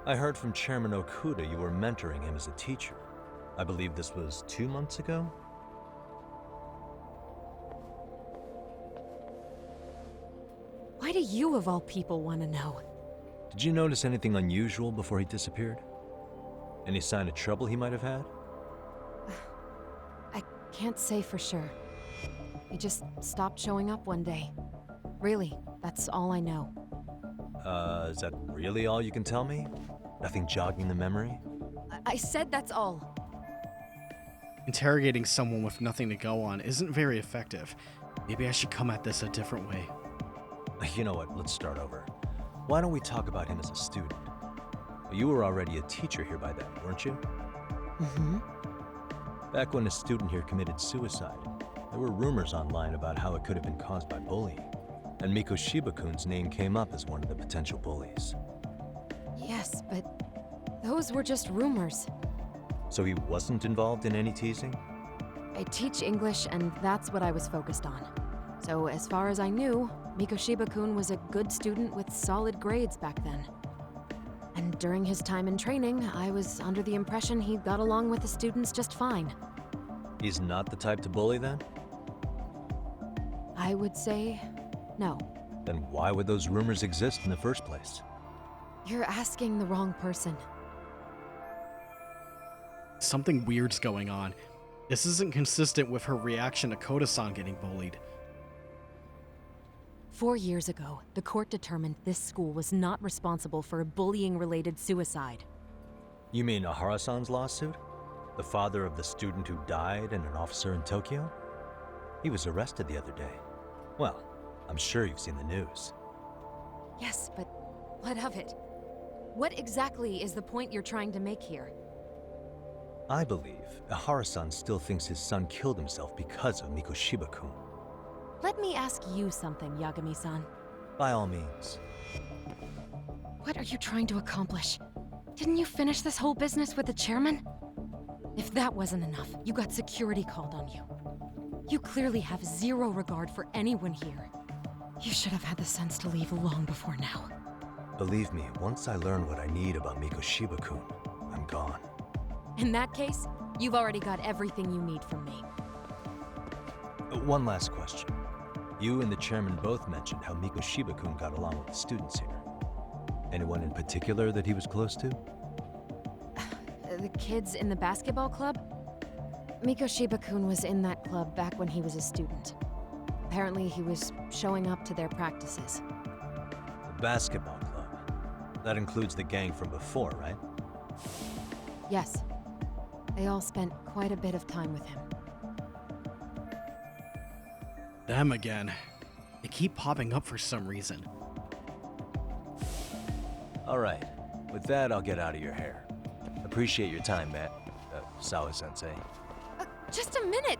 I heard from Chairman Okuda you were mentoring him as a teacher. I believe this was 2 months ago? Why do you, of all people, want to know? Did you notice anything unusual before he disappeared? Any sign of trouble he might have had? I can't say for sure. He just stopped showing up one day. Really, that's all I know. Is that really all you can tell me? Nothing jogging the memory? I said that's all. Interrogating someone with nothing to go on isn't very effective. Maybe I should come at this a different way. You know what, let's start over. Why don't we talk about him as a student? You were already a teacher here by then, weren't you? Back when a student here committed suicide, there were rumors online about how it could have been caused by bullying. And Mikoshiba-kun's name came up as one of the potential bullies. Yes, but those were just rumors. So he wasn't involved in any teasing? I teach English, and that's what I was focused on. So as far as I knew, Mikoshiba-kun was a good student with solid grades back then. And during his time in training, I was under the impression he got along with the students just fine. He's not the type to bully then? I would say no. Then why would those rumors exist in the first place? You're asking the wrong person. Something weird's going on. This isn't consistent with her reaction to Koda-san getting bullied. 4 years ago, the court determined this school was not responsible for a bullying-related suicide. You mean Ahara-san's lawsuit? The father of the student who died and an officer in Tokyo? He was arrested the other day. Well, I'm sure you've seen the news. Yes, but What of it? What exactly is the point you're trying to make here? I believe Ihara-san still thinks his son killed himself because of Mikoshiba-kun. Let me ask you something, Yagami-san. By all means. What are you trying to accomplish? Didn't you finish this whole business with the chairman? If that wasn't enough, you got security called on you. You clearly have zero regard for anyone here. You should have had the sense to leave long before now. Believe me, once I learn what I need about Mikoshiba-kun, I'm gone. In that case, you've already got everything you need from me. One last question. You and the chairman both mentioned how Mikoshiba-kun got along with the students here. Anyone in particular that he was close to? The kids in the basketball club? Mikoshiba-kun was in that club back when he was a student. Apparently he was showing up to their practices. The basketball club. That includes the gang from before, right? Yes. They all spent quite a bit of time with him. Them again. They keep popping up for some reason. Alright. With that, I'll get out of your hair. Appreciate your time, Matt. Sawa-sensei. Just a minute!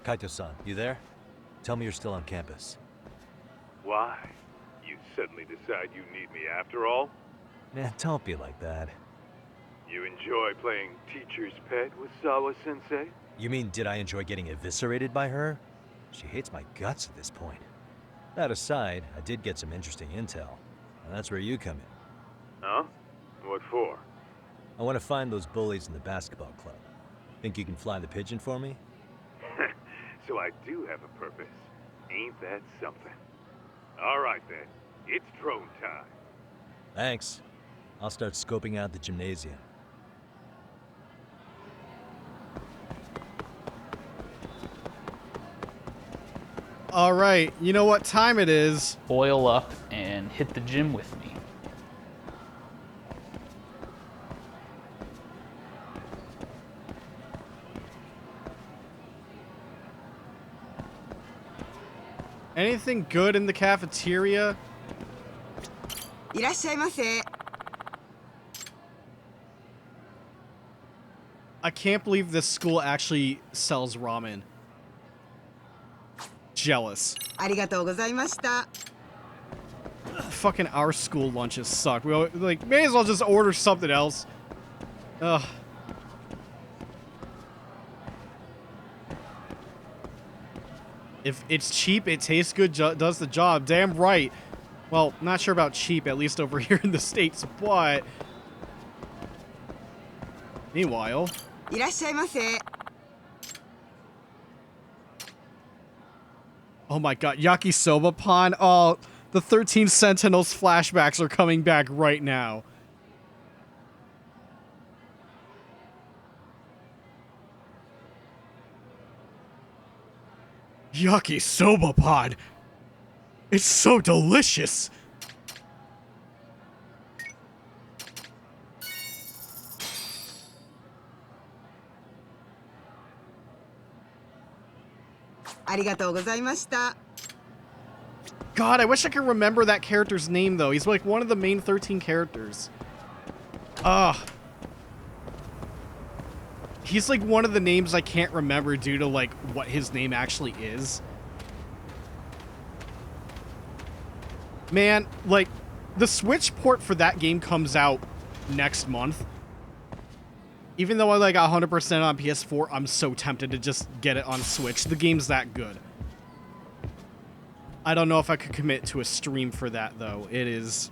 Kaito-san, you there? Tell me you're still on campus. Why? You suddenly decide you need me after all? Man, don't be like that. You enjoy playing teacher's pet with Sawa-sensei? You mean, did I enjoy getting eviscerated by her? She hates my guts at this point. That aside, I did get some interesting intel, and that's where you come in. Huh? What for? I want to find those bullies in the basketball club. Think you can fly the pigeon for me? So I do have a purpose. Ain't that something? All right then, it's drone time. Thanks. I'll start scoping out the gymnasium. All right, you know what time it is. Oil up and hit the gym with me. Anything good in the cafeteria? いらっしゃいませ。 I can't believe this school actually sells ramen. Jealous. ありがとうございました。 Fucking our school lunches suck. We like may as well just order something else. Ugh. If it's cheap, it tastes good, does the job. Damn right. Well, not sure about cheap, at least over here in the States, but... Meanwhile... いらっしゃいませ。 Oh my god, Yakisoba Pond. Oh, the 13 Sentinels flashbacks are coming back right now. Yakisoba Pod. It's so delicious. God, I wish I could remember that character's name, though. He's like one of the main 13 characters. Ugh. He's like one of the names I can't remember due to like what his name actually is. Man, like, the Switch port for that game comes out next month. Even though I like 100% on PS4, I'm so tempted to just get it on Switch. The game's that good. I don't know if I could commit to a stream for that, though. It is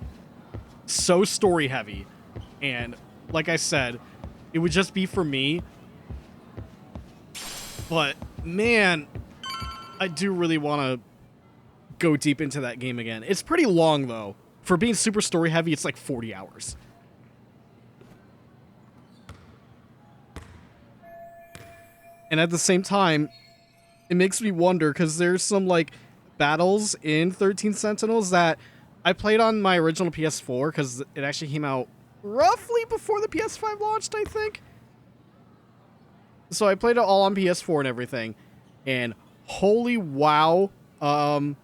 so story heavy. And like I said, it would just be for me. But, man, I do really want to go deep into that game again. It's pretty long, though. For being super story heavy, it's like 40 hours. And at the same time, it makes me wonder, because there's some, like, battles in 13 Sentinels that I played on my original PS4, because it actually came out roughly before the PS5 launched, I think. So I played it all on PS4 and everything, and holy wow, that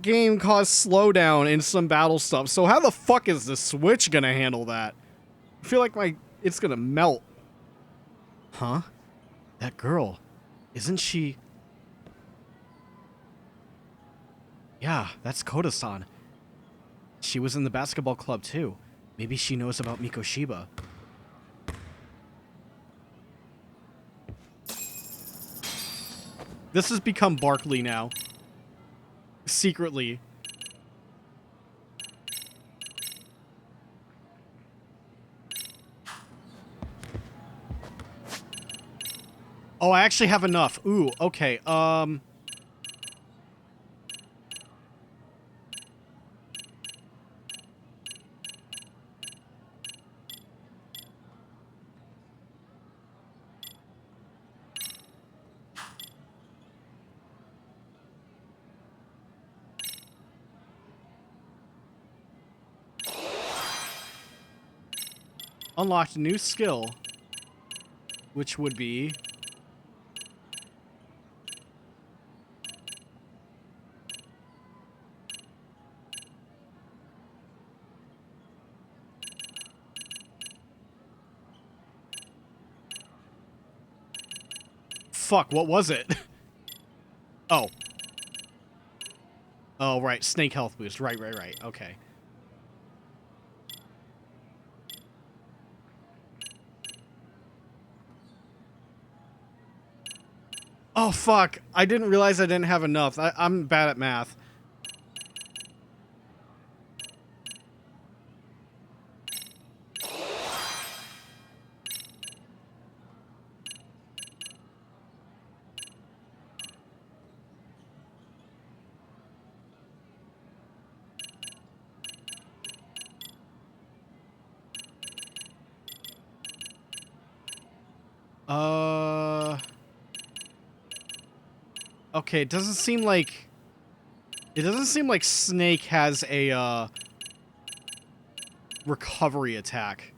game caused slowdown in some battle stuff. So how the fuck is the Switch gonna handle that? I feel like it's gonna melt. Huh? That girl, isn't she? Yeah, that's Koda-san. She was in the basketball club too. Maybe she knows about Mikoshiba. This has become Barkley now. Secretly. Oh, I actually have enough. Ooh, okay. Unlocked a new skill, which would be fuck, what was it? Oh. Oh, right, snake health boost. Right, okay. Oh, fuck. I didn't realize I didn't have enough. I'm bad at math. Okay, it doesn't seem like Snake has a recovery attack.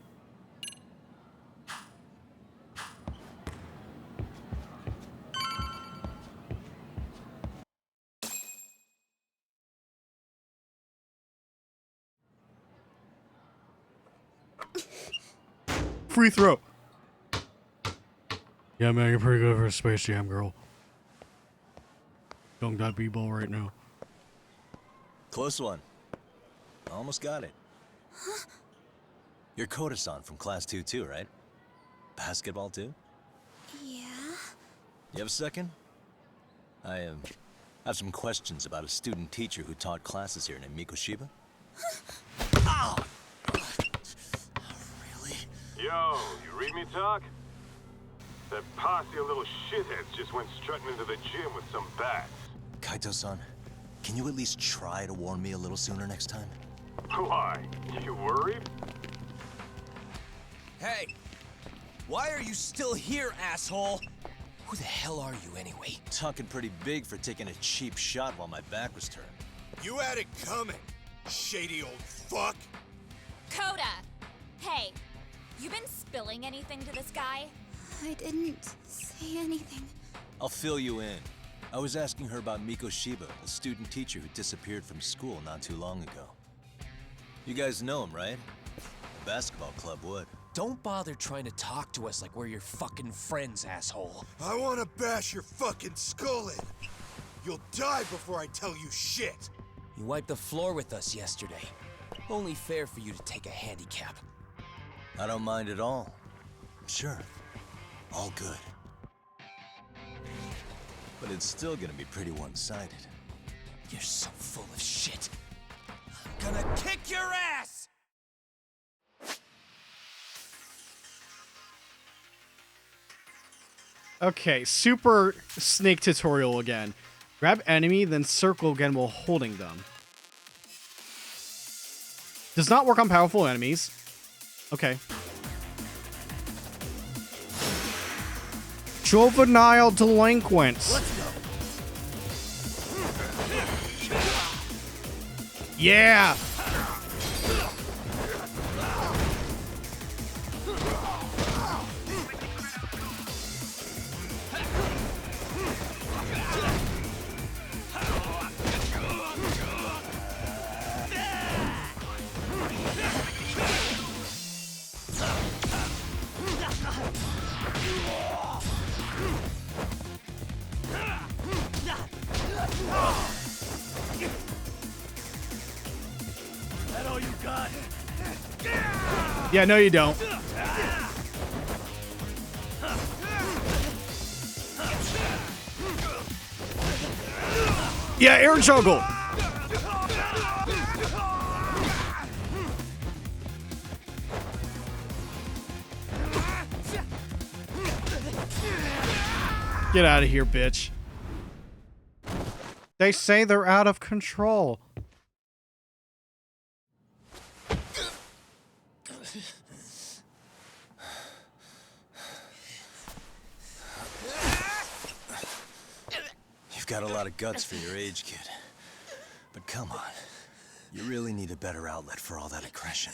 Free throw. Yeah, man, you're pretty good for a Space Jam, girl. Dunk that b-ball right now. Close one. Almost got it. Huh? You're Koda-san from Class 2 too, right? Basketball too? Yeah? You have a second? I have some questions about a student teacher who taught classes here named Mikoshiba. Ow! Really? Yo, you read me talk? That posse of little shitheads just went strutting into the gym with some bats. Kaito-san, can you at least try to warn me a little sooner next time? Why? You worried? Hey! Why are you still here, asshole? Who the hell are you anyway? Talking pretty big for taking a cheap shot while my back was turned. You had it coming, shady old fuck. Koda! Hey, you been spilling anything to this guy? I didn't say anything. I'll fill you in. I was asking her about Mikoshiba, a student teacher who disappeared from school not too long ago. You guys know him, right? The basketball club would. Don't bother trying to talk to us like we're your fucking friends, asshole. I wanna bash your fucking skull in. You'll die before I tell you shit. You wiped the floor with us yesterday. Only fair for you to take a handicap. I don't mind at all. Sure. All good. But it's still gonna be pretty one-sided. You're so full of shit. I'm gonna kick your ass! Okay, super Snake tutorial again. Grab enemy, then circle again while holding them. Does not work on powerful enemies. Okay. Juvenile delinquents. Let's go. Yeah. Yeah, no you don't. Yeah, air juggle. Get out of here, bitch. They say they're out of control. You've got a lot of guts for your age, kid. But come on. You really need a better outlet for all that aggression.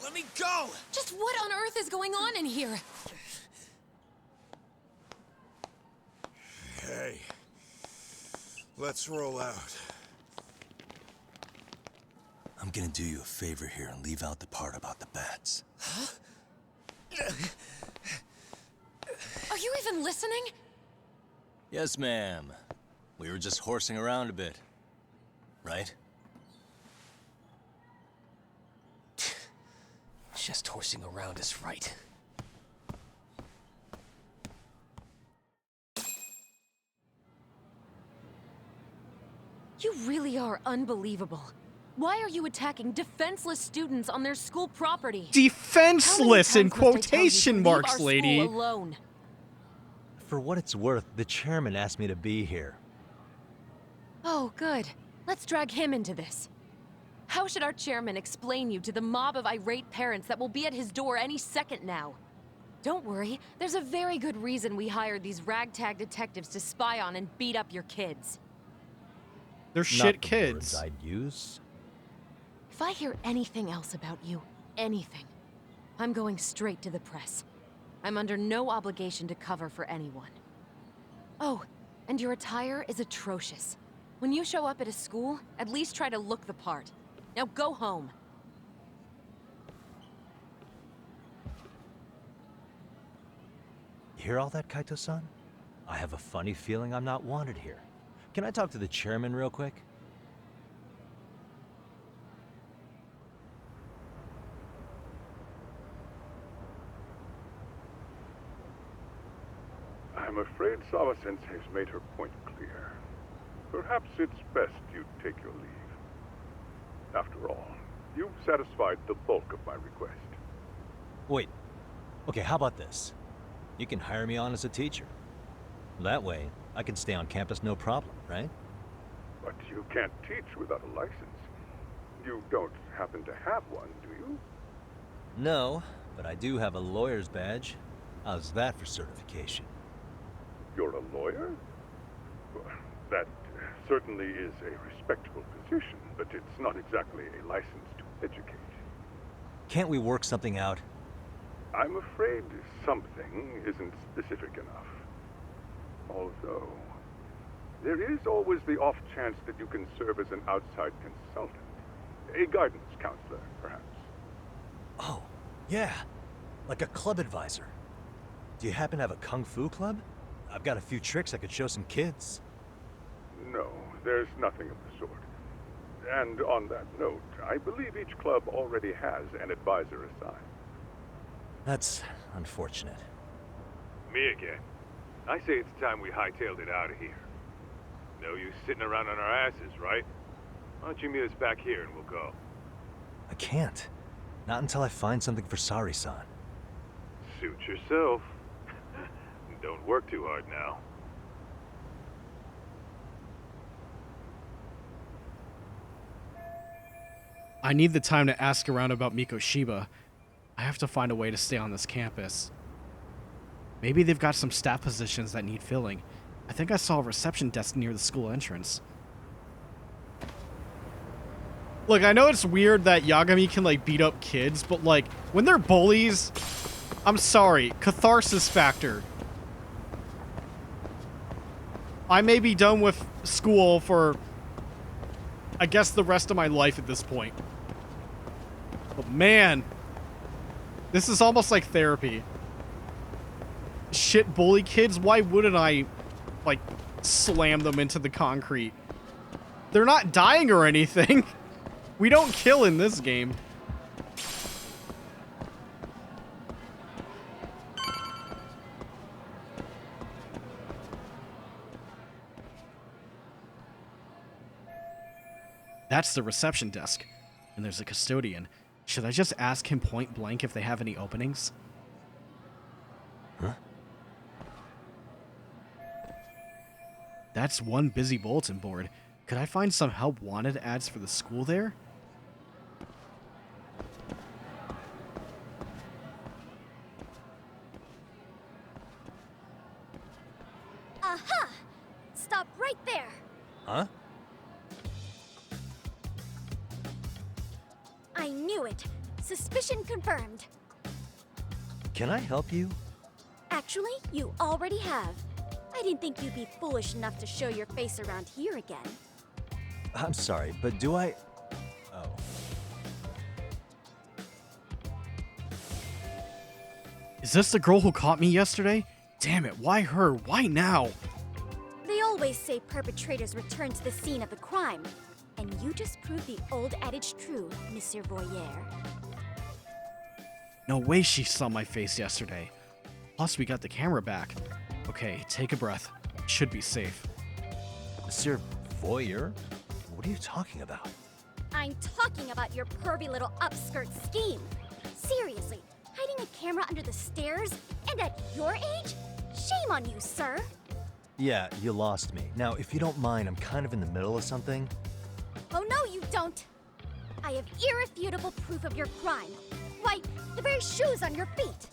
Let me go! Just what on earth is going on in here? Hey. Let's roll out. I'm gonna do you a favor here and leave out the part about the bats. Huh? Are you even listening? Yes, ma'am. We were just horsing around a bit. Right? Just horsing around is right. You really are unbelievable. Why are you attacking defenseless students on their school property? Defenseless in How many times must I tell you to quotation leave marks, our lady. school alone? For what it's worth, the chairman asked me to be here. Oh, good. Let's drag him into this. How should our chairman explain you to the mob of irate parents that will be at his door any second now? Don't worry, there's a very good reason we hired these ragtag detectives to spy on and beat up your kids. They're Not shit the kids. words I'd use. If I hear anything else about you, anything, I'm going straight to the press. I'm under no obligation to cover for anyone. Oh, and your attire is atrocious. When you show up at a school, at least try to look the part. Now go home. You hear all that, Kaito-san? I have a funny feeling I'm not wanted here. Can I talk to the chairman real quick? I'm afraid Sawa-sensei's made her point clear. Perhaps it's best you take your leave. After all, you've satisfied the bulk of my request. Wait. Okay, how about this? You can hire me on as a teacher. That way, I can stay on campus no problem, right? But you can't teach without a license. You don't happen to have one, do you? No, but I do have a lawyer's badge. How's that for certification? You're a lawyer? Well, that certainly is a respectable position, but it's not exactly a license to educate. Can't we work something out? I'm afraid something isn't specific enough. Although, there is always the off chance that you can serve as an outside consultant. A guidance counselor, perhaps. Oh, yeah. Like a club advisor. Do you happen to have a kung fu club? I've got a few tricks I could show some kids. No, there's nothing of the sort. And on that note, I believe each club already has an advisor assigned. That's unfortunate. Me again. I say it's time we hightailed it out of here. No use sitting around on our asses, right? Why don't you meet us back here and we'll go? I can't. Not until I find something for Sari-san. Suit yourself. Don't work too hard now. I need the time to ask around about Mikoshiba. I have to find a way to stay on this campus. Maybe they've got some staff positions that need filling. I think I saw a reception desk near the school entrance. Look, I know it's weird that Yagami can, like, beat up kids, but, like, when they're bullies, I'm sorry, catharsis factor. I may be done with school for, I guess, the rest of my life at this point. But man, this is almost like therapy. Shit bully kids, why wouldn't I, like, slam them into the concrete? They're not dying or anything. We don't kill in this game. That's the reception desk. And there's a custodian. Should I just ask him point blank if they have any openings? Huh? That's one busy bulletin board. Could I find some help wanted ads for the school there? Aha! Stop right there! Huh? I knew it. Suspicion confirmed. Can I help you? Actually, you already have. I didn't think you'd be foolish enough to show your face around here again. I'm sorry, but do I... Oh. Is this the girl who caught me yesterday? Damn it, why her? Why now? They always say perpetrators return to the scene of the crime. And you just proved the old adage true, Monsieur Voyeur. No way she saw my face yesterday. Plus, we got the camera back. Okay, take a breath. Should be safe. Monsieur Voyeur? What are you talking about? I'm talking about your pervy little upskirt scheme. Seriously, hiding a camera under the stairs? And at your age? Shame on you, sir. Yeah, you lost me. Now, if you don't mind, I'm kind of in the middle of something. Oh no, you don't! I have irrefutable proof of your crime. Why, the very shoes on your feet!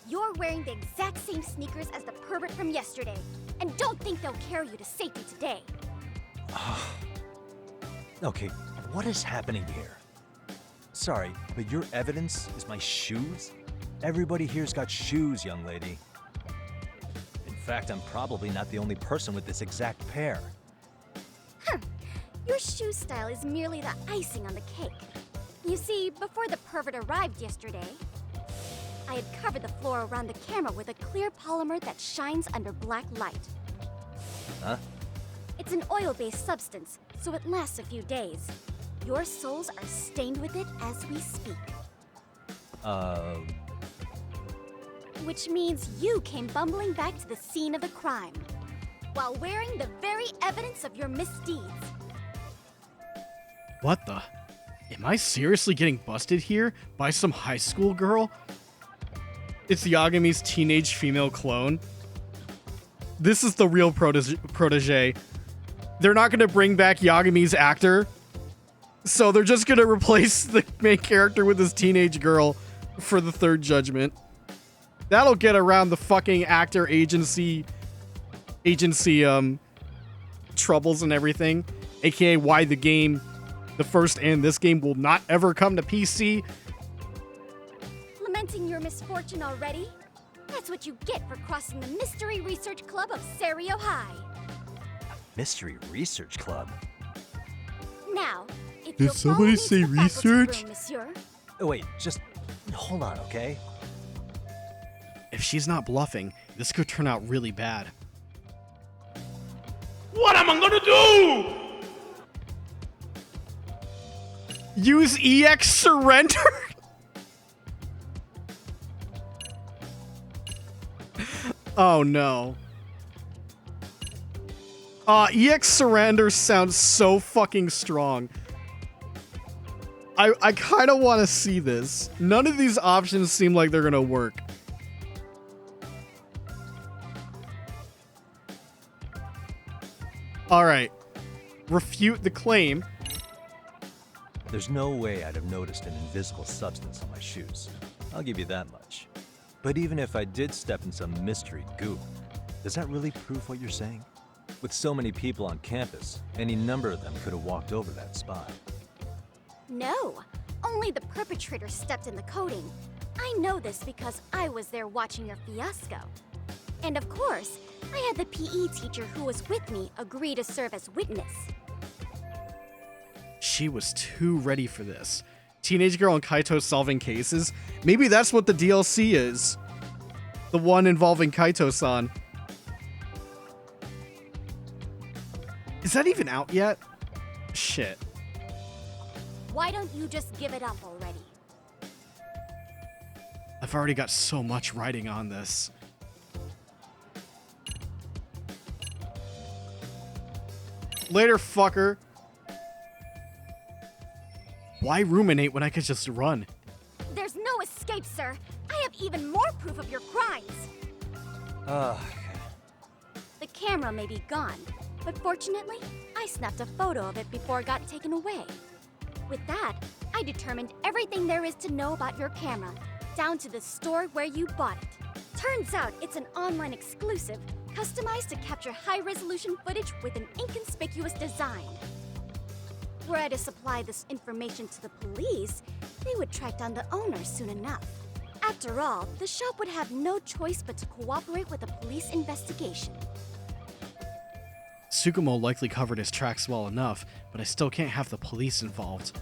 You're wearing the exact same sneakers as the pervert from yesterday, and don't think they'll carry you to safety today. Okay, what is happening here? Sorry, but your evidence is my shoes? Everybody here's got shoes, young lady. In fact, I'm probably not the only person with this exact pair. Your shoe style is merely the icing on the cake. You see, before the pervert arrived yesterday, I had covered the floor around the camera with a clear polymer that shines under black light. Huh? It's an oil-based substance, so it lasts a few days. Your soles are stained with it as we speak. Which means you came bumbling back to the scene of the crime, while wearing the very evidence of your misdeeds. What the? Am I seriously getting busted here by some high school girl? It's Yagami's teenage female clone. This is the real protege. They're not going to bring back Yagami's actor, so they're just going to replace the main character with this teenage girl for the third judgment. That'll get around the fucking actor agency troubles and everything, aka why the game, the first and this game, will not ever come to PC. Lamenting your misfortune already? That's what you get for crossing the Mystery Research Club of Serio High. Mystery Research Club? Now, if Did you'll somebody follow me say to the faculty research? room, monsieur. Oh, wait, just hold on, okay? If she's not bluffing, this could turn out really bad. What am I gonna do? Use EX Surrender? Oh no. EX Surrender sounds so fucking strong. I kind of want to see this. None of these options seem like they're gonna work. Alright. Refute the claim. There's no way I'd have noticed an invisible substance on my shoes. I'll give you that much. But even if I did step in some mystery goop, does that really prove what you're saying? With so many people on campus, any number of them could have walked over that spot. No, only the perpetrator stepped in the coating. I know this because I was there watching your fiasco. And of course, I had the PE teacher who was with me agree to serve as witness. She was too ready for this. Teenage girl and Kaito solving cases? Maybe that's what the DLC is. The one involving Kaito-san. Is that even out yet? Shit. Why don't you just give it up already? I've already got so much writing on this. Later, fucker. Why ruminate when I could just run? There's no escape, sir. I have even more proof of your crimes. The camera may be gone, but fortunately, I snapped a photo of it before it got taken away. With that, I determined everything there is to know about your camera, down to the store where you bought it. Turns out it's an online exclusive, customized to capture high-resolution footage with an inconspicuous design. Were I to supply this information to the police, they would track down the owner soon enough. After all, the shop would have no choice but to cooperate with the police investigation. Tsukumo likely covered his tracks well enough, but I still can't have the police involved.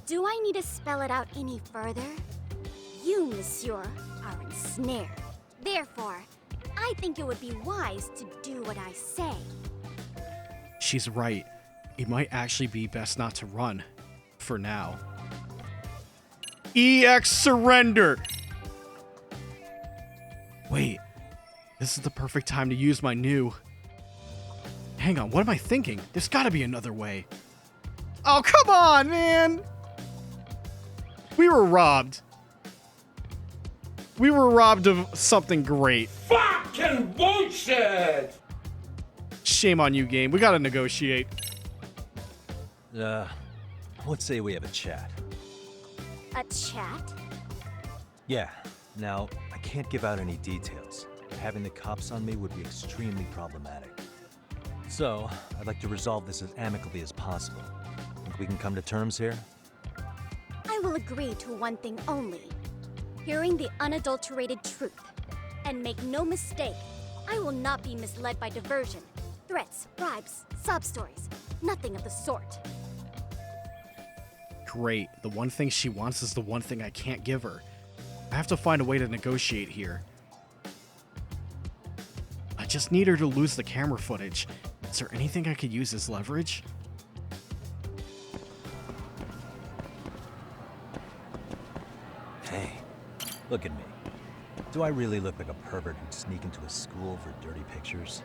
Do I need to spell it out any further? You, monsieur, are ensnared. Therefore, I think it would be wise to do what I say. She's right. It might actually be best not to run. For now. EX surrender! Wait. This is the perfect time to use my new... Hang on, what am I thinking? There's gotta be another way. Oh, come on, man! We were robbed. We were robbed of something great. Fucking bullshit! Shame on you, game. We gotta negotiate. Let's say we have a chat. A chat? Yeah. Now, I can't give out any details. Having the cops on me would be extremely problematic. So, I'd like to resolve this as amicably as possible. Think we can come to terms here? I will agree to one thing only. Hearing the unadulterated truth. And make no mistake, I will not be misled by diversion, threats, bribes, sob stories. Nothing of the sort. Great. The one thing she wants is the one thing I can't give her. I have to find a way to negotiate here. I just need her to lose the camera footage. Is there anything I could use as leverage? Hey, look at me. Do I really look like a pervert who'd sneak into a school for dirty pictures?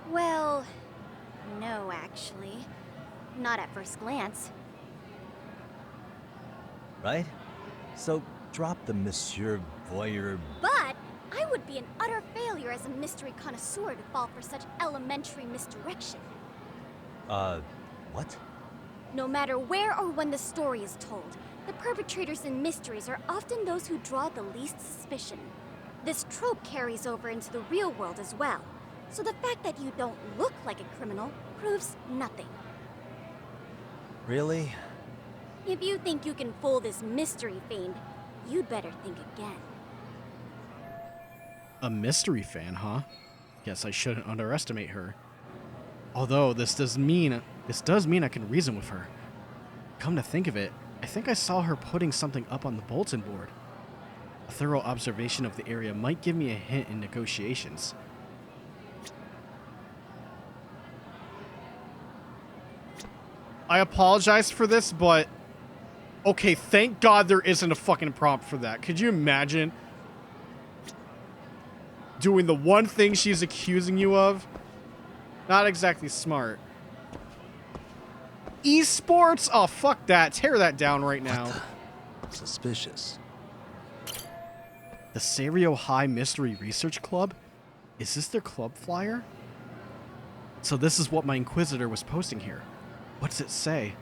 Well, no, actually. Not at first glance. Right? So, drop the Monsieur Voyeur... But I would be an utter failure as a mystery connoisseur to fall for such elementary misdirection. What? No matter where or when the story is told, the perpetrators in mysteries are often those who draw the least suspicion. This trope carries over into the real world as well, so the fact that you don't look like a criminal proves nothing. Really? If you think you can fool this mystery fiend, you'd better think again. A mystery fan, huh? Guess I shouldn't underestimate her. Although this does mean I can reason with her. Come to think of it, I think I saw her putting something up on the bulletin board. A thorough observation of the area might give me a hint in negotiations. I apologize for this, but... Okay, thank God there isn't a fucking prompt for that. Could you imagine doing the one thing she's accusing you of? Not exactly smart. Esports? Oh, fuck that. Tear that down right now. Suspicious. The Serio High Mystery Research Club? Is this their club flyer? So this is what my Inquisitor was posting here. What does it say?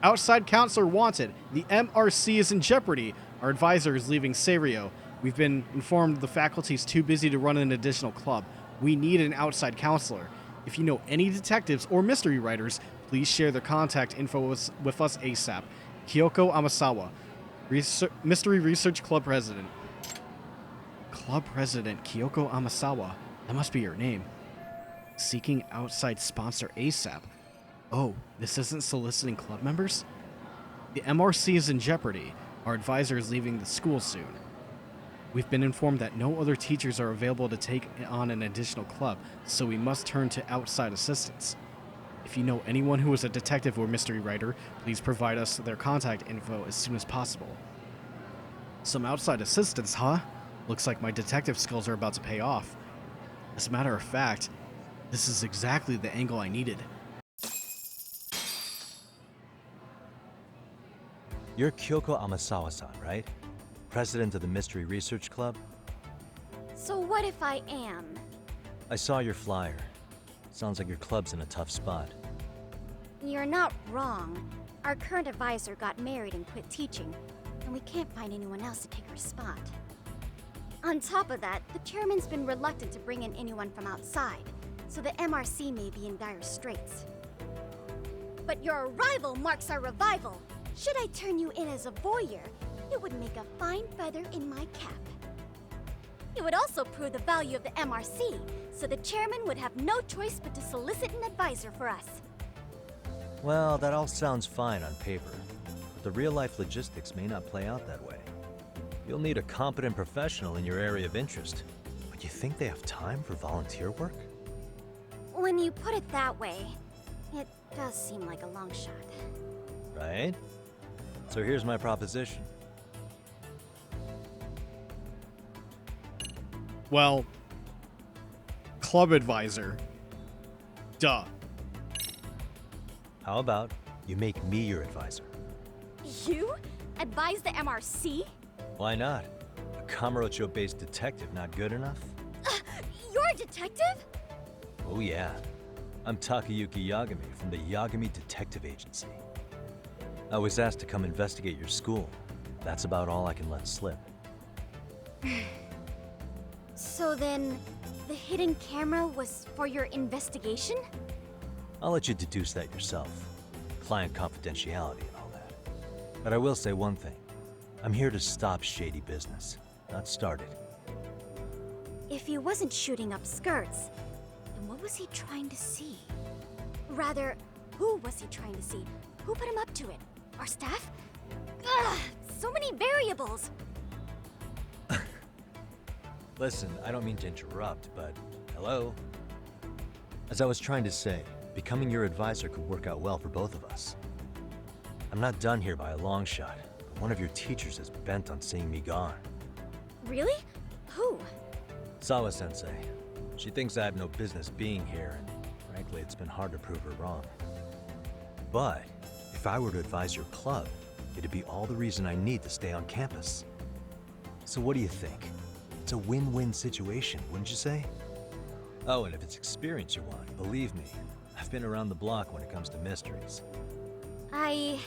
Outside counselor wanted. The MRC is in jeopardy. Our advisor is leaving Serio. We've been informed the faculty is too busy to run an additional club. We need an outside counselor. If you know any detectives or mystery writers, please share their contact info with us ASAP. Kyoko Amasawa, Mystery Research Club President. Club President Kyoko Amasawa. That must be your name. Seeking outside sponsor ASAP. Oh, this isn't soliciting club members? The MRC is in jeopardy. Our advisor is leaving the school soon. We've been informed that no other teachers are available to take on an additional club, so we must turn to outside assistance. If you know anyone who is a detective or mystery writer, please provide us their contact info as soon as possible. Some outside assistance, huh? Looks like my detective skills are about to pay off. As a matter of fact, this is exactly the angle I needed. You're Kyoko Amasawa-san, right? President of the Mystery Research Club? So what if I am? I saw your flyer. Sounds like your club's in a tough spot. You're not wrong. Our current advisor got married and quit teaching, and we can't find anyone else to take her spot. On top of that, the chairman's been reluctant to bring in anyone from outside, so the MRC may be in dire straits. But your arrival marks our revival. Should I turn you in as a voyeur, it would make a fine feather in my cap. It would also prove the value of the MRC, so the chairman would have no choice but to solicit an advisor for us. Well, that all sounds fine on paper, but the real-life logistics may not play out that way. You'll need a competent professional in your area of interest, but you think they have time for volunteer work? When you put it that way, it does seem like a long shot. Right? So here's my proposition. Well, club advisor. Duh. How about you make me your advisor? You? Advise the MRC? Why not? A Kamurocho-based detective not good enough? You're a detective? Oh yeah. I'm Takayuki Yagami from the Yagami Detective Agency. I was asked to come investigate your school. That's about all I can let slip. So then, the hidden camera was for your investigation? I'll let you deduce that yourself. Client confidentiality and all that. But I will say one thing. I'm here to stop shady business, not start it. If he wasn't shooting up skirts, then what was he trying to see? Rather, who was he trying to see? Who put him up to it? Our staff? Ugh, so many variables! Listen, I don't mean to interrupt, but hello? As I was trying to say, becoming your advisor could work out well for both of us. I'm not done here by a long shot, but one of your teachers is bent on seeing me gone. Really? Who? Sawa-sensei. She thinks I have no business being here, and frankly, it's been hard to prove her wrong. But if I were to advise your club, it'd be all the reason I need to stay on campus. So what do you think? It's a win-win situation, wouldn't you say? Oh, and if it's experience you want, believe me, I've been around the block when it comes to mysteries. I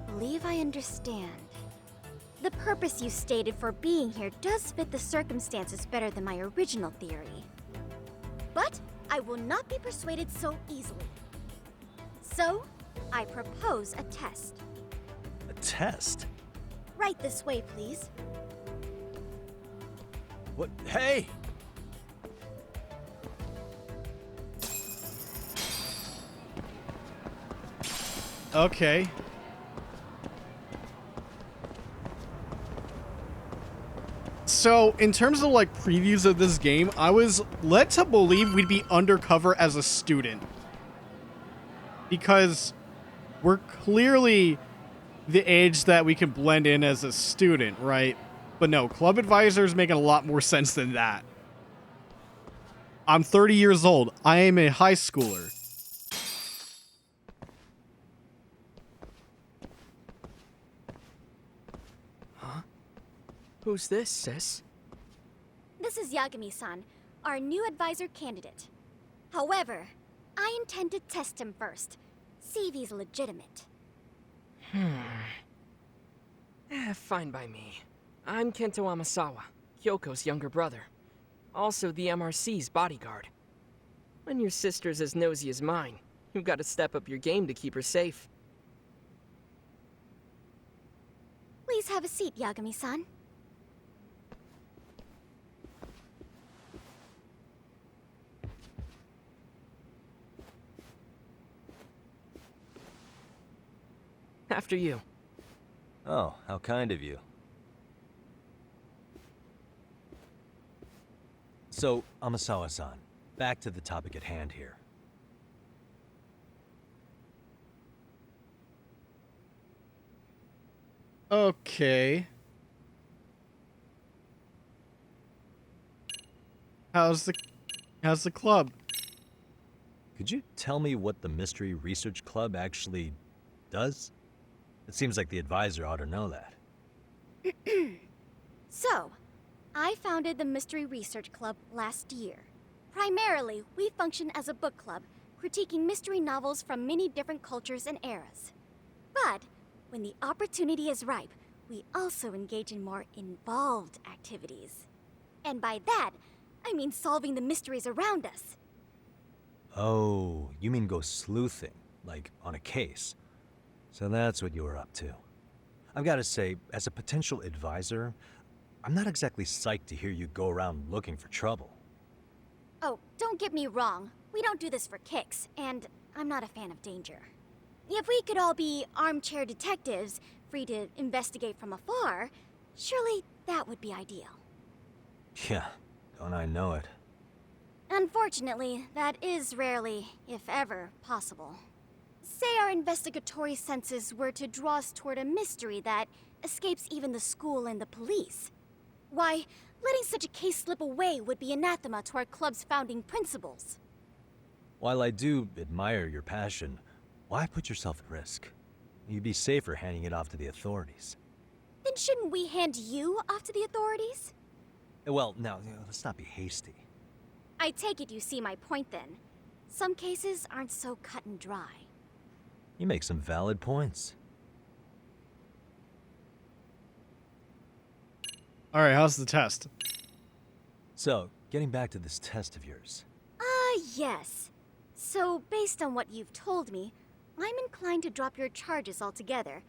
believe I understand. The purpose you stated for being here does fit the circumstances better than my original theory. But I will not be persuaded so easily. So, I propose a test. A test? Right this way, please. What? Hey! Okay. So, in terms of like previews of this game, I was led to believe we'd be undercover as a student. Because we're clearly the age that we can blend in as a student, right? But no, club advisors make a lot more sense than that. I'm 30 years old. I am a high schooler. Huh? Who's this, sis? This is Yagami-san, our new advisor candidate. However, I intend to test him first. See if he's legitimate. Fine by me. I'm Kento Amasawa, Kyoko's younger brother. Also the MRC's bodyguard. When your sister's as nosy as mine, you've got to step up your game to keep her safe. Please have a seat, Yagami-san. After you. Oh, how kind of you. So, Amasawa-san, back to the topic at hand here. Okay. How's the club? Could you tell me what the Mystery Research Club actually does? It seems like the advisor ought to know that. So, I founded the Mystery Research Club last year. Primarily, we function as a book club, critiquing mystery novels from many different cultures and eras. But, when the opportunity is ripe, we also engage in more involved activities. And by that, I mean solving the mysteries around us. Oh, you mean go sleuthing, like on a case. So that's what you were up to. I've got to say, as a potential advisor, I'm not exactly psyched to hear you go around looking for trouble. Oh, don't get me wrong. We don't do this for kicks, and I'm not a fan of danger. If we could all be armchair detectives, free to investigate from afar, surely that would be ideal. Yeah, don't I know it. Unfortunately, that is rarely, if ever, possible. Say our investigatory senses were to draw us toward a mystery that escapes even the school and the police. Why, letting such a case slip away would be anathema to our club's founding principles. While I do admire your passion, why put yourself at risk? You'd be safer handing it off to the authorities. Then shouldn't we hand you off to the authorities? Well, now, let's not be hasty. I take it you see my point then. Some cases aren't so cut and dry. You make some valid points. Alright, how's the test? So, getting back to this test of yours. Yes. So, based on what you've told me, I'm inclined to drop your charges altogether.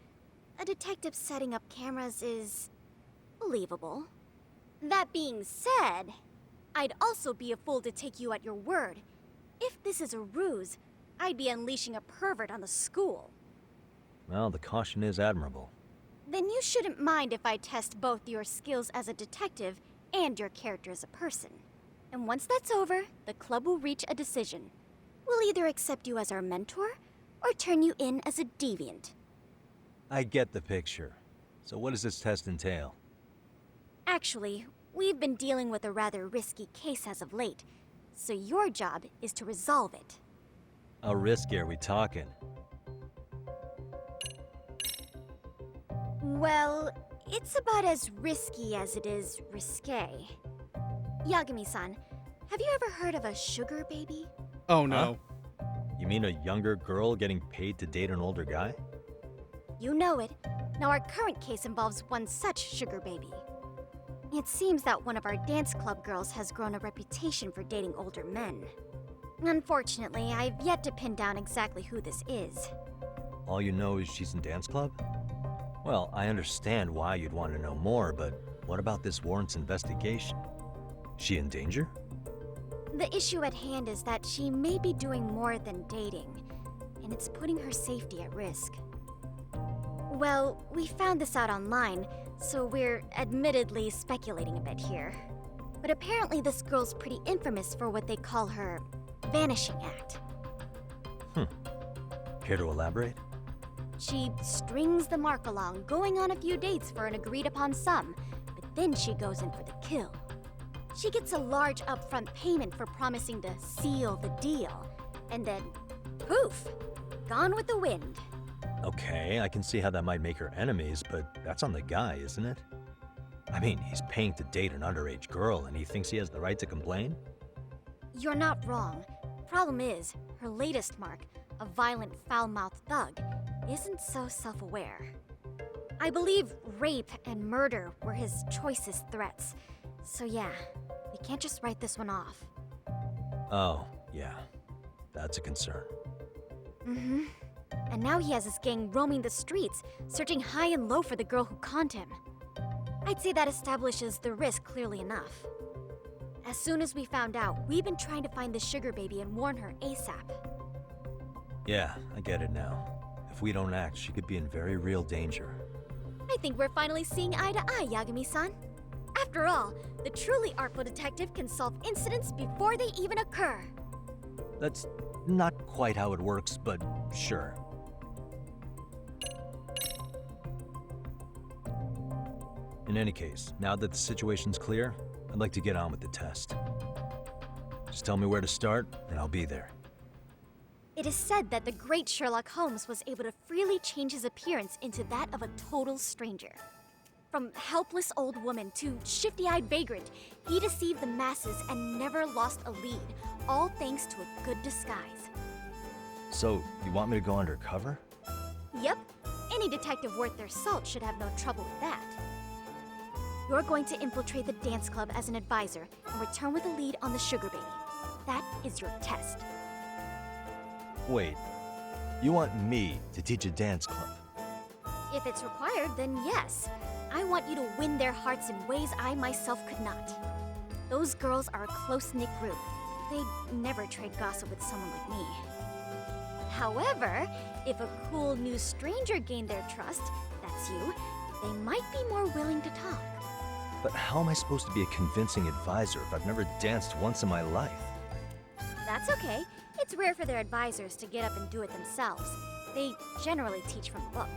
A detective setting up cameras is believable. That being said, I'd also be a fool to take you at your word. If this is a ruse, I'd be unleashing a pervert on the school. Well, the caution is admirable. Then you shouldn't mind if I test both your skills as a detective and your character as a person. And once that's over, the club will reach a decision. We'll either accept you as our mentor, or turn you in as a deviant. I get the picture. So what does this test entail? Actually, we've been dealing with a rather risky case as of late, so your job is to resolve it. How risky are we talking? Well, it's about as risky as it is risque. Yagami-san, have you ever heard of a sugar baby? Oh no. Huh? You mean a younger girl getting paid to date an older guy? You know it. Now our current case involves one such sugar baby. It seems that one of our dance club girls has grown a reputation for dating older men. Unfortunately, I've yet to pin down exactly who this is. All you know is she's in dance club? Well, I understand why you'd want to know more, but what about this warrants investigation? She in danger? The issue at hand is that she may be doing more than dating, and it's putting her safety at risk. Well, we found this out online, so we're admittedly speculating a bit here. But apparently this girl's pretty infamous for what they call her vanishing act. Care to elaborate? She strings the mark along, going on a few dates for an agreed upon sum, but then she goes in for the kill. She gets a large upfront payment for promising to seal the deal, and then, poof, gone with the wind. Okay, I can see how that might make her enemies, but that's on the guy, isn't it? I mean, he's paying to date an underage girl, and he thinks he has the right to complain? You're not wrong. Problem is, her latest mark, a violent, foul-mouthed thug, isn't so self-aware. I believe rape and murder were his choicest threats. So yeah, we can't just write this one off. Oh, yeah. That's a concern. Mm-hmm. And now he has his gang roaming the streets, searching high and low for the girl who conned him. I'd say that establishes the risk clearly enough. As soon as we found out, we've been trying to find the sugar baby and warn her ASAP. Yeah, I get it now. If we don't act, she could be in very real danger. I think we're finally seeing eye to eye, Yagami-san. After all, the truly artful detective can solve incidents before they even occur. That's not quite how it works, but sure. In any case, now that the situation's clear, I'd like to get on with the test. Just tell me where to start, and I'll be there. It is said that the great Sherlock Holmes was able to freely change his appearance into that of a total stranger. From helpless old woman to shifty-eyed vagrant, he deceived the masses and never lost a lead, all thanks to a good disguise. So, you want me to go undercover? Yep, any detective worth their salt should have no trouble with that. You're going to infiltrate the dance club as an advisor and return with a lead on the Sugar Baby. That is your test. Wait, you want me to teach a dance club? If it's required, then yes. I want you to win their hearts in ways I myself could not. Those girls are a close-knit group. They'd never trade gossip with someone like me. However, if a cool new stranger gained their trust, that's you, they might be more willing to talk. But how am I supposed to be a convincing advisor if I've never danced once in my life? That's okay. It's rare for their advisors to get up and do it themselves. They generally teach from a book.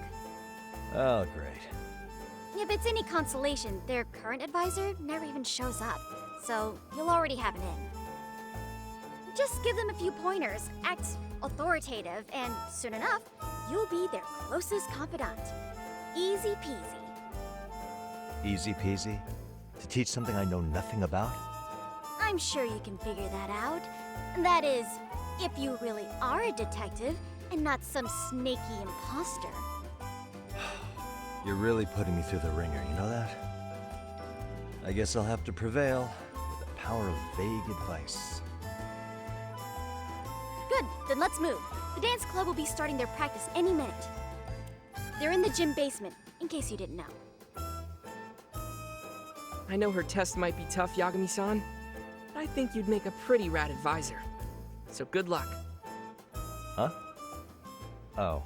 Oh, great. If it's any consolation, their current advisor never even shows up, so you'll already have an in. Just give them a few pointers, act authoritative, and soon enough, you'll be their closest confidant. Easy peasy. Easy peasy? To teach something I know nothing about? I'm sure you can figure that out. That is, if you really are a detective and not some snaky imposter. You're really putting me through the ringer, you know that? I guess I'll have to prevail with the power of vague advice. Good, then let's move. The dance club will be starting their practice any minute. They're in the gym basement, in case you didn't know. I know her test might be tough, Yagami-san, but I think you'd make a pretty rad advisor. So good luck. Huh? Oh.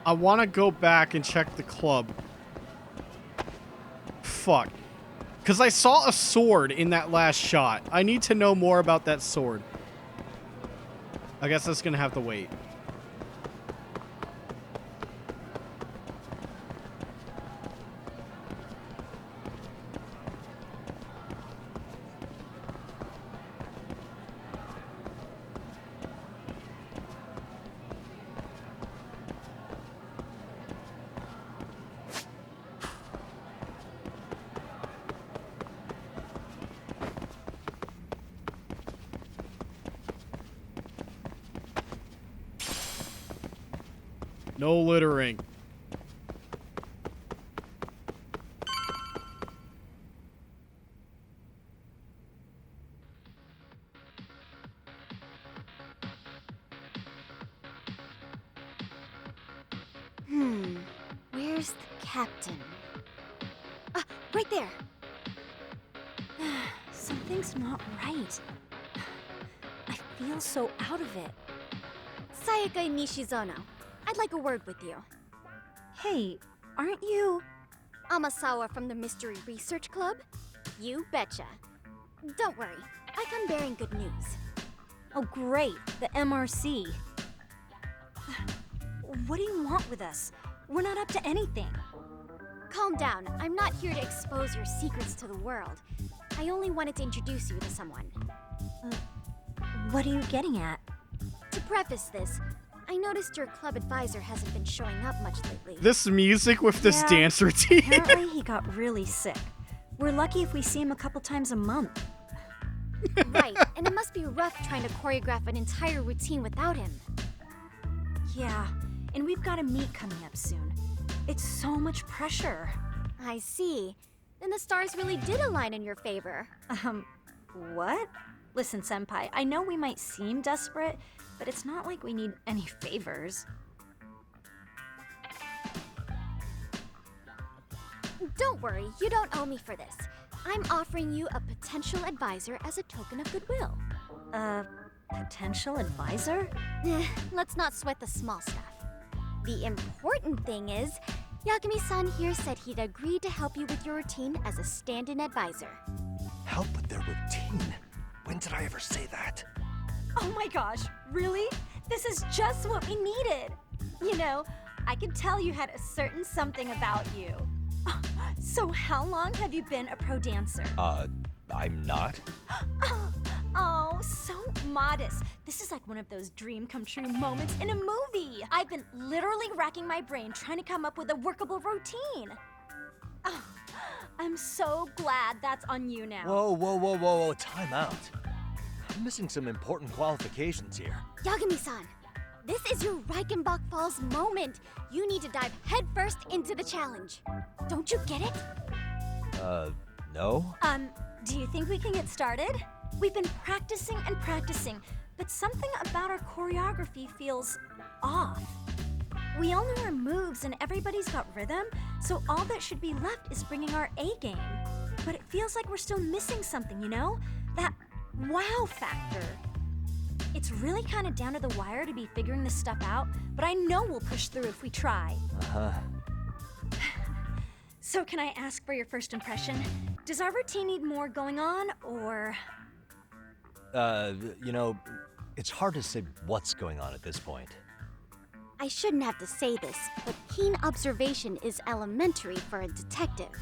I want to go back and check the club. Fuck. Because I saw a sword in that last shot. I need to know more about that sword. I guess that's going to have to wait. No littering. Where's the captain? Ah, right there. Something's not right. I feel so out of it. Sayaka Nishizono, I'd like a word with you. Hey, aren't you... Amasawa from the Mystery Research Club? You betcha. Don't worry, I come bearing good news. Oh great, the MRC. What do you want with us? We're not up to anything. Calm down, I'm not here to expose your secrets to the world. I only wanted to introduce you to someone. What are you getting at? To preface this, I noticed your club advisor hasn't been showing up much lately. This music with this dance routine. Apparently he got really sick. We're lucky if we see him a couple times a month. Right, and it must be rough trying to choreograph an entire routine without him. Yeah, and we've got a meet coming up soon. It's so much pressure. I see. Then the stars really did align in your favor. What? Listen, Senpai, I know we might seem desperate, but it's not like we need any favors. Don't worry, you don't owe me for this. I'm offering you a potential advisor as a token of goodwill. Potential advisor? Let's not sweat the small stuff. The important thing is, Yagami-san here said he'd agreed to help you with your routine as a stand-in advisor. Help with their routine? When did I ever say that? Oh my gosh, really? This is just what we needed. You know, I could tell you had a certain something about you. So how long have you been a pro dancer? I'm not. Oh, so modest. This is like one of those dream come true moments in a movie. I've been literally racking my brain trying to come up with a workable routine. Oh, I'm so glad that's on you now. Whoa, time out. I'm missing some important qualifications here. Yagami-san, this is your Reichenbach Falls moment. You need to dive headfirst into the challenge. Don't you get it? No? Do you think we can get started? We've been practicing and practicing, but something about our choreography feels off. We all know our moves and everybody's got rhythm, so all that should be left is bringing our A game. But it feels like we're still missing something, you know? That wow factor. It's really kind of down to the wire to be figuring this stuff out, but I know we'll push through if we try. Uh-huh. So can I ask for your first impression? Does our routine need more going on, or...? You know, it's hard to say what's going on at this point. I shouldn't have to say this, but keen observation is elementary for a detective.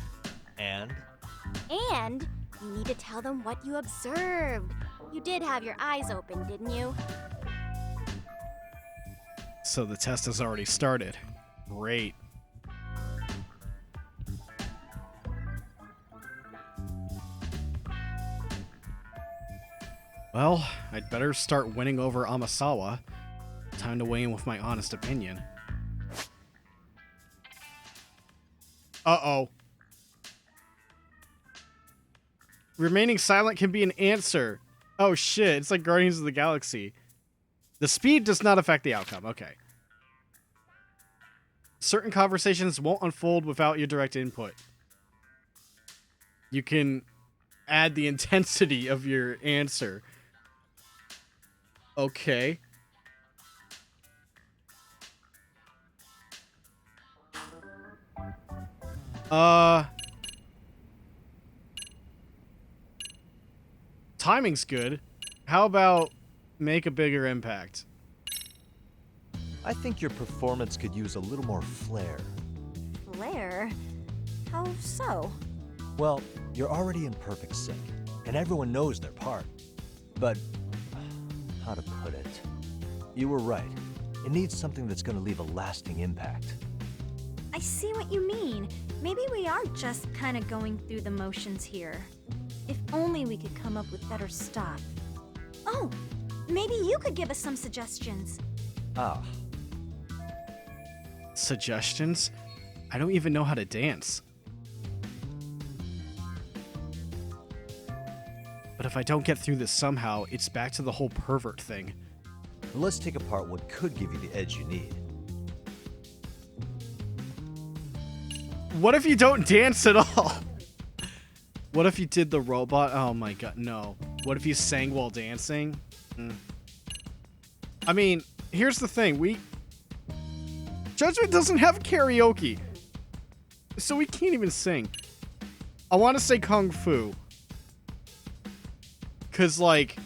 And? And you need to tell them what you observed. You did have your eyes open, didn't you? So the test has already started. Great. Well, I'd better start winning over Amasawa. Time to weigh in with my honest opinion. Uh-oh. Remaining silent can be an answer. Oh shit, it's like Guardians of the Galaxy. The speed does not affect the outcome. Okay. Certain conversations won't unfold without your direct input. You can add the intensity of your answer. Okay. Timing's good. How about make a bigger impact? I think your performance could use a little more flair. Flair? How so? Well, you're already in perfect sync, and everyone knows their part. But, how to put it? You were right. It needs something that's gonna leave a lasting impact. I see what you mean. Maybe we are just kind of going through the motions here. If only we could come up with better stuff. Oh, maybe you could give us some suggestions. Ah. Suggestions? I don't even know how to dance. But if I don't get through this somehow, it's back to the whole pervert thing. Let's take apart what could give you the edge you need. What if you don't dance at all? What if you did the robot? Oh my god, no. What if you sang while dancing? I mean, here's the thing. Judgment doesn't have karaoke. So we can't even sing. I want to say Kung Fu. Because, like,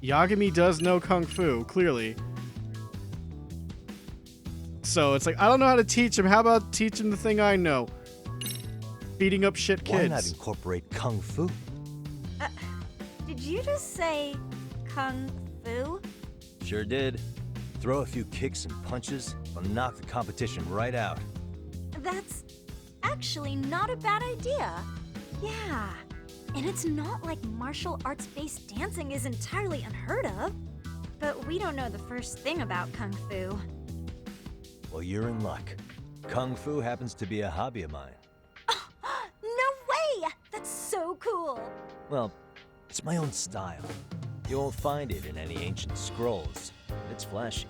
Yagami does know Kung Fu, clearly. So it's like, I don't know how to teach him. How about teach him the thing I know? Beating up shit kids. Why not incorporate Kung Fu? Did you just say Kung Fu? Sure did. Throw a few kicks and punches, will knock the competition right out. That's actually not a bad idea. Yeah. And it's not like martial arts-based dancing is entirely unheard of. But we don't know the first thing about Kung Fu. Well, you're in luck. Kung Fu happens to be a hobby of mine. No way! That's so cool! Well, it's my own style. You won't find it in any ancient scrolls. It's flashy.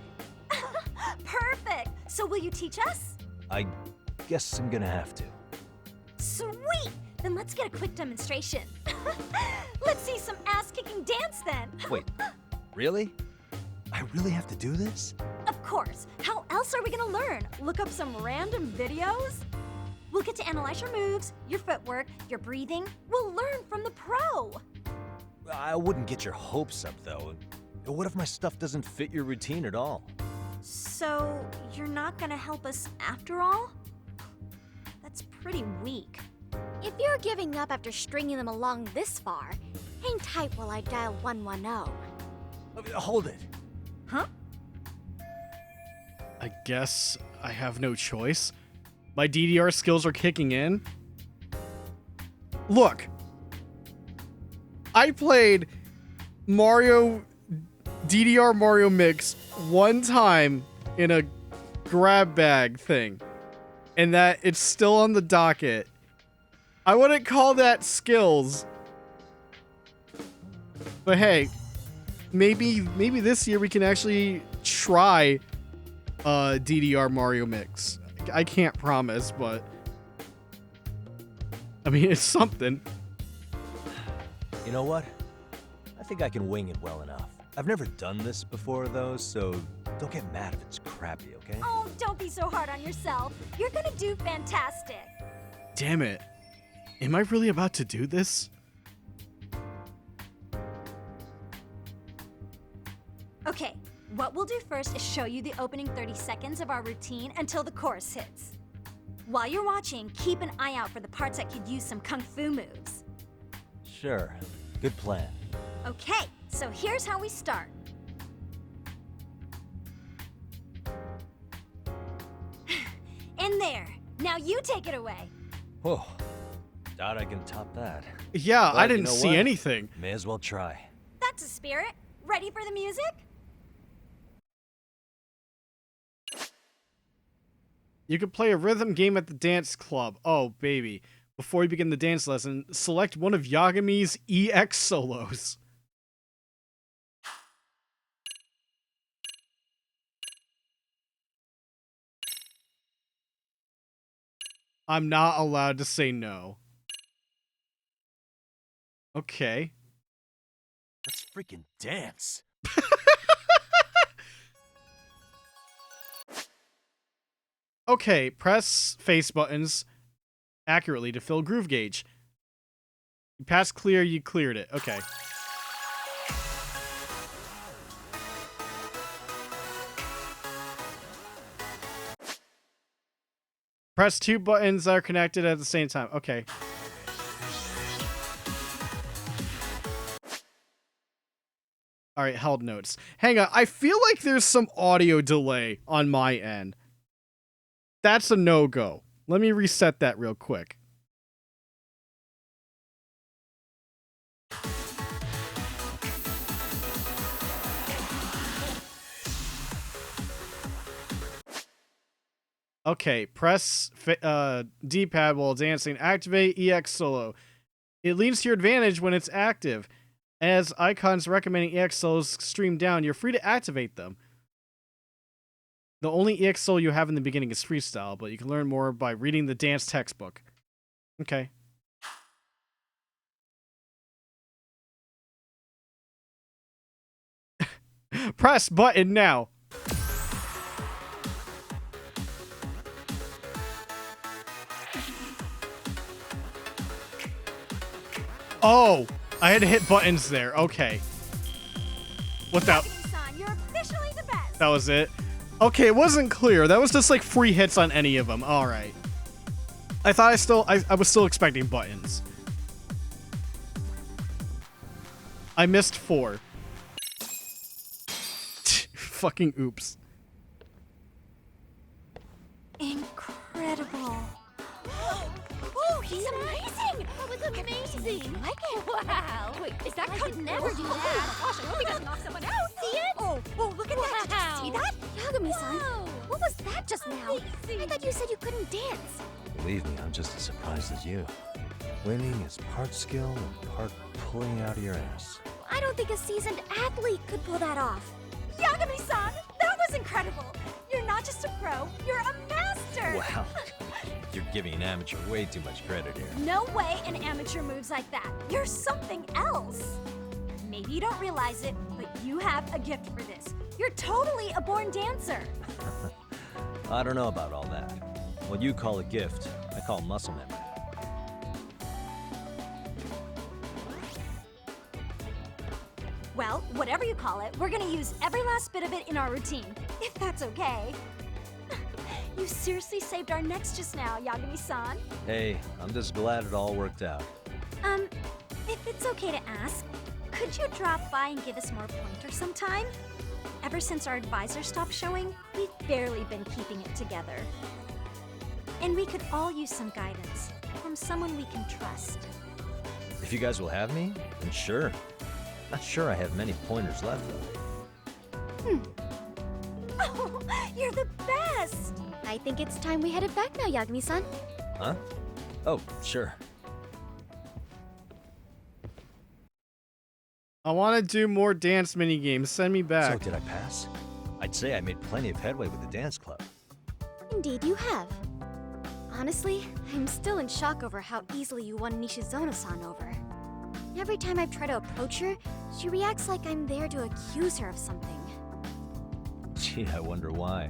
Perfect! So will you teach us? I guess I'm gonna have to. Sweet! Then let's get a quick demonstration. Let's see some ass-kicking dance then. Wait, really? I really have to do this? Of course. How else are we gonna learn? Look up some random videos? We'll get to analyze your moves, your footwork, your breathing. We'll learn from the pro. I wouldn't get your hopes up, though. What if my stuff doesn't fit your routine at all? So, you're not gonna help us after all? That's pretty weak. If you're giving up after stringing them along this far, hang tight while I dial 110. Hold it. Huh? I guess I have no choice. My DDR skills are kicking in. Look. I played DDR Mario Mix one time in a grab bag thing. And that it's still on the docket. I wouldn't call that skills. But hey, maybe this year we can actually try DDR Mario Mix. I can't promise, but I mean, it's something. You know what? I think I can wing it well enough. I've never done this before, though, so don't get mad if it's crappy, okay? Oh, don't be so hard on yourself. You're gonna do fantastic. Damn it. Am I really about to do this? Okay, what we'll do first is show you the opening 30 seconds of our routine until the chorus hits. While you're watching, keep an eye out for the parts that could use some kung fu moves. Sure. Good plan. Okay, so here's how we start. In there. Now you take it away. Whoa. Doubt I can top that. Yeah, But I you didn't know see what? anything. May as well try. That's a spirit. Ready for the music? You could play a rhythm game at the dance club. Oh, baby. Before you begin the dance lesson, select one of Yagami's EX solos. I'm not allowed to say no. Okay. Let's freaking dance. Okay, press face buttons accurately to fill groove gauge. You passed clear, you cleared it. Okay. Press two buttons that are connected at the same time. Okay. All right, held notes. Hang on, I feel like there's some audio delay on my end. That's a no-go. Let me reset that real quick. Okay, press D-pad while dancing. Activate EX Solo. It leans to your advantage when it's active. As icons recommending EX Solos stream down, you're free to activate them. The only EX Solo you have in the beginning is freestyle, but you can learn more by reading the dance textbook. Okay. Press button now. Oh, I had to hit buttons there. Okay. What that? You're officially the best. That was it. Okay, it wasn't clear. That was just like free hits on any of them. All right. I thought I was still expecting buttons. I missed 4. Fucking oops. Incredible. Oh, he's amazing! That was amazing! I like it. Wow! Wait, is that I could never do that. Gosh, I hope he doesn't knock someone out. See it? Oh, look at that. Did you see that? Yagami-san, what was that just now? I thought you said you couldn't dance. Believe me, I'm just as surprised as you. Winning is part skill and part pulling out of your ass. I don't think a seasoned athlete could pull that off. Yagami-san, that was incredible. You're not just a pro, you're a master. Wow. You're giving an amateur way too much credit here. No way an amateur moves like that. You're something else. Maybe you don't realize it, but you have a gift for this. You're totally a born dancer. I don't know about all that. What you call a gift, I call muscle memory. Well, whatever you call it, we're gonna use every last bit of it in our routine, if that's okay. You seriously saved our necks just now, Yagami-san. Hey, I'm just glad it all worked out. If it's okay to ask, could you drop by and give us more pointers sometime? Ever since our advisor stopped showing, we've barely been keeping it together. And we could all use some guidance from someone we can trust. If you guys will have me, then sure. Not sure I have many pointers left, though. Oh, you're the best! I think it's time we headed back now, Yagami-san. Huh? Oh, sure. I want to do more dance minigames. Send me back. So, did I pass? I'd say I made plenty of headway with the dance club. Indeed you have. Honestly, I'm still in shock over how easily you won Nishizono-san over. Every time I try to approach her, she reacts like I'm there to accuse her of something. Gee, I wonder why.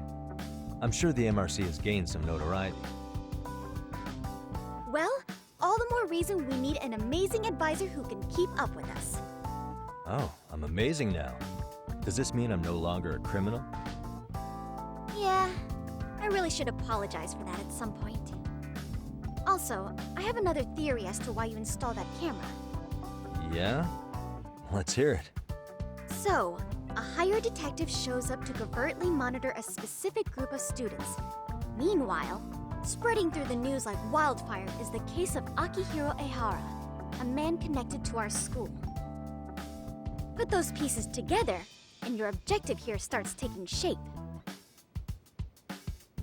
I'm sure the MRC has gained some notoriety. Well, all the more reason we need an amazing advisor who can keep up with us. Oh, I'm amazing now. Does this mean I'm no longer a criminal? Yeah, I really should apologize for that at some point. Also, I have another theory as to why you installed that camera. Yeah? Let's hear it. So, a hired detective shows up to covertly monitor a specific group of students. Meanwhile, spreading through the news like wildfire is the case of Akihiro Ehara, a man connected to our school. Put those pieces together, and your objective here starts taking shape.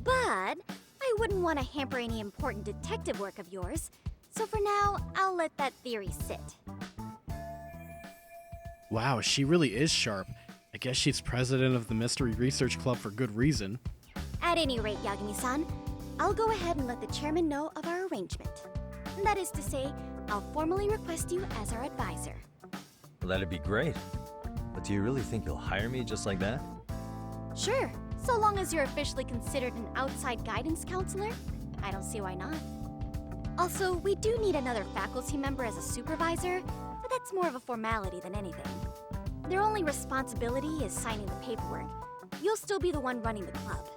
But I wouldn't want to hamper any important detective work of yours, so for now, I'll let that theory sit. Wow, she really is sharp. I guess she's president of the Mystery Research Club for good reason. At any rate, Yagami-san, I'll go ahead and let the chairman know of our arrangement. That is to say, I'll formally request you as our advisor. Well, that'd be great. But do you really think you'll hire me just like that? Sure, so long as you're officially considered an outside guidance counselor, I don't see why not. Also, we do need another faculty member as a supervisor, but that's more of a formality than anything. Their only responsibility is signing the paperwork. You'll still be the one running the club.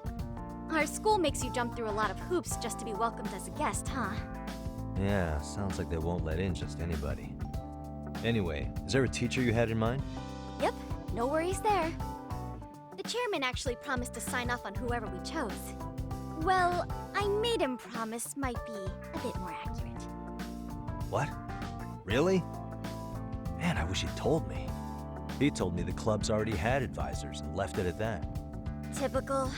Our school makes you jump through a lot of hoops just to be welcomed as a guest, huh? Yeah, sounds like they won't let in just anybody. Anyway, is there a teacher you had in mind? Yep, no worries there. The chairman actually promised to sign off on whoever we chose. Well, I made him promise might be a bit more accurate. What? Really? Man, I wish he'd told me. He told me the club's already had advisors and left it at that. Typical.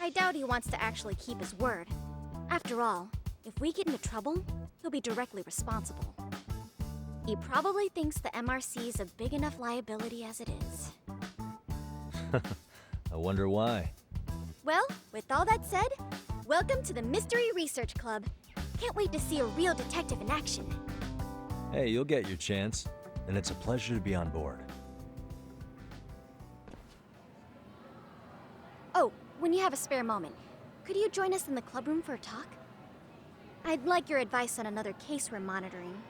I doubt he wants to actually keep his word. After all, if we get into trouble, he'll be directly responsible. He probably thinks the MRC is a big enough liability as it is. I wonder why. Well, with all that said, welcome to the Mystery Research Club. Can't wait to see a real detective in action. Hey, you'll get your chance, and it's a pleasure to be on board. Oh, when you have a spare moment, could you join us in the club room for a talk? I'd like your advice on another case we're monitoring.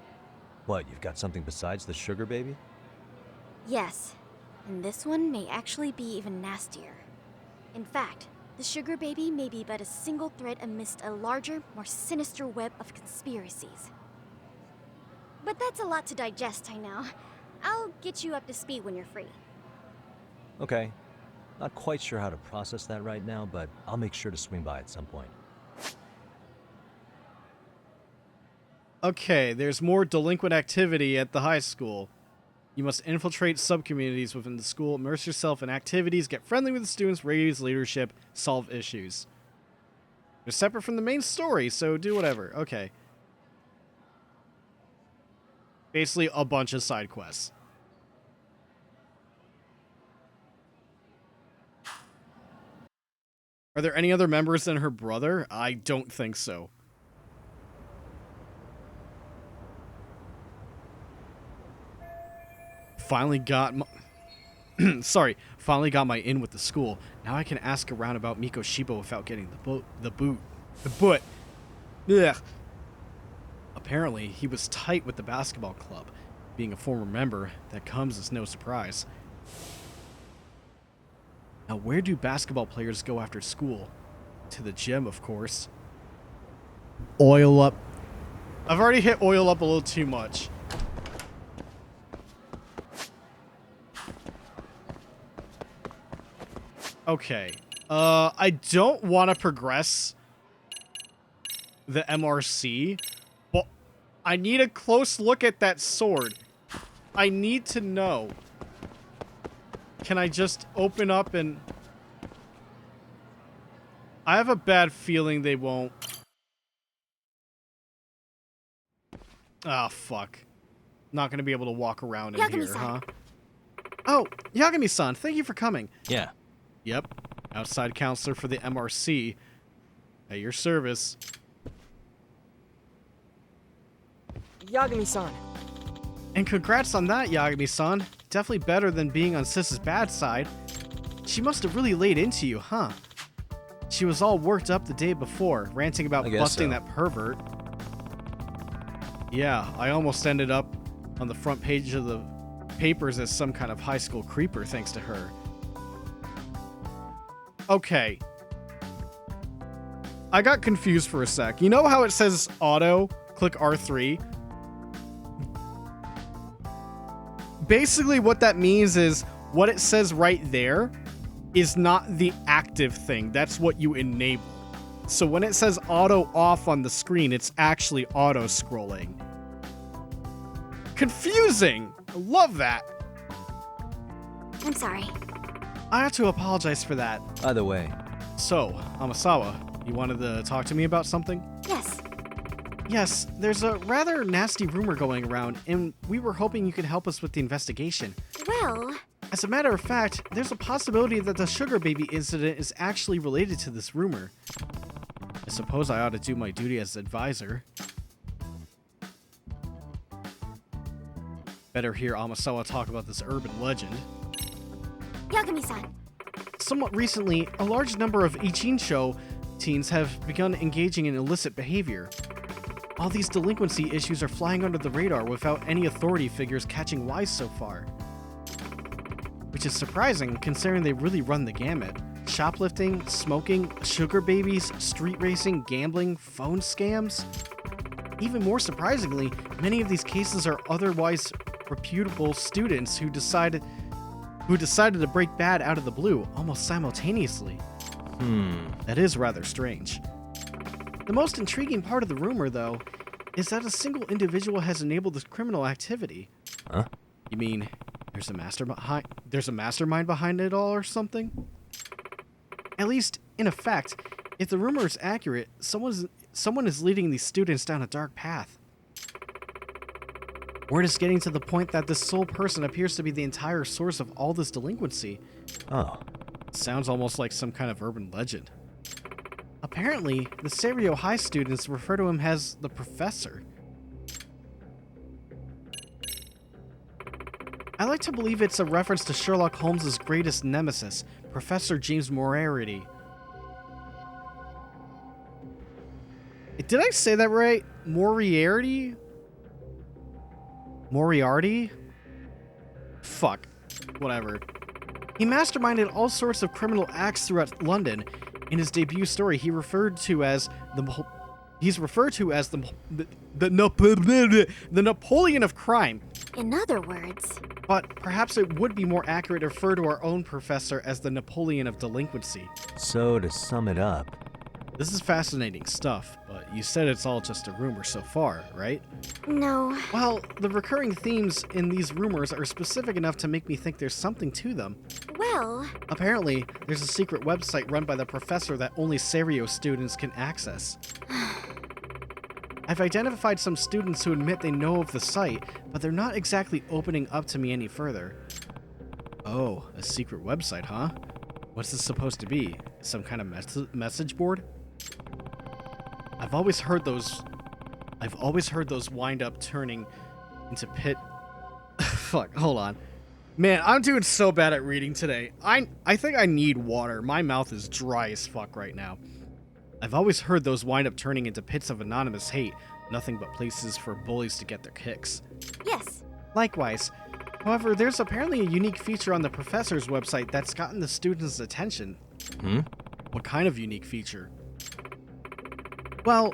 What, you've got something besides the sugar baby? Yes, and this one may actually be even nastier. In fact, the sugar baby may be but a single thread amidst a larger, more sinister web of conspiracies. But that's a lot to digest, I know. I'll get you up to speed when you're free. Okay. Not quite sure how to process that right now, but I'll make sure to swing by at some point. Okay, there's more delinquent activity at the high school. You must infiltrate sub-communities within the school, immerse yourself in activities, get friendly with the students, raise leadership, solve issues. They're separate from the main story, so do whatever. Okay. Basically a bunch of side quests. Are there any other members than her brother? I don't think so. Finally got my... finally got my in with the school. Now I can ask around about Miko Shibo without getting the boot. Ugh. Apparently, he was tight with the basketball club. Being a former member, that comes as no surprise. Now, where do basketball players go after school? to the gym, of course. Oil up. I've already hit oil up a little too much. Okay. I don't want to progress the MRC, but I need a close look at that sword. I need to know. Can I just open up and... I have a bad feeling they won't. Ah, fuck. Not gonna be able to walk around in here, huh? Oh, Yagami-san, thank you for coming. Yeah. Yep. Outside counselor for the MRC. At your service. Yagami-san. And congrats on that, Yagami-san. Definitely better than being on Sis's bad side. She must have really laid into you, huh? She was all worked up the day before, ranting about busting that pervert. Yeah, I almost ended up on the front page of the papers as some kind of high school creeper thanks to her. Okay. I got confused for a sec. You know how it says auto? Click R3. Basically what that means is what it says right there is not the active thing. That's what you enable. So when it says auto off on the screen, it's actually auto scrolling. Confusing! I love that. I'm sorry. I have to apologize for that. Either way. So, Amasawa, you wanted to talk to me about something? Yes. Yes, there's a rather nasty rumor going around, and we were hoping you could help us with the investigation. Well... As a matter of fact, there's a possibility that the Sugar Baby incident is actually related to this rumor. I suppose I ought to do my duty as advisor. Better hear Amasawa talk about this urban legend. Yagami-san. Somewhat recently, a large number of Ichinsho teens have begun engaging in illicit behavior. All these delinquency issues are flying under the radar without any authority figures catching wise so far. Which is surprising, considering they really run the gamut. Shoplifting, smoking, sugar babies, street racing, gambling, phone scams. Even more surprisingly, many of these cases are otherwise reputable students who decided to break bad out of the blue, almost simultaneously. That is rather strange. The most intriguing part of the rumor, though, is that a single individual has enabled this criminal activity. Huh? You mean there's a mastermind behind it all or something? At least, in effect, if the rumor is accurate, someone is leading these students down a dark path. Word is getting to the point that this sole person appears to be the entire source of all this delinquency. Oh. Sounds almost like some kind of urban legend. Apparently, the Serio High students refer to him as the Professor. I like to believe it's a reference to Sherlock Holmes' greatest nemesis, Professor James Moriarty. Did I say that right? Moriarty? Moriarty? Fuck. Whatever. He masterminded all sorts of criminal acts throughout London. In his debut story, he's referred to as the Napoleon of crime. In other words... But perhaps it would be more accurate to refer to our own professor as the Napoleon of delinquency. So, to sum it up... This is fascinating stuff, but you said it's all just a rumor so far, right? No. Well, the recurring themes in these rumors are specific enough to make me think there's something to them. Well... Apparently, there's a secret website run by the professor that only Serio students can access. I've identified some students who admit they know of the site, but they're not exactly opening up to me any further. Oh, a secret website, huh? What's this supposed to be? Some kind of message board? I've always heard those wind up turning into pit... Fuck, hold on. Man, I'm doing so bad at reading today. I think I need water. My mouth is dry as fuck right now. I've always heard those wind up turning into pits of anonymous hate, nothing but places for bullies to get their kicks. Yes. Likewise. However, there's apparently a unique feature on the professor's website that's gotten the students' attention. Hmm? What kind of unique feature? Well,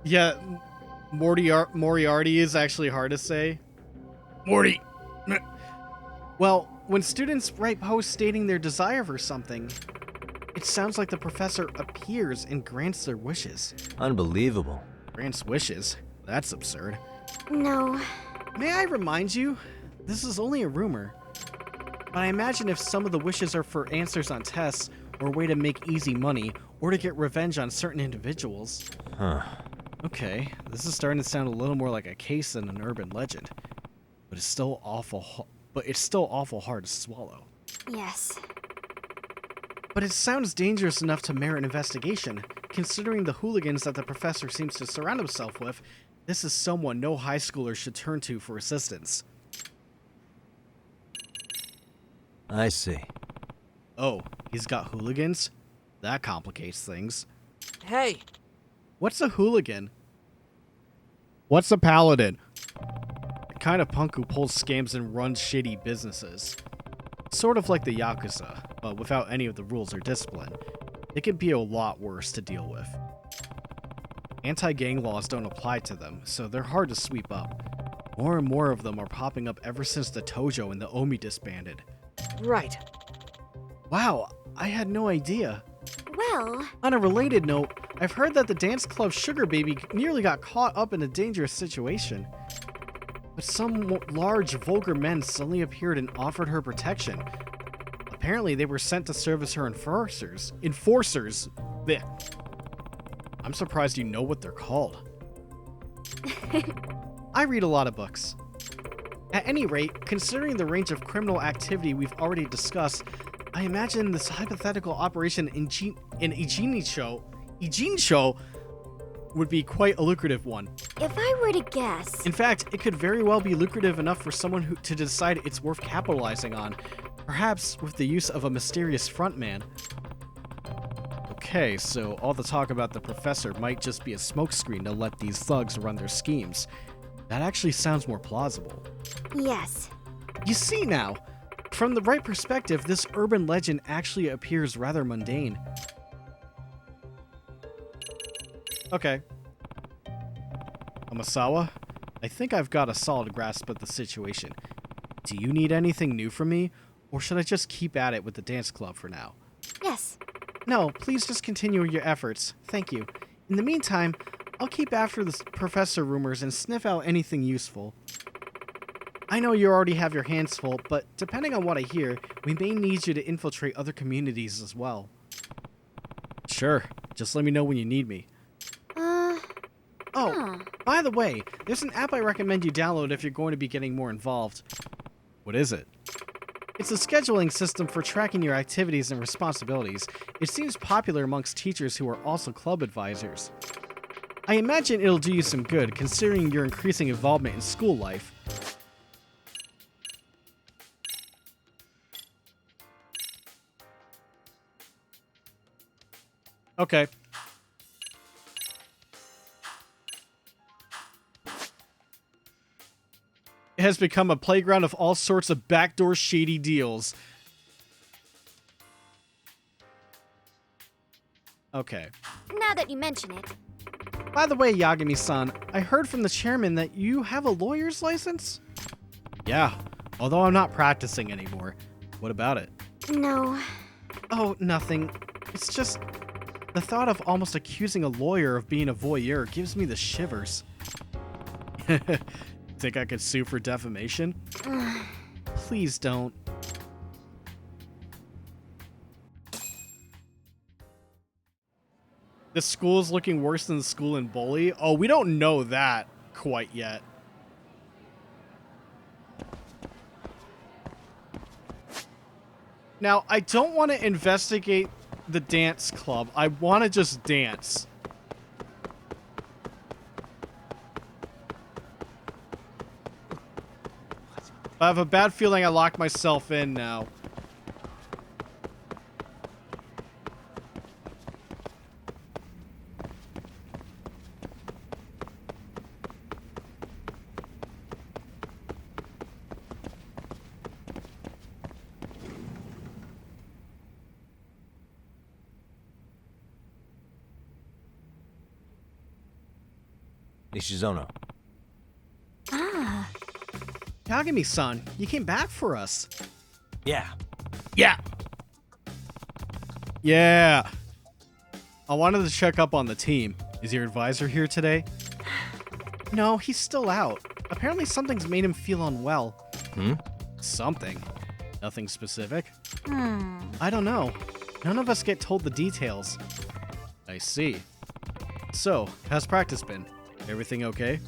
yeah, Moriarty is actually hard to say. Morty! Well, when students write posts stating their desire for something, it sounds like the professor appears and grants their wishes. Unbelievable. Grants wishes? That's absurd. No. May I remind you, this is only a rumor. But I imagine if some of the wishes are for answers on tests, or a way to make easy money, or to get revenge on certain individuals. Huh. Okay, this is starting to sound a little more like a case than an urban legend. But it's still awful hard to swallow. Yes. But it sounds dangerous enough to merit investigation. Considering the hooligans that the professor seems to surround himself with, this is someone no high schooler should turn to for assistance. I see. Oh, he's got hooligans? That complicates things. Hey! What's a hooligan? What's a paladin? The kind of punk who pulls scams and runs shitty businesses. Sort of like the Yakuza, but without any of the rules or discipline. It can be a lot worse to deal with. Anti-gang laws don't apply to them, so they're hard to sweep up. More and more of them are popping up ever since the Tojo and the Omi disbanded. Right. Wow, I had no idea. Well... On a related note, I've heard that the dance club Sugar Baby nearly got caught up in a dangerous situation. But some large, vulgar men suddenly appeared and offered her protection. Apparently, they were sent to serve as her enforcers. Enforcers? Blech. I'm surprised you know what they're called. I read a lot of books. At any rate, considering the range of criminal activity we've already discussed, I imagine this hypothetical operation in Ijincho would be quite a lucrative one. If I were to guess... In fact, it could very well be lucrative enough for someone to decide it's worth capitalizing on, perhaps with the use of a mysterious frontman. Okay, so all the talk about the professor might just be a smokescreen to let these thugs run their schemes. That actually sounds more plausible. Yes. You see now, from the right perspective, this urban legend actually appears rather mundane. Okay. Amasawa, I think I've got a solid grasp of the situation. Do you need anything new from me, or should I just keep at it with the dance club for now? Yes. No, please just continue your efforts. Thank you. In the meantime, I'll keep after the professor rumors and sniff out anything useful. I know you already have your hands full, but depending on what I hear, we may need you to infiltrate other communities as well. Sure, just let me know when you need me. Oh, by the way, there's an app I recommend you download if you're going to be getting more involved. What is it? It's a scheduling system for tracking your activities and responsibilities. It seems popular amongst teachers who are also club advisors. I imagine it'll do you some good, considering your increasing involvement in school life. Okay. It has become a playground of all sorts of backdoor shady deals. Okay. Now that you mention it. By the way, Yagami-san, I heard from the chairman that you have a lawyer's license? Yeah, although I'm not practicing anymore. What about it? No. Oh, nothing. It's just... the thought of almost accusing a lawyer of being a voyeur gives me the shivers. Think I could sue for defamation? Please don't. The school is looking worse than the school in Bully? Oh, we don't know that quite yet. Now, I don't want to investigate the dance club. I want to just dance. I have a bad feeling I locked myself in now. Nishizono. Ah. Yagami-san, you came back for us. Yeah. Yeah. Yeah. I wanted to check up on the team. Is your advisor here today? No, he's still out. Apparently something's made him feel unwell. Something. Nothing specific? I don't know. None of us get told the details. I see. So, how's practice been? Everything okay?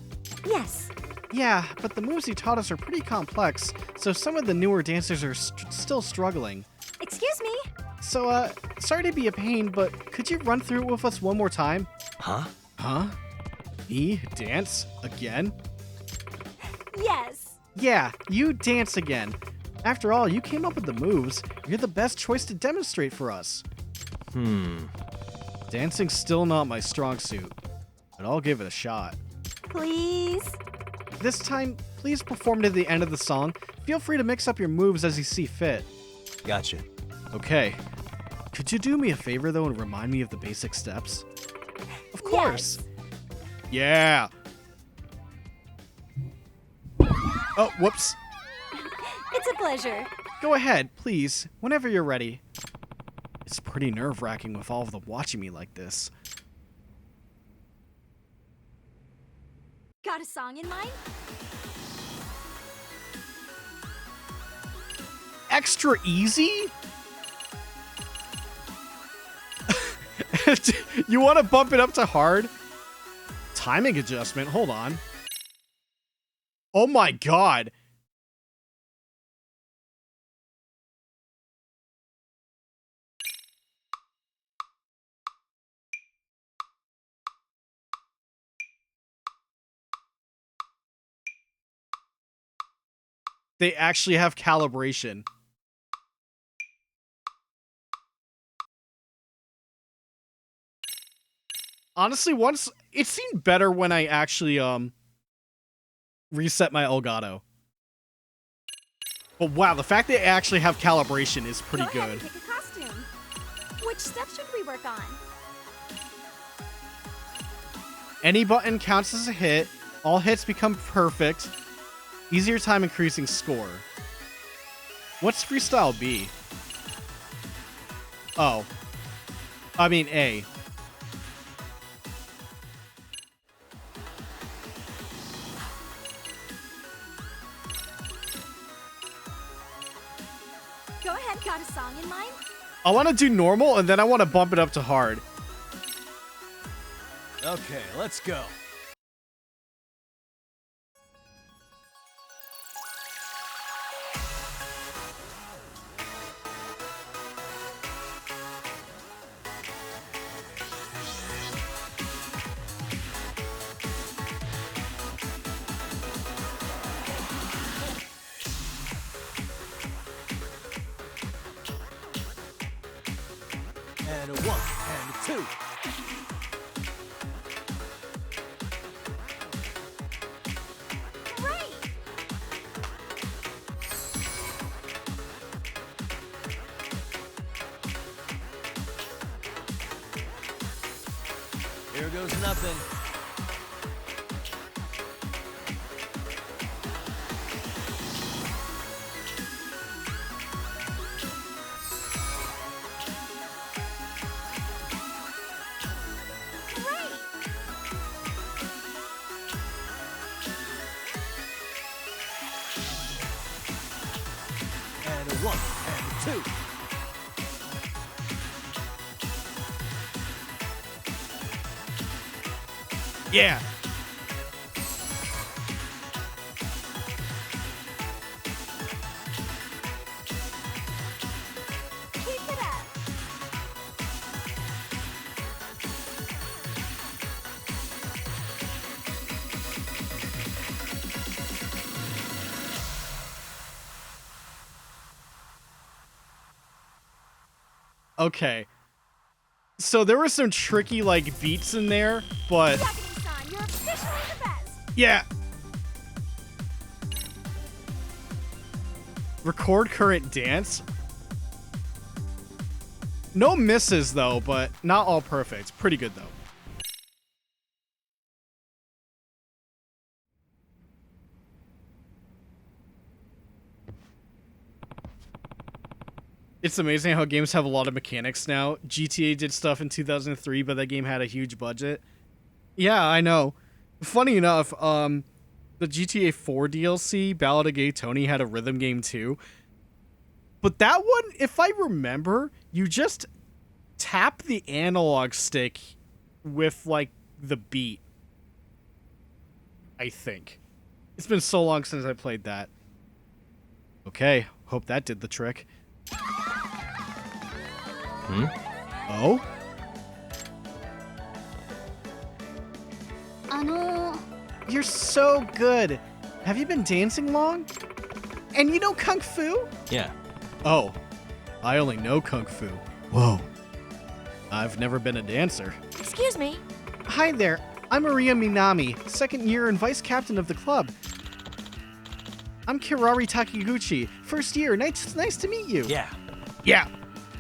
Yes. Yeah, but the moves you taught us are pretty complex, so some of the newer dancers are still struggling. Excuse me? So, sorry to be a pain, but could you run through it with us one more time? Huh? Huh? Me? Dance? Again? Yes. Yeah, you dance again. After all, you came up with the moves. You're the best choice to demonstrate for us. Dancing's still not my strong suit, but I'll give it a shot. Please? This time, please perform to the end of the song. Feel free to mix up your moves as you see fit. Gotcha. Okay. Could you do me a favor, though, and remind me of the basic steps? Of course. Yes. Yeah. Oh, whoops. It's a pleasure. Go ahead, please, whenever you're ready. It's pretty nerve-wracking with all of them watching me like this. Got a song in mind? Extra easy? You want to bump it up to hard? Timing adjustment, hold on. Oh my god. They actually have calibration. Honestly, once it seemed better when I actually reset my Elgato. But wow, the fact that they actually have calibration is pretty Go ahead good. and pick a costume. Which step should we work on? Any button counts as a hit. All hits become perfect. Easier time increasing score. What's freestyle B? Oh. I mean A. Go ahead, got a song in mind? I want to do normal and then I want to bump it up to hard. Okay, let's go. And a 1 and a 2. Right. Here goes nothing. And a 1 and a 2. Yeah. Keep it up. Okay. So there were some tricky like beats in there, but Yagami-san, you're officially the best. yeah. Record current dance. No misses though, but not all perfect. Pretty good though. It's amazing how games have a lot of mechanics now. GTA did stuff in 2003, but that game had a huge budget. Yeah, I know. Funny enough, the GTA 4 DLC, Ballad of Gay Tony, had a rhythm game too. But that one, if I remember, you just tap the analog stick with, like, the beat. I think. It's been so long since I played that. Okay, hope that did the trick. Oh? You're so good. Have you been dancing long? And you know Kung Fu? Yeah. Oh, I only know Kung Fu. Whoa. I've never been a dancer. Excuse me. Hi there. I'm Maria Minami, second year and vice captain of the club. I'm Kirari Takiguchi, first year. Nice to meet you. Yeah. Yeah.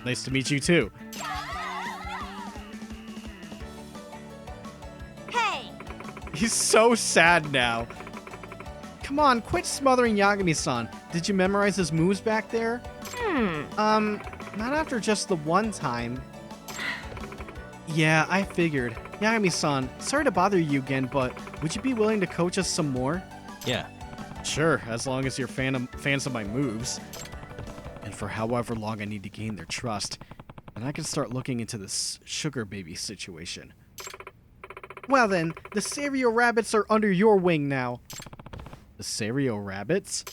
Nice to meet you too. Hey! He's so sad now. Come on, quit smothering Yagami-san. Did you memorize his moves back there? Not after just the one time. Yeah, I figured. Yagami-san, sorry to bother you again, but would you be willing to coach us some more? Yeah. Sure, as long as you're fans of my moves. And for however long I need to gain their trust. And I can start looking into this sugar baby situation. Well then, the Serio Rabbits are under your wing now. The Serio Rabbits?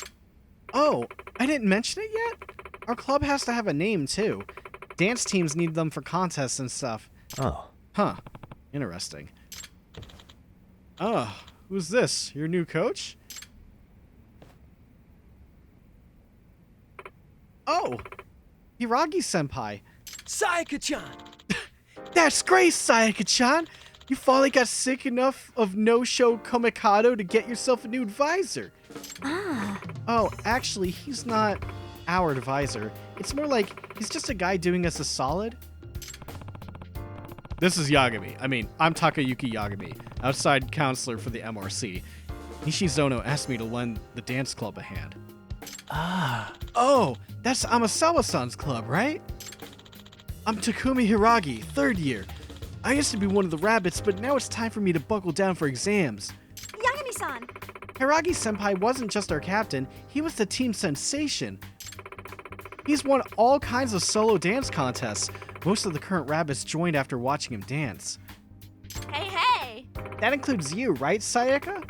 Oh, I didn't mention it yet? Our club has to have a name too. Dance teams need them for contests and stuff. Oh. Huh. Interesting. Oh, who's this? Your new coach? Oh! Hiragi-senpai. Sayaka-chan! That's great, Sayaka-chan! You finally got sick enough of no-show Komikado to get yourself a new advisor. Ah. Oh, actually, he's not our advisor. It's more like he's just a guy doing us a solid. This is Yagami. I'm Takayuki Yagami, outside counselor for the MRC. Nishizono asked me to lend the dance club a hand. Ah. Oh, that's Amasawa-san's club, right? I'm Takumi Hiragi, third year. I used to be one of the rabbits, but now it's time for me to buckle down for exams. Yagami-san! Hiragi-senpai wasn't just our captain, he was the team sensation. He's won all kinds of solo dance contests. Most of the current rabbits joined after watching him dance. Hey! That includes you, right, Sayaka?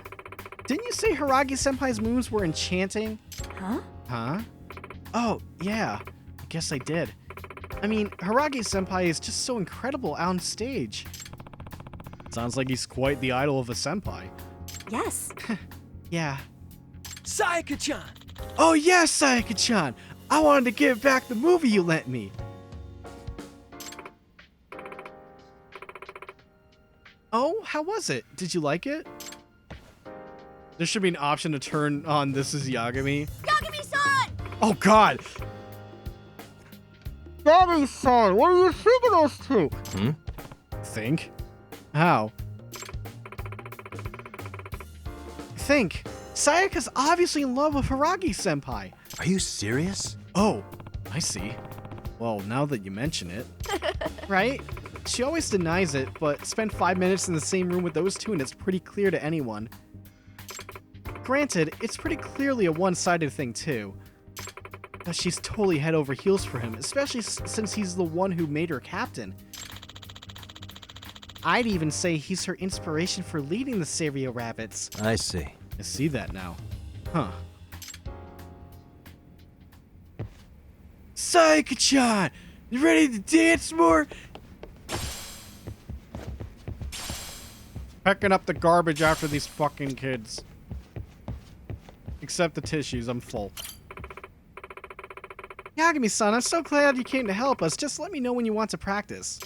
Didn't you say Hiragi-senpai's moves were enchanting? Huh? Oh, yeah. I guess I did. Hiragi-senpai is just so incredible on stage. Sounds like he's quite the idol of a senpai. Yes. Yeah. Sayaka-chan! Oh, yes, Sayaka-chan! I wanted to give back the movie you lent me. Oh, how was it? Did you like it? There should be an option to turn on This Is Yagami. Yagami-san! Oh, God! Yagami-san, what are you thinking us to? Think? How? Think. Sayaka's obviously in love with Hiragi-senpai. Are you serious? Oh, I see. Well, now that you mention it. Right? She always denies it, but spent 5 minutes in the same room with those two and it's pretty clear to anyone. Granted, it's pretty clearly a one-sided thing too. But she's totally head over heels for him, especially since he's the one who made her captain. I'd even say he's her inspiration for leading the Serio Rabbits. I see. I see that now. Huh. Sayaka-chan! You ready to dance more? Picking up the garbage after these fucking kids. Except the tissues, I'm full. Yagami-san, I'm so glad you came to help us. Just let me know when you want to practice.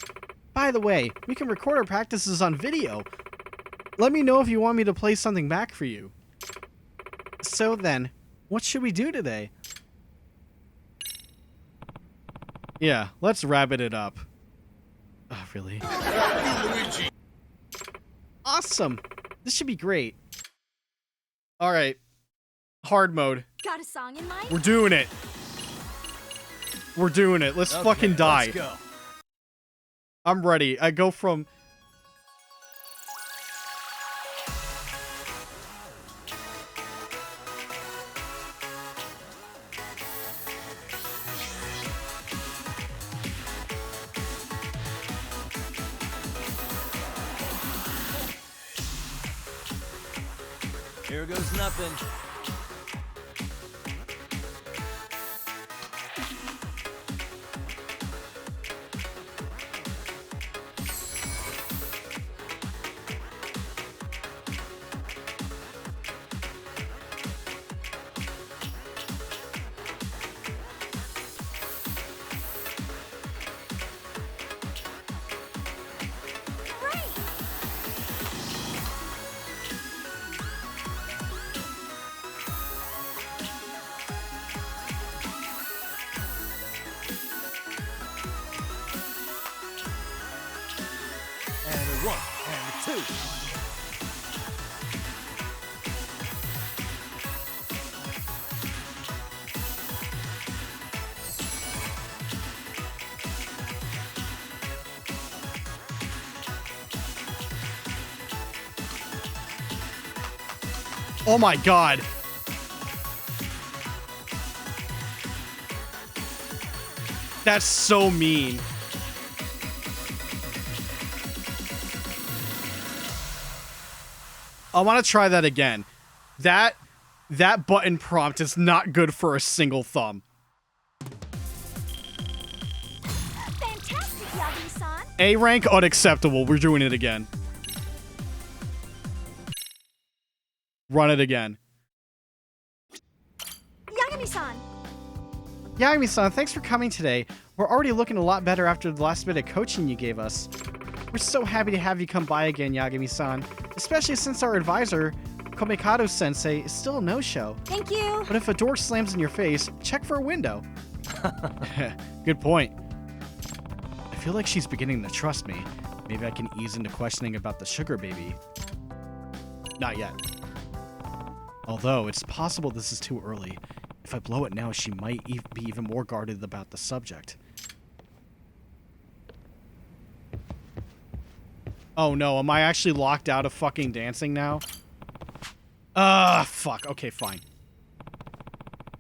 By the way, we can record our practices on video. Let me know if you want me to play something back for you. So then, what should we do today? Yeah, let's rabbit it up. Oh, really? Awesome! This should be great. Alright. Hard mode. Got a song in mind? We're doing it. We're doing it. Let's Okay, fucking die. Let's go. I'm ready. I go from... Here goes nothing. And a 1, and a 2. Oh my god. That's so mean. I want to try that again. That button prompt is not good for a single thumb. Fantastic, Yagami-san. A rank unacceptable. We're doing it again. Run it again. Yagami-san. Yagami-san, thanks for coming today. We're already looking a lot better after the last bit of coaching you gave us. We're so happy to have you come by again, Yagami-san. Especially since our advisor, Komikado-sensei, is still a no-show. Thank you. But if a door slams in your face, check for a window. Good point. I feel like she's beginning to trust me. Maybe I can ease into questioning about the sugar baby. Not yet. Although, it's possible this is too early. If I blow it now, she might be even more guarded about the subject. Oh no, am I actually locked out of fucking dancing now? Fuck. Okay, fine.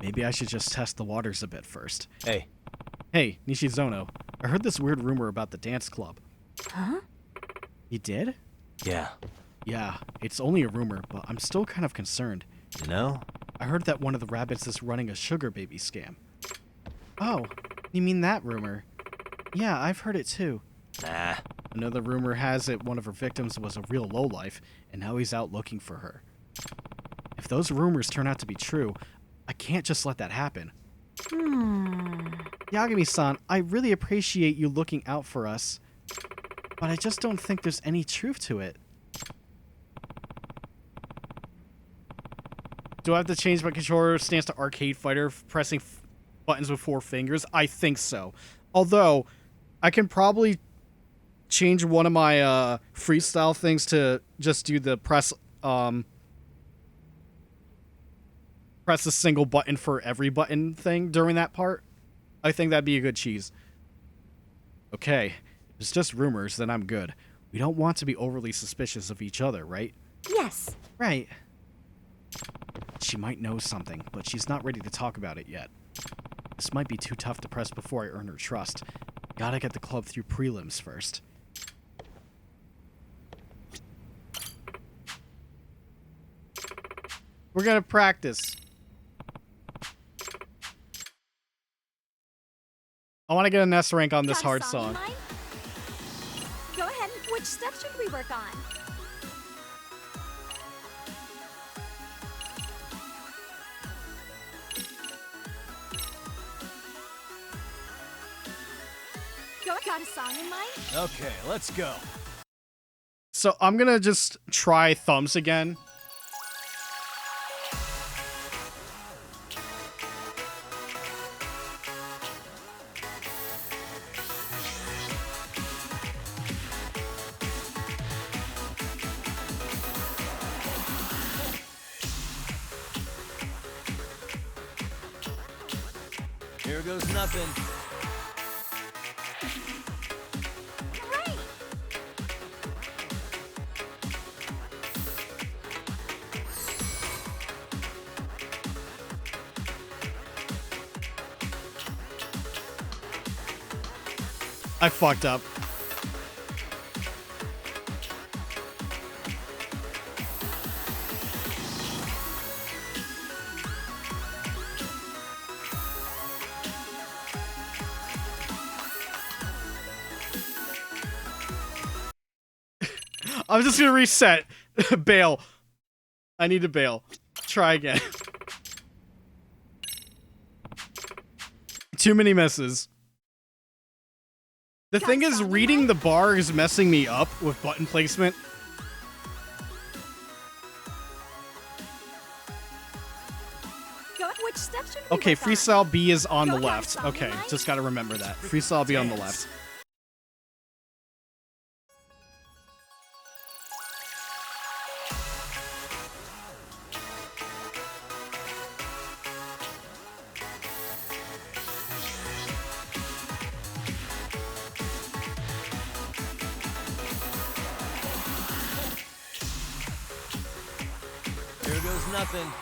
Maybe I should just test the waters a bit first. Hey. Hey, Nishizono. I heard this weird rumor about the dance club. Huh? You did? Yeah. Yeah, it's only a rumor, but I'm still kind of concerned. You know? I heard that one of the rabbits is running a sugar baby scam. Oh, you mean that rumor? Yeah, I've heard it too. Nah. Another rumor has it one of her victims was a real lowlife, and now he's out looking for her. If those rumors turn out to be true, I can't just let that happen. Yagami-san, I really appreciate you looking out for us, but I just don't think there's any truth to it. Do I have to change my controller stance to Arcade Fighter, pressing buttons with 4 fingers? I think so. Although, I can probably change one of my freestyle things to just do the press a single button for every button thing during that part. I think that'd be a good cheese. Okay, if it's just rumors, then I'm good. We don't want to be overly suspicious of each other, right? Yes. Right. She might know something, but she's not ready to talk about it yet. This might be too tough to press before I earn her trust. Gotta get the club through prelims first. We're gonna practice. I want to get an S rank on this hard song. Go ahead. Which steps should we work on? Got a song in mind? Okay, let's go. So I'm gonna just try thumbs again. Here goes nothing. I fucked up. I'm just gonna reset. Bail. I need to bail. Try again. Too many misses. The thing is, reading the bar is messing me up with button placement. Which step should we Okay, work on? freestyle B is on the Go, left. Yagi-san, Okay, right? just gotta remember that. Freestyle B on the left. Here goes nothing.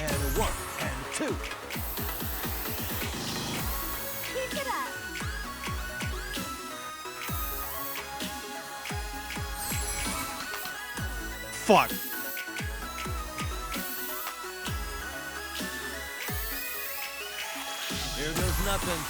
And a 1 and a 2. Keep it up. Fuck. Here goes nothing.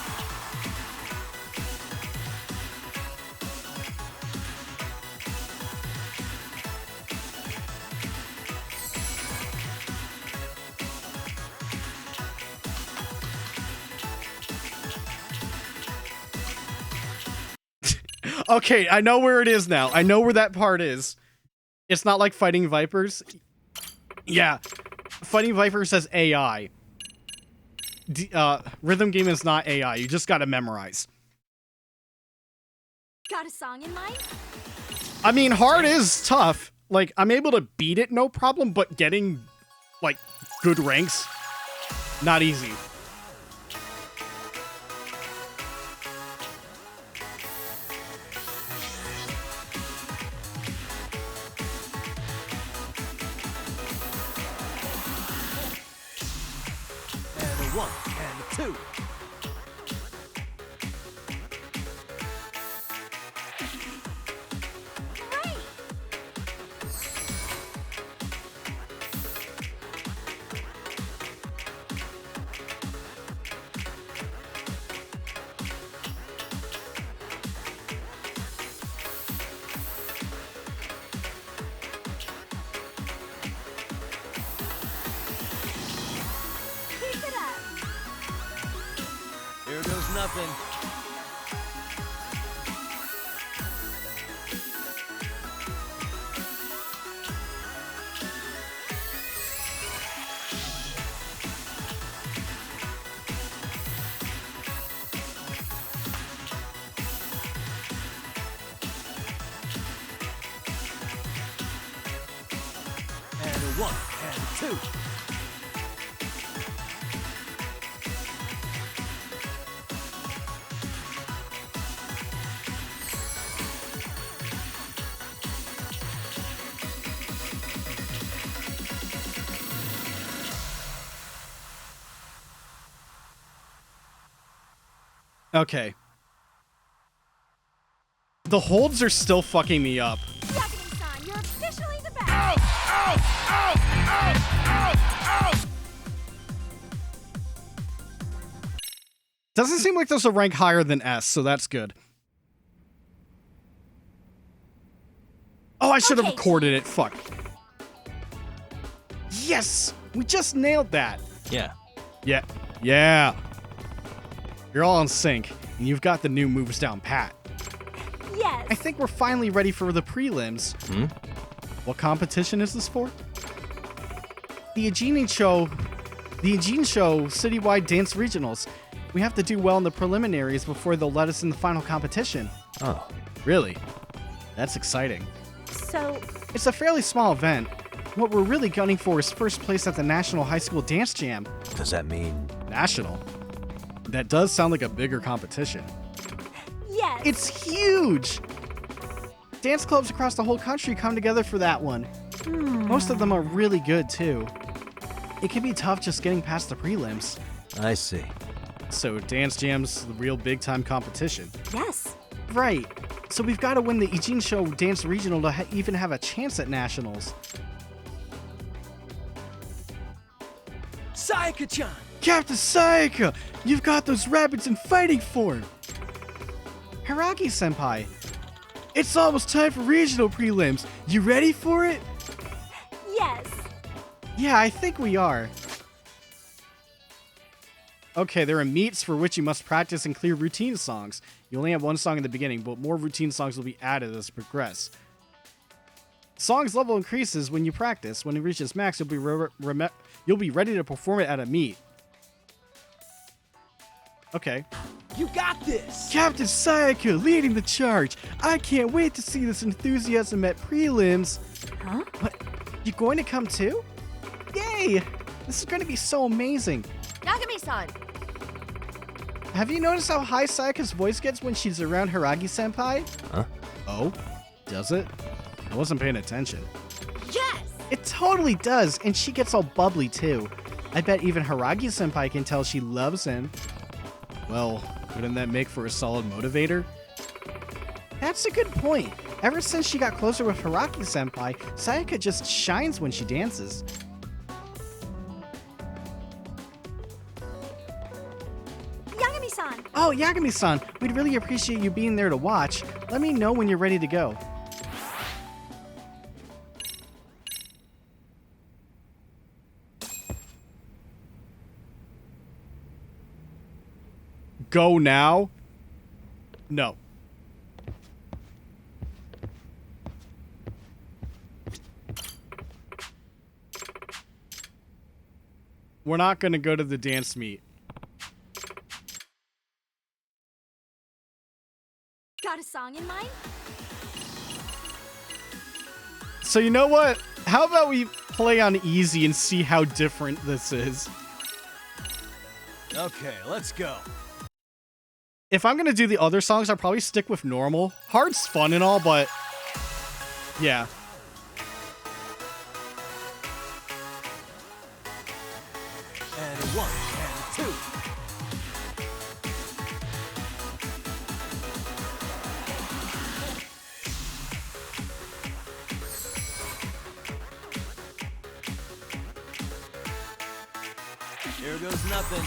Okay, I know where it is now. I know where that part is. It's not like Fighting Vipers. Yeah. Fighting Vipers says AI. Rhythm Game is not AI. You just gotta memorize. Got a song in mind? I mean, hard is tough. Like, I'm able to beat it, no problem, but getting, like, good ranks, not easy. And a 1 and a 2. Keep it up. Here goes nothing. And a 1 and a 2. Okay. The holds are still fucking me up. Yagami-san, you're officially the best. Doesn't seem like there's a rank higher than S, so that's good. Oh, I should have Okay, recorded it. Fuck. Yes! We just nailed that. Yeah. Yeah. Yeah. You're all in sync, and you've got the new moves down pat. Yes. I think we're finally ready for the prelims. What competition is this for? The Eugene Show Citywide Dance Regionals. We have to do well in the preliminaries before they'll let us in the final competition. Oh. Really? That's exciting. So, It's a fairly small event. What we're really gunning for is first place at the National High School Dance Jam. Does that mean... National? That does sound like a bigger competition. Yes. It's huge! Dance clubs across the whole country come together for that one. Most of them are really good, too. It can be tough just getting past the prelims. I see. So Dance Jam's the real big-time competition. Yes. Right. So we've got to win the Ijincho Dance Regional to even have a chance at Nationals. Sayaka-chan! Captain Sayaka! You've got those rabbits in fighting form! Hiragi-senpai! It's almost time for regional prelims. You ready for it? Yes. Yeah, I think we are. Okay, there are meets for which you must practice and clear routine songs. You only have one song in the beginning, but more routine songs will be added as you progress. Song's level increases when you practice. When it reaches max, you'll be ready to perform it at a meet. Okay. You got this! Captain Sayaka leading the charge. I can't wait to see this enthusiasm at prelims. Huh? What? You going to come too? Yay! This is going to be so amazing. Yagami-san! Have you noticed how high Sayaka's voice gets when she's around Hiragi-senpai? Huh? Oh? Does it? I wasn't paying attention. Yes! It totally does, and she gets all bubbly too. I bet even Hiragi-senpai can tell she loves him. Well, wouldn't that make for a solid motivator? That's a good point. Ever since she got closer with Hiragi-senpai, Sayaka just shines when she dances. Yagami-san! Oh, Yagami-san, we'd really appreciate you being there to watch. Let me know when you're ready to go. Go now? No. We're not going to go to the dance meet. Got a song in mind? So you know what? How about we play on easy and see how different this is? Okay, let's go. If I'm going to do the other songs, I'll probably stick with normal. Hard's fun and all, but yeah. And 1, and 2. Here goes nothing.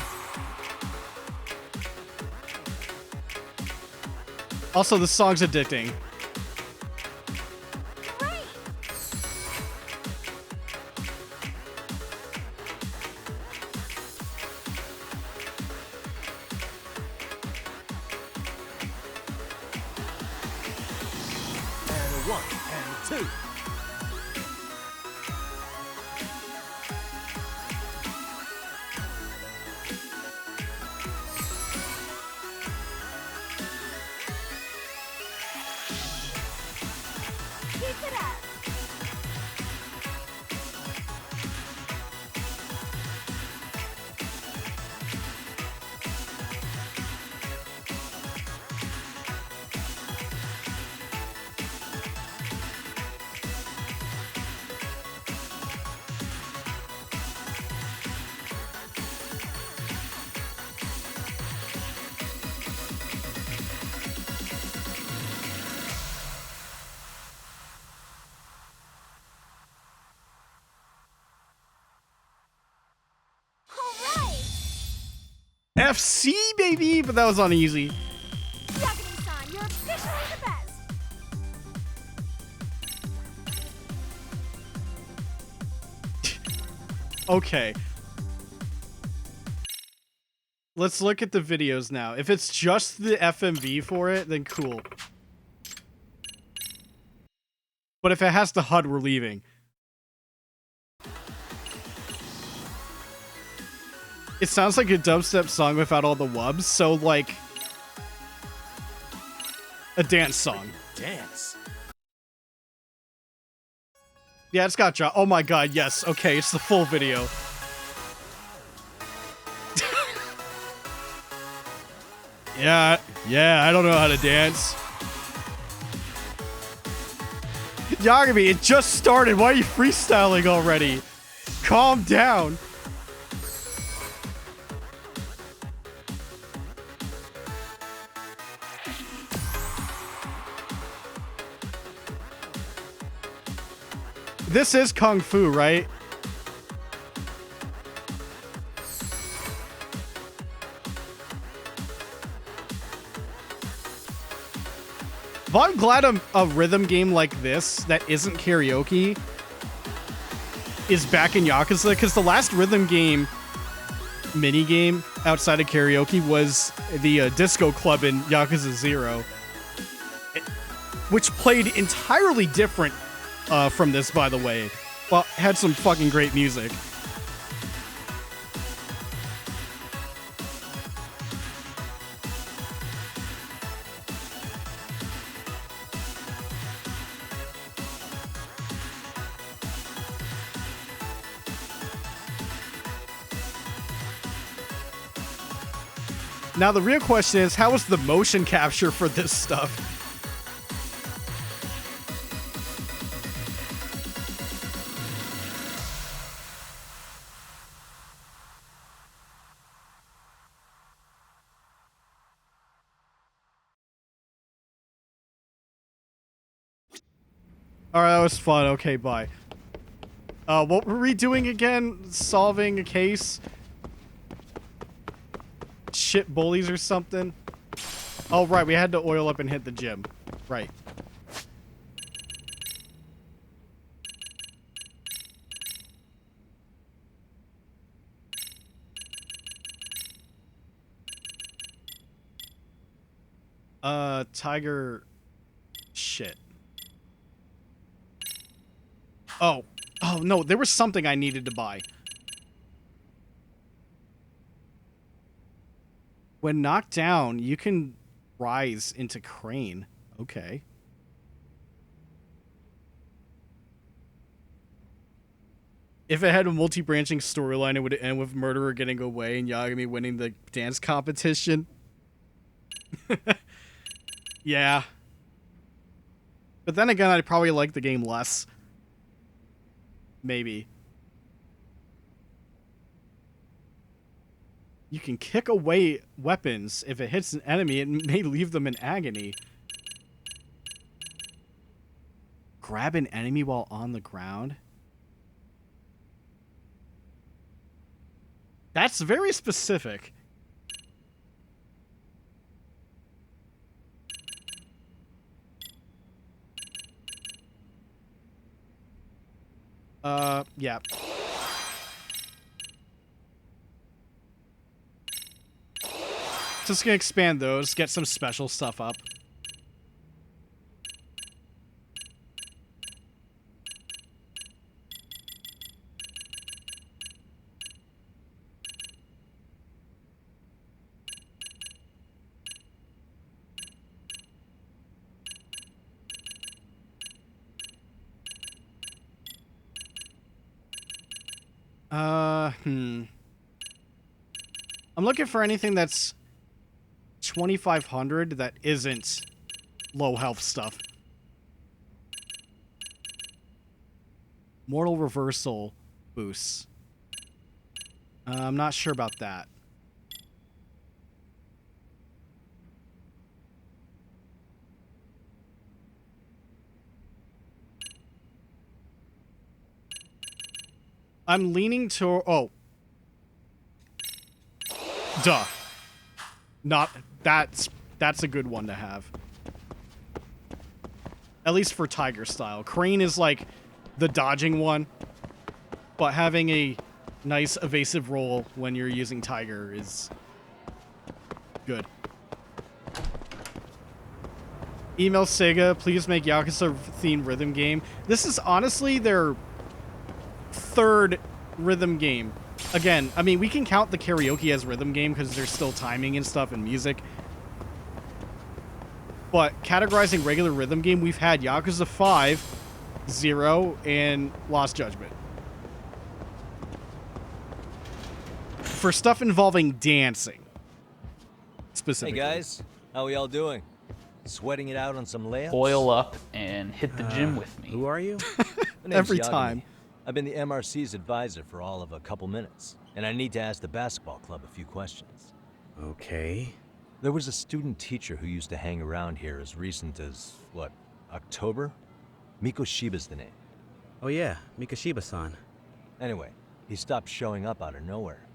Also, the song's addicting. Right. And 1, and 2. Keep it up. FC, baby! But that was on easy. Yagami-san, you're officially the best. Okay. Let's look at the videos now. If it's just the FMV for it, then cool. But if it has the HUD, we're leaving. It sounds like a dubstep song without all the wubs, so like a dance song. Dance. Yeah, it's got drop. Oh my god, yes. Okay, it's the full video. Yeah, I don't know how to dance. Yagami, it just started. Why are you freestyling already? Calm down. This is Kung Fu, right? But I'm glad a rhythm game like this that isn't karaoke is back in Yakuza, because the last rhythm game minigame outside of karaoke was the disco club in Yakuza 0, which played entirely different from this, by the way. Well, had some fucking great music. Now, the real question is, how is the motion capture for this stuff? Alright, that was fun. Okay, bye. What were we doing again? Solving a case? Shit bullies or something? Oh, right, we had to oil up and hit the gym. Right. Tiger... Shit. Oh. Oh, no, there was something I needed to buy. When knocked down, you can rise into Crane. Okay. If it had a multi-branching storyline, it would end with Murderer getting away and Yagami winning the dance competition. Yeah. But then again, I'd probably like the game less. Maybe. You can kick away weapons. If it hits an enemy, it may leave them in agony. Grab an enemy while on the ground? That's very specific. Yeah. Just gonna expand those, get some special stuff up. I'm looking for anything that's 2500 that isn't low health stuff. Mortal reversal boosts. I'm not sure about that. I'm leaning to... Oh. Duh. Not... That's a good one to have. At least for Tiger style. Crane is like the dodging one. But having a nice evasive roll when you're using Tiger is good. Email Sega, please make Yakuza themed rhythm game. This is honestly their third rhythm game. Again, I mean, we can count the karaoke as rhythm game because there's still timing and stuff and music. But categorizing regular rhythm game, we've had Yakuza 5, 0, and Lost Judgment. For stuff involving dancing, specifically. Hey guys, how we all doing? Sweating it out on some layups? Oil up and hit the gym with me. Who are you? Every time. I've been the MRC's advisor for all of a couple minutes, and I need to ask the basketball club a few questions. Okay. There was a student teacher who used to hang around here as recent as, what, October? Mikoshiba's the name. Oh yeah, Mikoshiba-san. Anyway, he stopped showing up out of nowhere.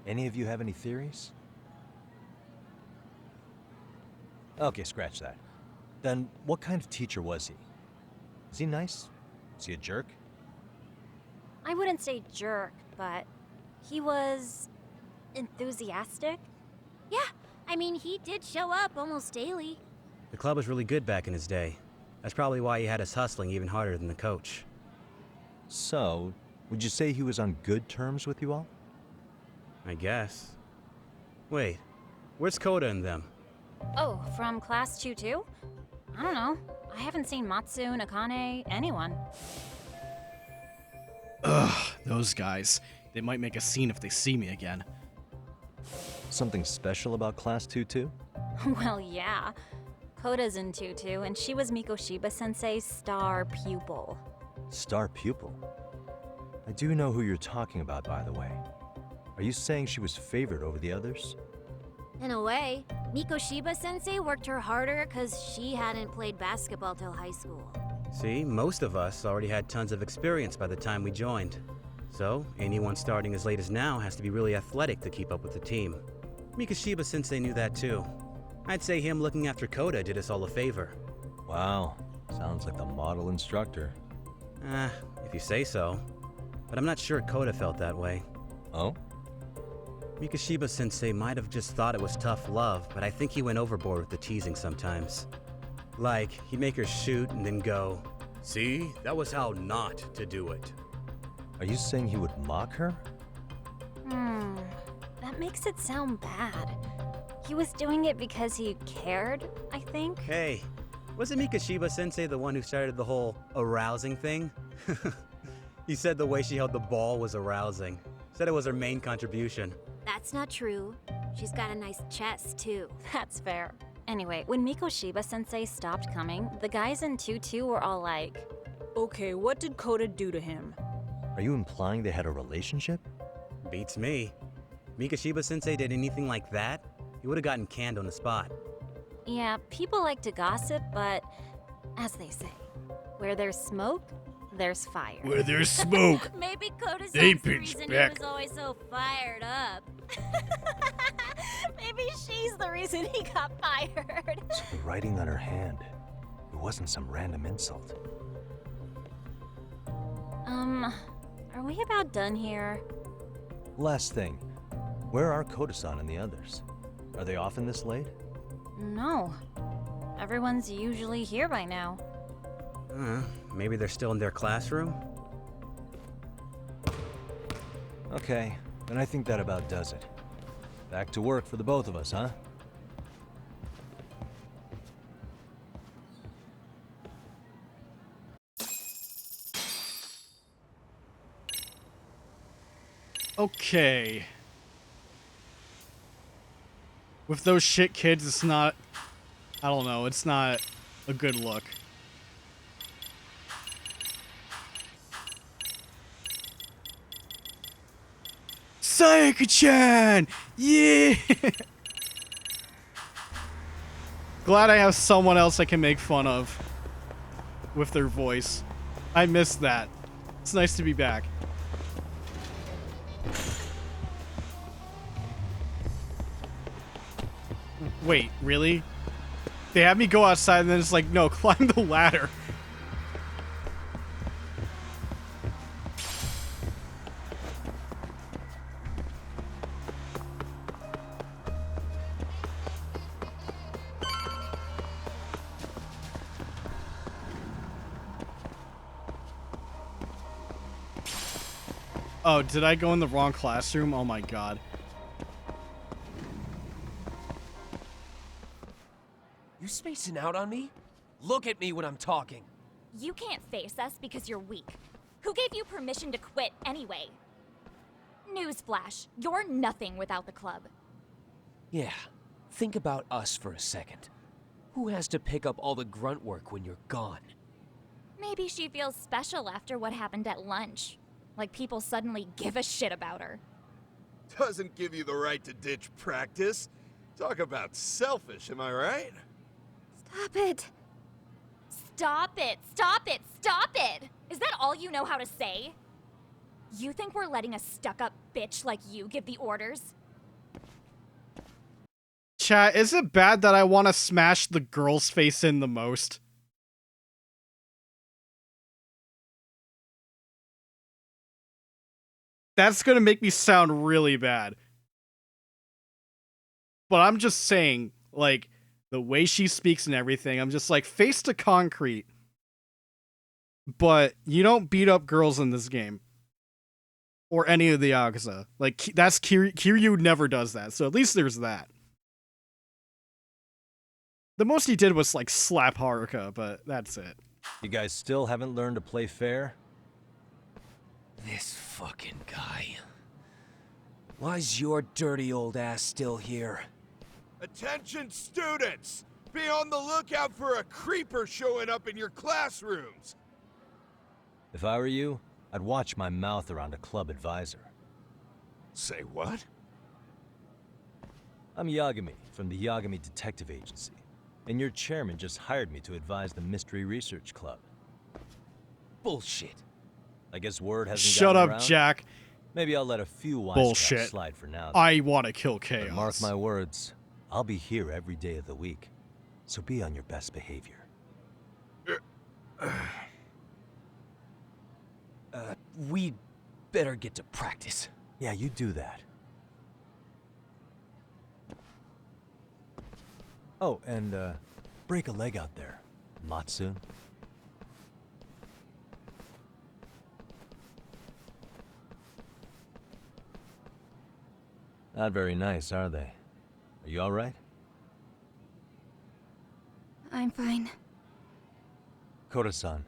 Any of you have any theories? Okay, scratch that. Then what kind of teacher was he? Is he nice? Is he a jerk? I wouldn't say jerk, but he was enthusiastic. Yeah, I mean, he did show up almost daily. The club was really good back in his day. That's probably why he had us hustling even harder than the coach. So, would you say he was on good terms with you all? I guess. Wait, where's Koda and them? Oh, from class 2 too? I don't know. I haven't seen Matsu, Nakane, anyone. Ugh, those guys. They might make a scene if they see me again. Something special about Class 2 too? Well, yeah. Koda's in Tutu, and she was Mikoshiba-sensei's star pupil. Star pupil? I do know who you're talking about, by the way. Are you saying she was favored over the others? In a way, Mikoshiba-sensei worked her harder because she hadn't played basketball till high school. See, most of us already had tons of experience by the time we joined. So, anyone starting as late as now has to be really athletic to keep up with the team. Mikoshiba-sensei knew that too. I'd say him looking after Koda did us all a favor. Wow, sounds like the model instructor. If you say so. But I'm not sure Koda felt that way. Oh? Mikoshiba-sensei might have just thought it was tough love, but I think he went overboard with the teasing sometimes. Like, he'd make her shoot and then go, "See, that was how not to do it." Are you saying he would mock her? That makes it sound bad. He was doing it because he cared, I think. Hey, wasn't Mikoshiba-sensei the one who started the whole arousing thing? He said the way she held the ball was arousing. Said it was her main contribution. That's not true. She's got a nice chest, too. That's fair. Anyway, when Mikoshiba-sensei stopped coming, the guys in Tutu were all like, "Okay, what did Koda do to him?" Are you implying they had a relationship? Beats me. Mikoshiba-sensei did anything like that, he would have gotten canned on the spot. yeah, people like to gossip, but as they say, where there's smoke, there's fire. Where there's smoke, Maybe Koda's they the pitch reason back. he was always so fired up. Maybe she's the reason he got fired. So the writing on her hand, it wasn't some random insult. Are we about done here? Last thing, where are Koda-san and the others? Are they often this late? No. Everyone's usually here by now. Maybe they're still in their classroom? Okay, then I think that about does it. Back to work for the both of us, huh? Okay. With those shit kids, it's not... I don't know, it's not a good look. Sayaka-chan! Yeah! Glad I have someone else I can make fun of with their voice. I missed that. It's nice to be back. Wait, really? They have me go outside and then it's like, no, climb the ladder. Oh, did I go in the wrong classroom? Oh my god. You spacing out on me? Look at me when I'm talking. You can't face us because you're weak. Who gave you permission to quit anyway? Newsflash, you're nothing without the club. Yeah, think about us for a second. Who has to pick up all the grunt work when you're gone? Maybe she feels special after what happened at lunch. Like people suddenly give a shit about her. Doesn't give you the right to ditch practice. Talk about selfish, am I right? Stop it. Stop it! Stop it! Stop it! Is that all you know how to say? You think we're letting a stuck-up bitch like you give the orders? Chat, is it bad that I want to smash the girl's face in the most? That's gonna make me sound really bad. But I'm just saying, like, the way she speaks and everything, I'm just like, face to concrete. But you don't beat up girls in this game. Or any of the Yakuza. Like, that's Kiryu never does that, so at least there's that. The most he did was, like, slap Haruka, but that's it. You guys still haven't learned to play fair? This fucking guy. Why's your dirty old ass still here? Attention students! Be on the lookout for a creeper showing up in your classrooms! If I were you, I'd watch my mouth around a club advisor. Say what? I'm Yagami from the Yagami Detective Agency, and your chairman just hired me to advise the Mystery Research Club. Bullshit. I guess word hasn't Shut gotten up, around. Jack. Maybe I'll let a few wisecracks Bullshit. slide for now. I want to kill Chaos. But mark my words, I'll be here every day of the week, so be on your best behavior. We better get to practice. Yeah, you do that. Oh, and break a leg out there, Matsu. Not very nice, are they? Are you all right? I'm fine. Koda-san,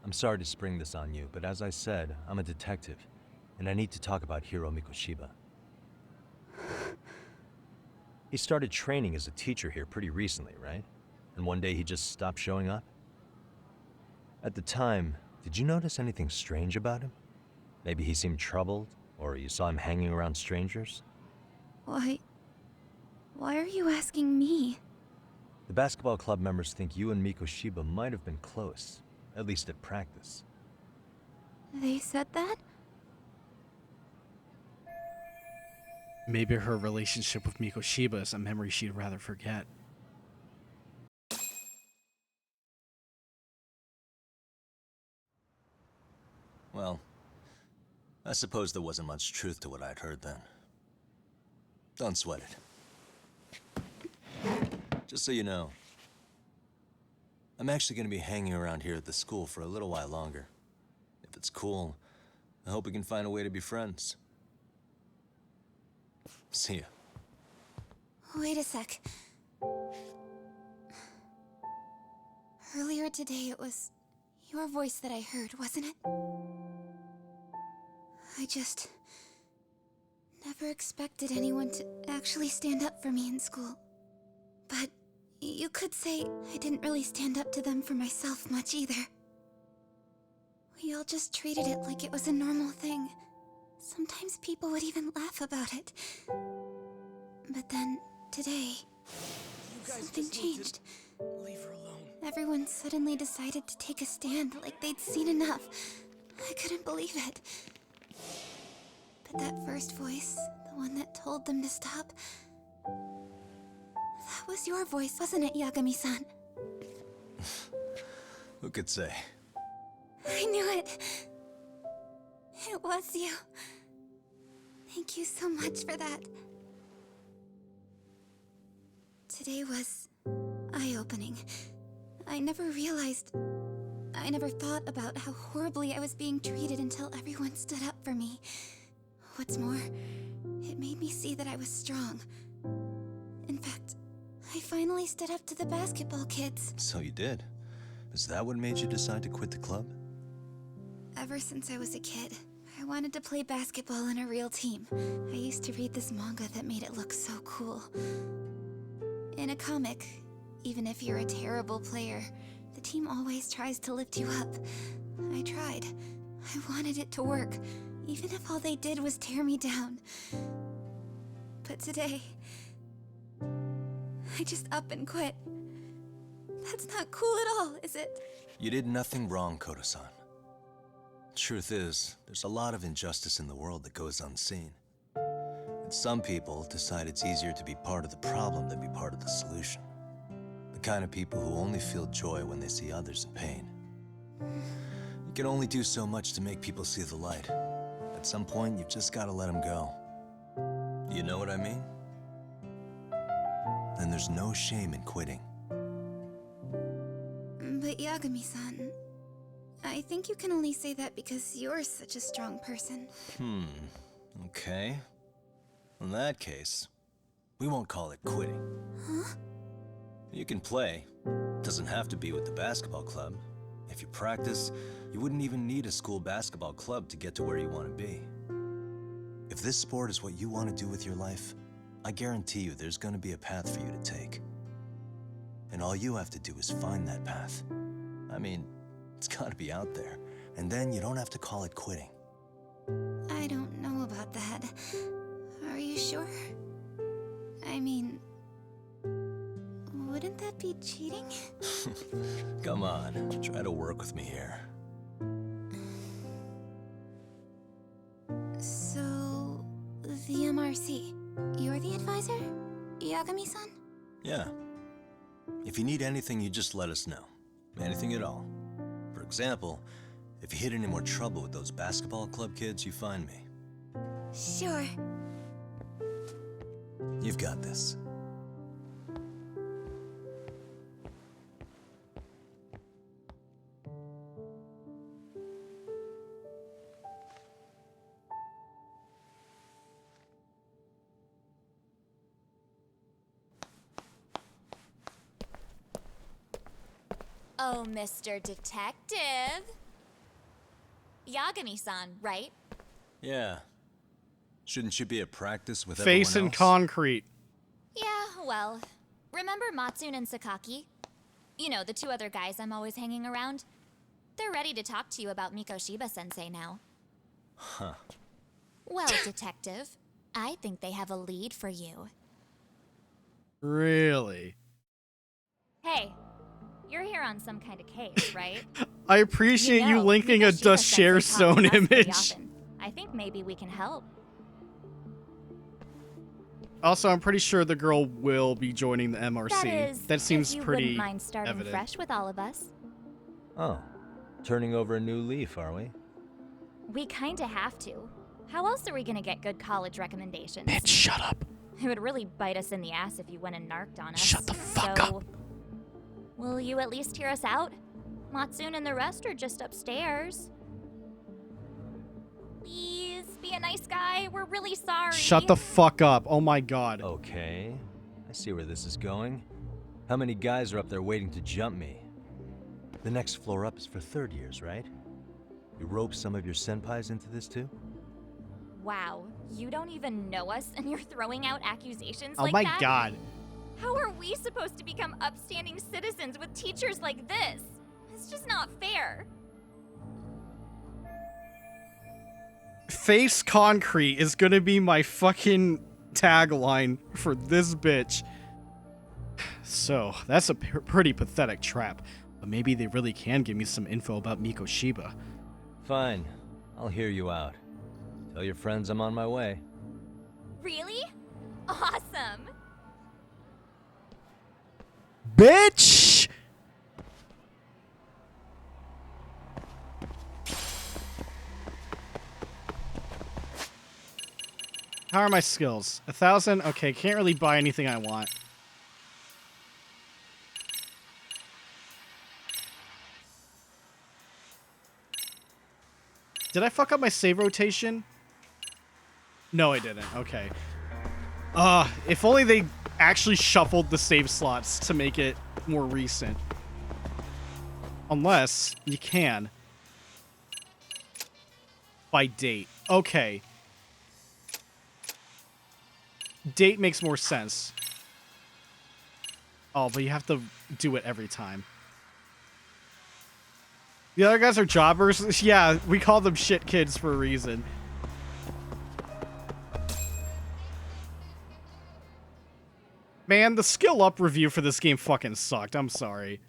I'm sorry to spring this on you, but as I said, I'm a detective, and I need to talk about Hiro Mikoshiba. He started training as a teacher here pretty recently, right? And one day he just stopped showing up? At the time, did you notice anything strange about him? Maybe he seemed troubled, or you saw him hanging around strangers? Why are you asking me? The basketball club members think you and Mikoshiba might have been close, at least at practice. They said that? Maybe her relationship with Mikoshiba is a memory she'd rather forget. Well, I suppose there wasn't much truth to what I'd heard then. Don't sweat it. Just so you know, I'm actually going to be hanging around here at the school for a little while longer. If it's cool, I hope we can find a way to be friends. See ya. Wait a sec. Earlier today, it was your voice that I heard, wasn't it? I just never expected anyone to actually stand up for me in school. But you could say I didn't really stand up to them for myself much either. We all just treated it like it was a normal thing. Sometimes people would even laugh about it. But then, today, something changed. Leave her alone. Everyone suddenly decided to take a stand like they'd seen enough. I couldn't believe it. But that first voice, the one that told them to stop, that was your voice, wasn't it, Yagami-san? Who could say? I knew it. It was you. Thank you so much for that. Today was eye-opening. I never thought about how horribly I was being treated until everyone stood up for me. What's more, it made me see that I was strong. In fact, I finally stood up to the basketball kids. So you did. Is that what made you decide to quit the club? Ever since I was a kid, I wanted to play basketball in a real team. I used to read this manga that made it look so cool. In a comic, even if you're a terrible player, the team always tries to lift you up. I tried. I wanted it to work, even if all they did was tear me down. But today, I just up and quit. That's not cool at all, is it? You did nothing wrong, Koto-san. Truth is, there's a lot of injustice in the world that goes unseen. And some people decide it's easier to be part of the problem than be part of the solution. The kind of people who only feel joy when they see others in pain. You can only do so much to make people see the light. At some point, you've just got to let them go. You know what I mean? Then there's no shame in quitting. But Yagami-san, I think you can only say that because you're such a strong person. Okay. In that case, we won't call it quitting. Huh? You can play. Doesn't have to be with the basketball club. If you practice, you wouldn't even need a school basketball club to get to where you want to be. If this sport is what you want to do with your life, I guarantee you there's going to be a path for you to take. And all you have to do is find that path. I mean, it's got to be out there. And then you don't have to call it quitting. I don't know about that. Are you sure? I mean, wouldn't that be cheating? Come on, try to work with me here. So, the MRC, you're the advisor? Yagami-san? Yeah. If you need anything, you just let us know. Anything at all. For example, if you hit any more trouble with those basketball club kids, you find me. Sure. You've got this. Oh, Mr. Detective. Yagami-san, right? Yeah. Shouldn't you be at practice with Face everyone in else? concrete. Yeah, well, remember Matsune and Sakaki? You know, the two other guys I'm always hanging around? They're ready to talk to you about Mikoshiba-sensei now. Huh. Well, Detective, I think they have a lead for you. Really? Hey, you're here on some kind of case, right? I appreciate you know, linking a Mikoshiba-sensei Dust Share talks to Zone us pretty image. often. I think maybe we can help. Also, I'm pretty sure the girl will be joining the MRC. That seems if you pretty wouldn't mind starting evident. fresh with all of us. Oh. Turning over a new leaf, are we? We kinda have to. How else are we gonna get good college recommendations? Bitch, shut up. It would really bite us in the ass if you went and narked on us. Shut the fuck up. Will you at least hear us out? Matsune and the rest are just upstairs. Please, be a nice guy. We're really sorry. Shut the fuck up. Oh my god. Okay. I see where this is going. How many guys are up there waiting to jump me? The next floor up is for third years, right? You rope some of your senpais into this too? Wow, you don't even know us and you're throwing out accusations Oh like my that? god. How are we supposed to become upstanding citizens with teachers like this? It's just not fair. Face concrete is gonna be my fucking tagline for this bitch. So, that's a pretty pathetic trap. But maybe they really can give me some info about Mikoshiba. Fine. I'll hear you out. Tell your friends I'm on my way. Really? Awesome. Bitch! How are my skills? 1,000? Okay, can't really buy anything I want. Did I fuck up my save rotation? No, I didn't. Okay. If only they actually shuffled the save slots to make it more recent. Unless you can. By date. Okay. Date makes more sense. Oh, but you have to do it every time. The other guys are jobbers. Yeah, we call them shit kids for a reason. Man, the skill up review for this game fucking sucked. I'm sorry.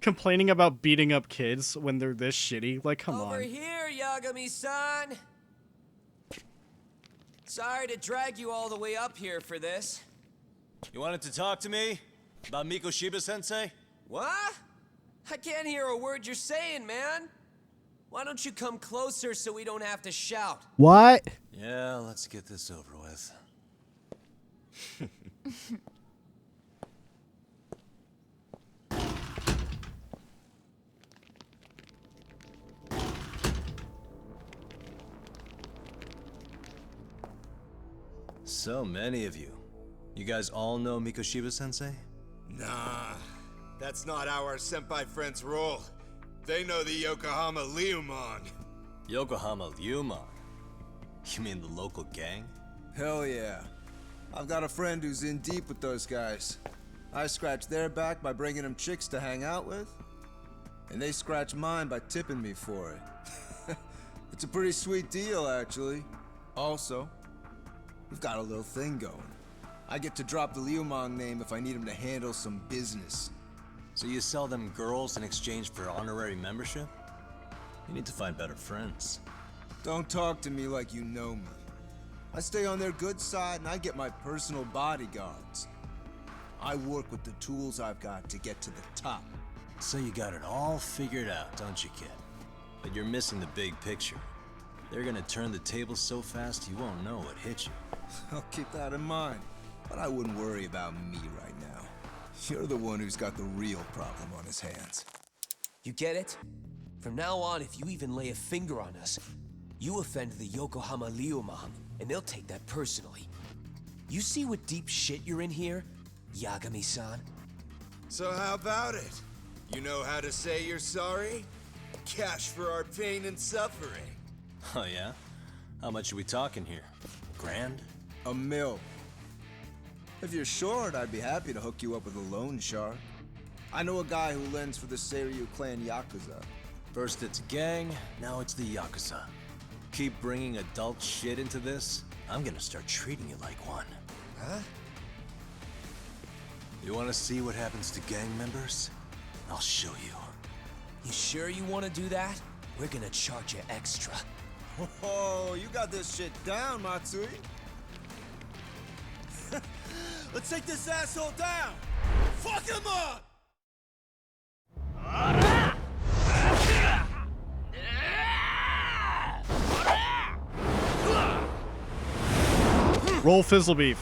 Complaining about beating up kids when they're this shitty. Like, come on. Over here, Yagami-san! Sorry to drag you all the way up here for this. You wanted to talk to me? About Mikoshiba-sensei? What? I can't hear a word you're saying, man. Why don't you come closer so we don't have to shout? What? Yeah, let's get this over with. So many of you. You guys all know Mikoshiba-sensei? Nah, that's not how our senpai friends roll. They know the Yokohama Leomon. Yokohama Leomon? You mean the local gang? Hell yeah. I've got a friend who's in deep with those guys. I scratch their back by bringing them chicks to hang out with, and they scratch mine by tipping me for it. It's a pretty sweet deal, actually. Also, we've got a little thing going. I get to drop the Leomon name if I need him to handle some business. So you sell them girls in exchange for honorary membership? You need to find better friends. Don't talk to me like you know me. I stay on their good side and I get my personal bodyguards. I work with the tools I've got to get to the top. So you got it all figured out, don't you, kid? But you're missing the big picture. They're gonna turn the tables so fast you won't know what hit you. I'll keep that in mind. But I wouldn't worry about me right now. You're the one who's got the real problem on his hands. You get it? From now on, if you even lay a finger on us, you offend the Yokohama Leomon, and they'll take that personally. You see what deep shit you're in here, Yagami-san? So how about it? You know how to say you're sorry? Cash for our pain and suffering. Oh yeah? How much are we talking here? Grand? $1 million. If you're short, I'd be happy to hook you up with a loan shark. I know a guy who lends for the Seiryu clan Yakuza. First it's gang, now it's the Yakuza. Keep bringing adult shit into this, I'm gonna start treating you like one. Huh? You wanna see what happens to gang members? I'll show you. You sure you want to do that? We're gonna charge you extra. Oh, you got this shit down, Matsui. Let's take this asshole down! Fuck him up! Roll Fizzle Beef.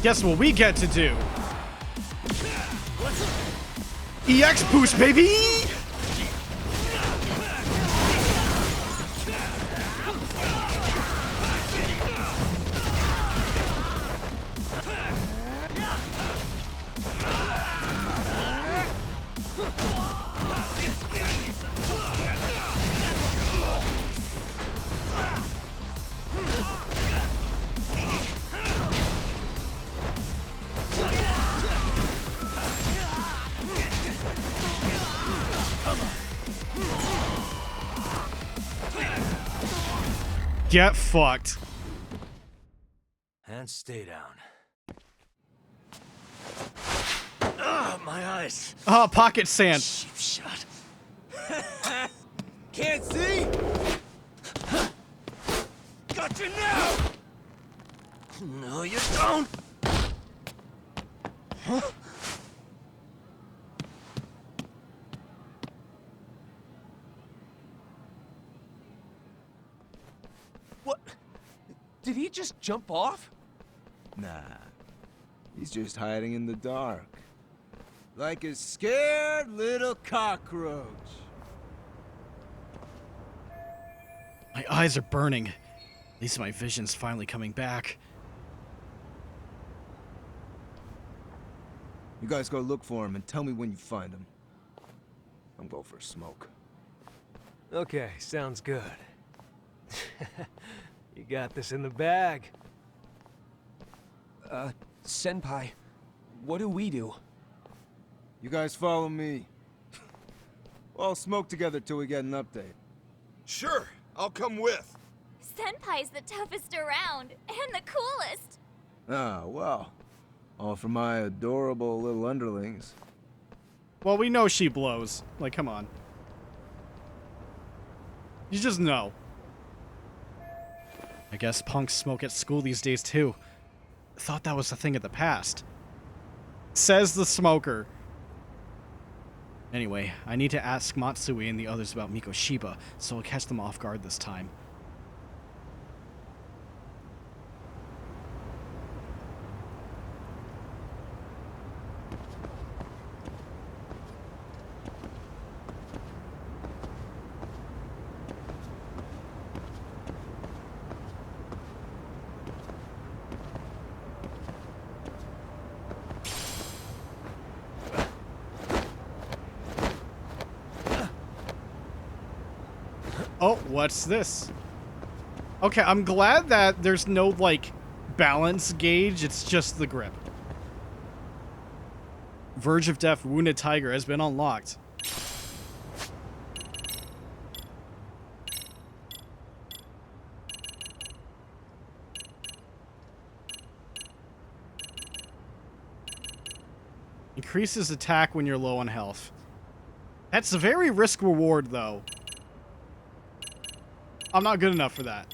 Guess what we get to do? EX boost, baby! Get fucked. And stay down. Ugh, my eyes. Oh, pocket sand. Cheap shot. Can't see? Got you now! No, you don't! Huh? What? Did he just jump off? Nah. He's just hiding in the dark. Like a scared little cockroach. My eyes are burning. At least my vision's finally coming back. You guys go look for him and tell me when you find him. I'm going for a smoke. Okay, sounds good. You got this in the bag. Senpai, what do we do? You guys follow me. We'll all smoke together till we get an update. Sure, I'll come with. Senpai's the toughest around, and the coolest. Ah, well. All for my adorable little underlings. Well, we know she blows. Like, come on. You just know. I guess punks smoke at school these days, too. Thought that was a thing of the past. Says the smoker. Anyway, I need to ask Matsui and the others about Mikoshiba, so I'll catch them off guard this time. Oh, what's this? Okay, I'm glad that there's no, like, balance gauge. It's just the grip. Verge of Death Wounded Tiger has been unlocked. Increases attack when you're low on health. That's a very risk-reward, though. I'm not good enough for that.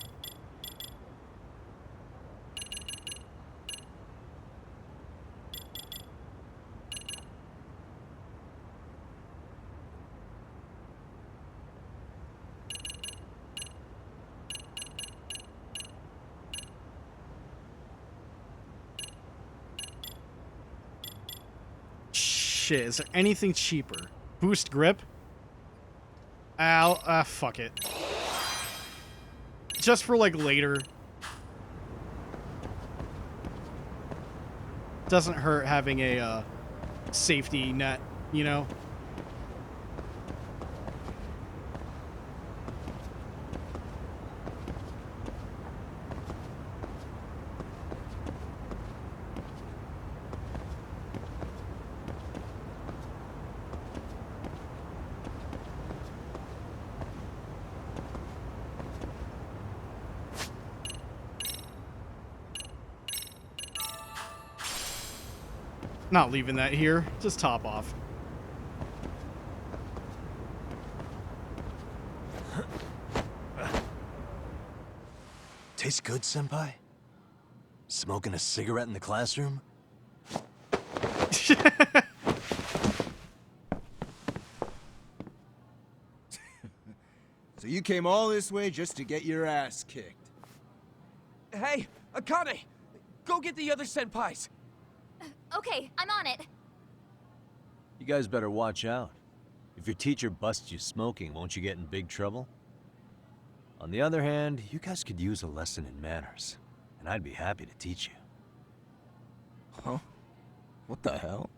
Shit, is there anything cheaper? Boost grip? Fuck it. Just for, like, later. Doesn't hurt having a, safety net, you know? Not leaving that here. Just top off. Tastes good, Senpai? Smoking a cigarette in the classroom? So you came all this way just to get your ass kicked. Hey, Akane! Go get the other senpais! Okay, I'm on it. You guys better watch out. If your teacher busts you smoking, won't you get in big trouble? On the other hand, you guys could use a lesson in manners, and I'd be happy to teach you. Huh? What the hell?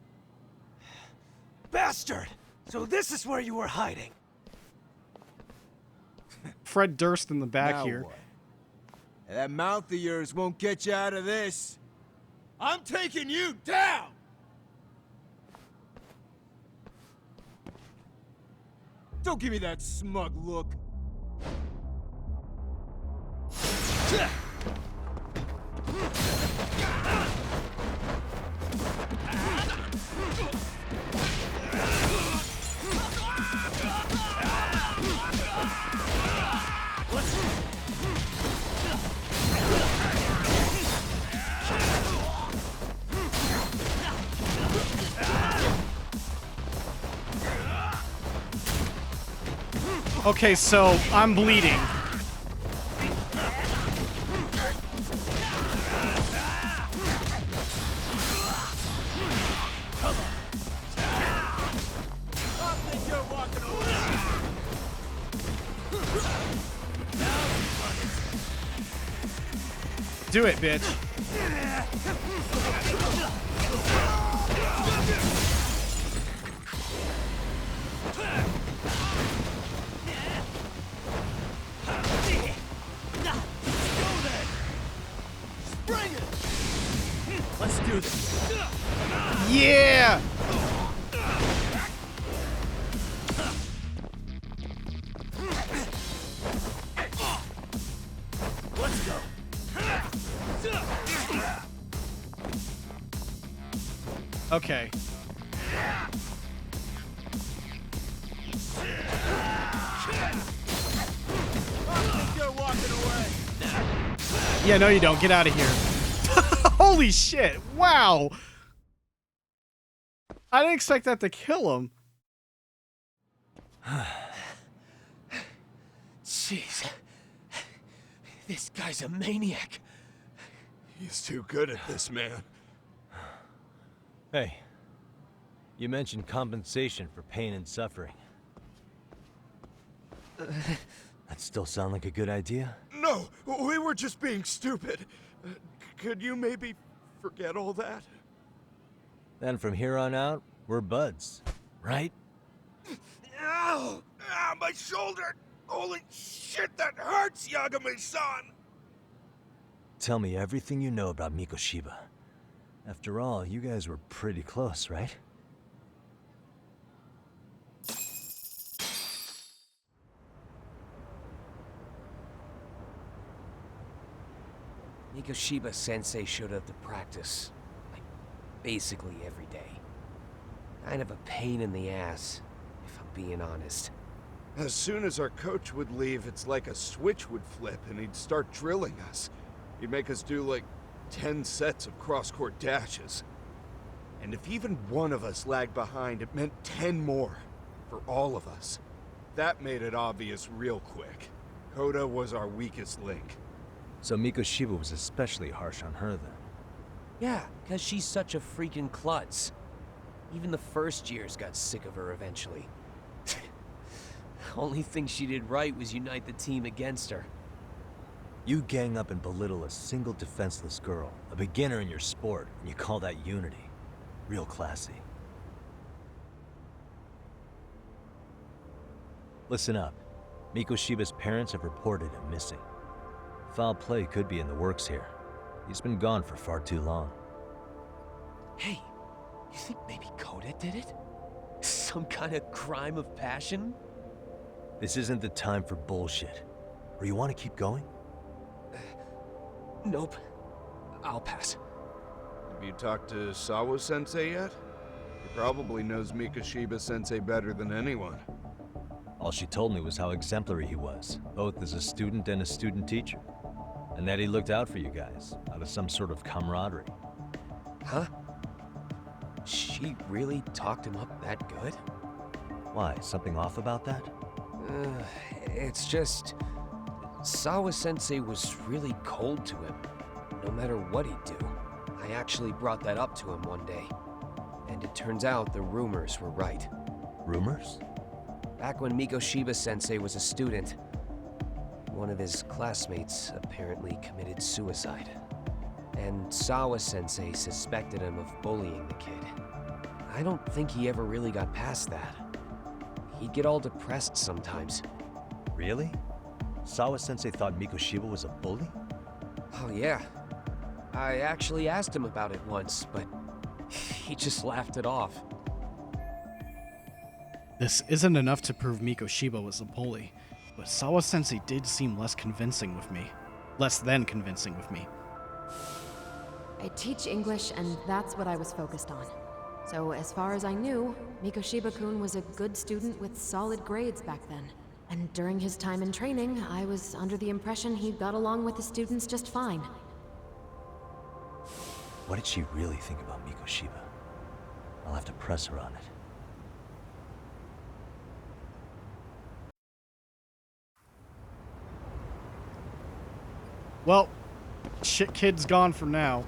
Bastard! So this is where you were hiding. Fred Durst in the back Now here. what? That mouth of yours won't get you out of this. I'm taking you down! Don't give me that smug look. Okay, so I'm bleeding. Do it, bitch. Bring it! Let's do this. Yeah! Let's go. Okay. You're walking away. Yeah, no you don't. Get out of here. Holy shit. Wow. I didn't expect that to kill him. Jeez. This guy's a maniac. He's too good at this, man. Hey, you mentioned compensation for pain and suffering. That still sound like a good idea? No, we were just being stupid. Could you maybe forget all that? Then from here on out, we're buds, right? Ow! Ah, my shoulder! Holy shit, that hurts, Yagami-san! Tell me everything you know about Mikoshiba. After all, you guys were pretty close, right? Mikoshiba Sensei showed up to practice, like, basically every day. Kind of a pain in the ass, if I'm being honest. As soon as our coach would leave, it's like a switch would flip and he'd start drilling us. He'd make us do like 10 sets of cross-court dashes. And if even one of us lagged behind, it meant 10 more. For all of us. That made it obvious real quick. Koda was our weakest link. So Mikoshiba was especially harsh on her then? Yeah, because she's such a freaking klutz. Even the first years got sick of her eventually. Only thing she did right was unite the team against her. You gang up and belittle a single defenseless girl, a beginner in your sport, and you call that unity. Real classy. Listen up. Mikoshiba's parents have reported him missing. Foul play could be in the works here. He's been gone for far too long. Hey, you think maybe Koda did it? Some kind of crime of passion? This isn't the time for bullshit. Or you want to keep going? Nope. I'll pass. Have you talked to Sawa-sensei yet? He probably knows Mikoshiba-sensei better than anyone. All she told me was how exemplary he was, both as a student and a student teacher. And that he looked out for you guys, out of some sort of camaraderie. Huh? She really talked him up that good? Why, something off about that? It's just... Sawa-sensei was really cold to him, no matter what he'd do. I actually brought that up to him one day. And it turns out the rumors were right. Rumors? Back when Mikoshiba-sensei was a student, one of his classmates apparently committed suicide. And Sawa-sensei suspected him of bullying the kid. I don't think he ever really got past that. He'd get all depressed sometimes. Really? Sawa-sensei thought Mikoshiba was a bully? Oh yeah. I actually asked him about it once, but he just laughed it off. This isn't enough to prove Mikoshiba was a bully, but Sawa-sensei did seem less than convincing with me. I teach English, and that's what I was focused on. So as far as I knew, Mikoshiba-kun was a good student with solid grades back then. And during his time in training, I was under the impression he got along with the students just fine. What did she really think about Mikoshiba? I'll have to press her on it. Well, shit kid's gone for now.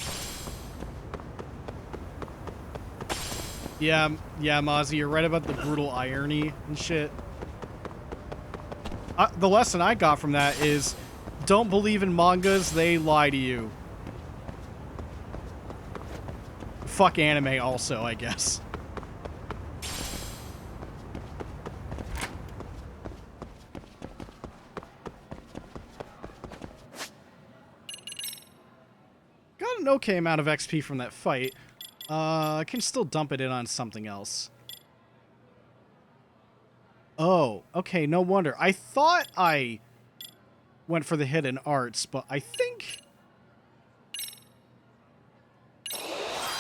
Yeah, Mozzie, you're right about the brutal irony and shit. The lesson I got from that is, don't believe in mangas, they lie to you. Fuck anime also, I guess. got an okay amount of XP from that fight. I can still dump it in on something else. Oh, okay, no wonder. I thought I went for the hidden arts, but I think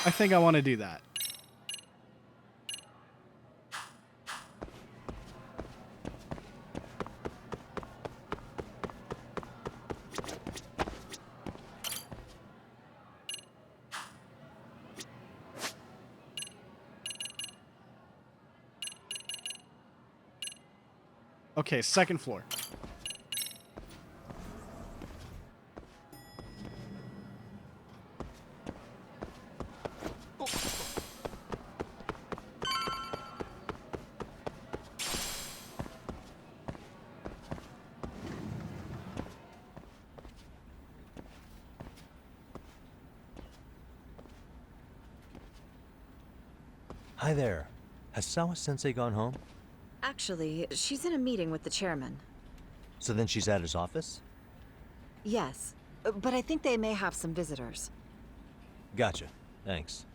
I want to do that. Okay, second floor. Hi there. Has Sawa-sensei gone home? Actually, she's in a meeting with the chairman. So then she's at his office? Yes, but I think they may have some visitors. Gotcha. Thanks.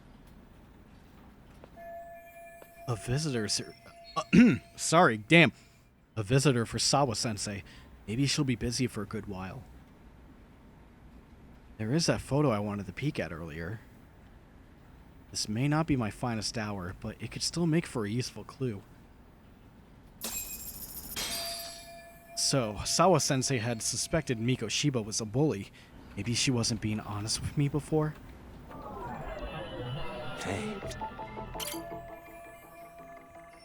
A visitor, sir. Sorry, damn. A visitor for Sawa-sensei. Maybe she'll be busy for a good while. There is that photo I wanted to peek at earlier. This may not be my finest hour, but it could still make for a useful clue. So, Sawa-sensei had suspected Mikoshiba was a bully. Maybe she wasn't being honest with me before? Hey.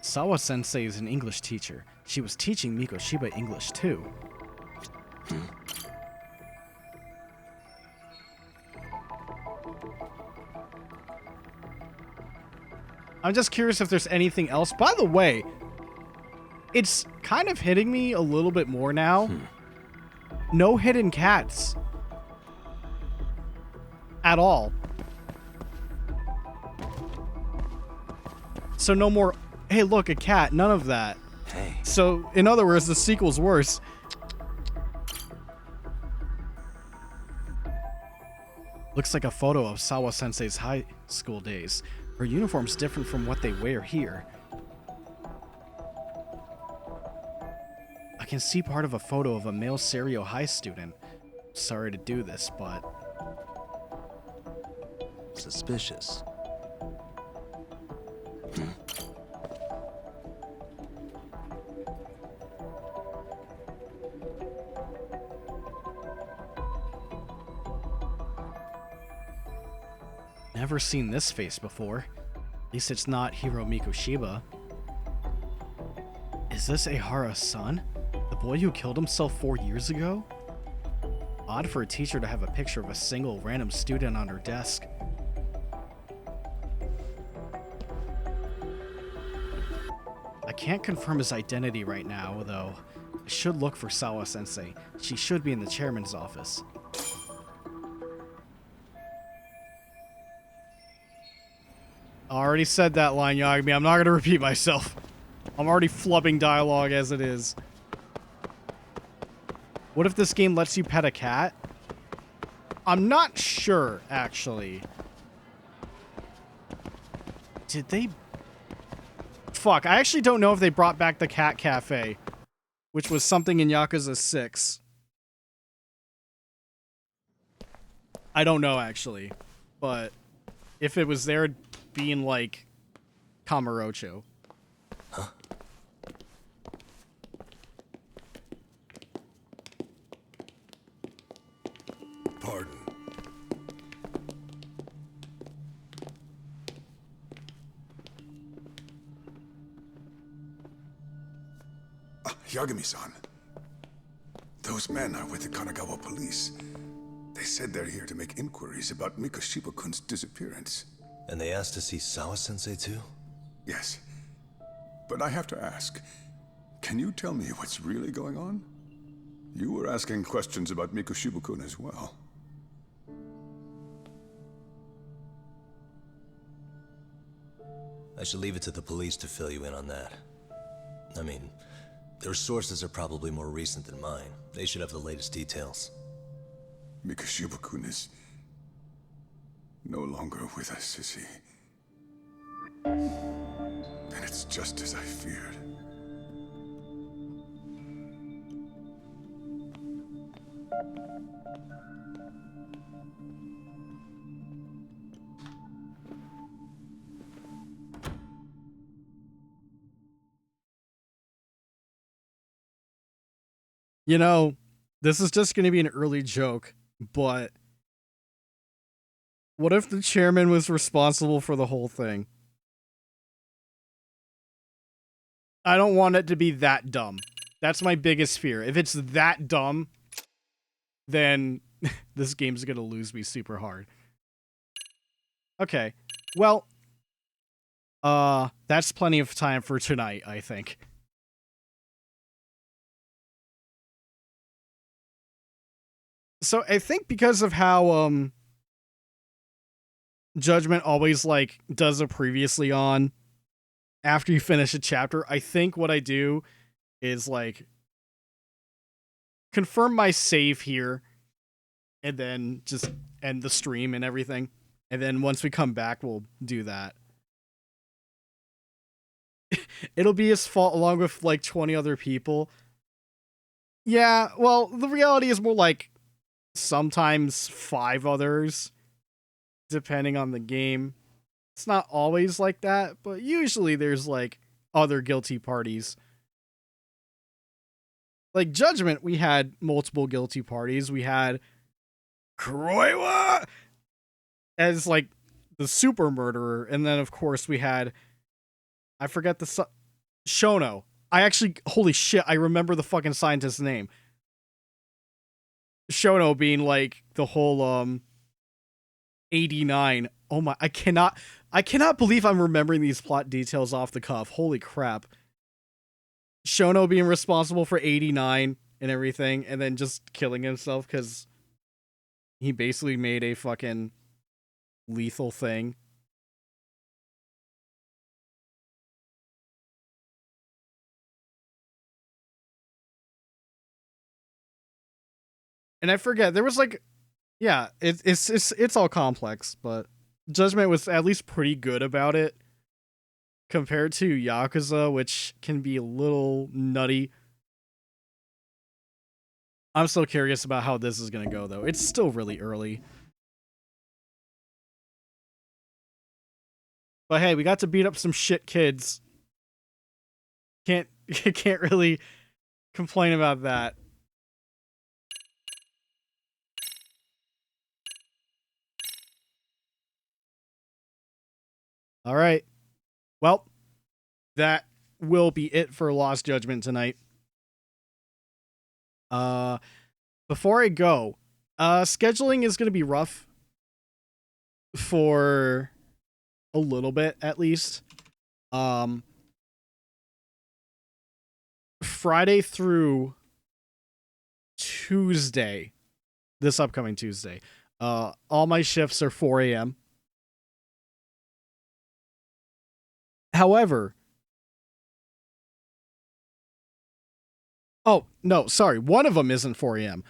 Sawa-sensei is an English teacher. She was teaching Mikoshiba English too. I'm just curious if there's anything else. By the way, it's kind of hitting me a little bit more now. No hidden cats. At all. So no more, hey look, a cat. None of that. Hey. So, in other words, the sequel's worse. Looks like a photo of Sawa-sensei's high school days. Her uniform's different from what they wear here. I can see part of a photo of a male Serio High student. Sorry to do this, but... Suspicious. Never seen this face before. At least it's not Hiro Mikoshiba. Is this Ehara's son? The boy who killed himself 4 years ago? Odd for a teacher to have a picture of a single random student on her desk. I can't confirm his identity right now, though. I should look for Sawa-sensei. She should be in the chairman's office. I already said that line, Yagami. I'm not going to repeat myself. I'm already flubbing dialogue as it is. What if this game lets you pet a cat? I'm not sure, actually. Did they... Fuck, I actually don't know if they brought back the Cat Cafe, which was something in Yakuza 6. I don't know, actually. But if it was there being like Kamurocho. Huh? Pardon. Yagami-san. Those men are with the Kanagawa police. They said they're here to make inquiries about Mikoshiba-kun's disappearance. And they asked to see Sawa-sensei too? Yes. But I have to ask, can you tell me what's really going on? You were asking questions about Mikoshiba-kun as well. I should leave it to the police to fill you in on that. I mean, their sources are probably more recent than mine. They should have the latest details. Mikoshiba-kun is no longer with us, is he? And it's just as I feared. You know, this is just going to be an early joke, but what if the chairman was responsible for the whole thing? I don't want it to be that dumb. That's my biggest fear. If it's that dumb, then this game's going to lose me super hard. Okay. Well, that's plenty of time for tonight, I think. So I think because of how Judgment always like does a previously on after you finish a chapter, I think what I do is like confirm my save here and then just end the stream and everything. And then once we come back, we'll do that. It'll be his fault along with like 20 other people. Yeah, well, the reality is more like sometimes 5 others, depending on the game. It's not always like that, but usually there's like other guilty parties. Like Judgment, we had multiple guilty parties. We had Kroiwa as like the super murderer, and then of course we had, I forget the Shono. I actually, holy shit, I remember the fucking scientist's name. Shono being like the whole 89. Oh my, I cannot believe I'm remembering these plot details off the cuff. Holy crap. Shono being responsible for 89 and everything, and then just killing himself because he basically made a fucking lethal thing. And I forget, there was like, yeah, it's all complex, but Judgment was at least pretty good about it compared to Yakuza, which can be a little nutty. I'm still curious about how this is gonna go, though. It's still really early. But hey, we got to beat up some shit kids. Can't really complain about that. All right. Well, that will be it for Lost Judgment tonight. Before I go, scheduling is going to be rough for a little bit at least. Friday through Tuesday, this upcoming Tuesday, all my shifts are 4 a.m. However, oh, no, sorry. One of them isn't 4 a.m.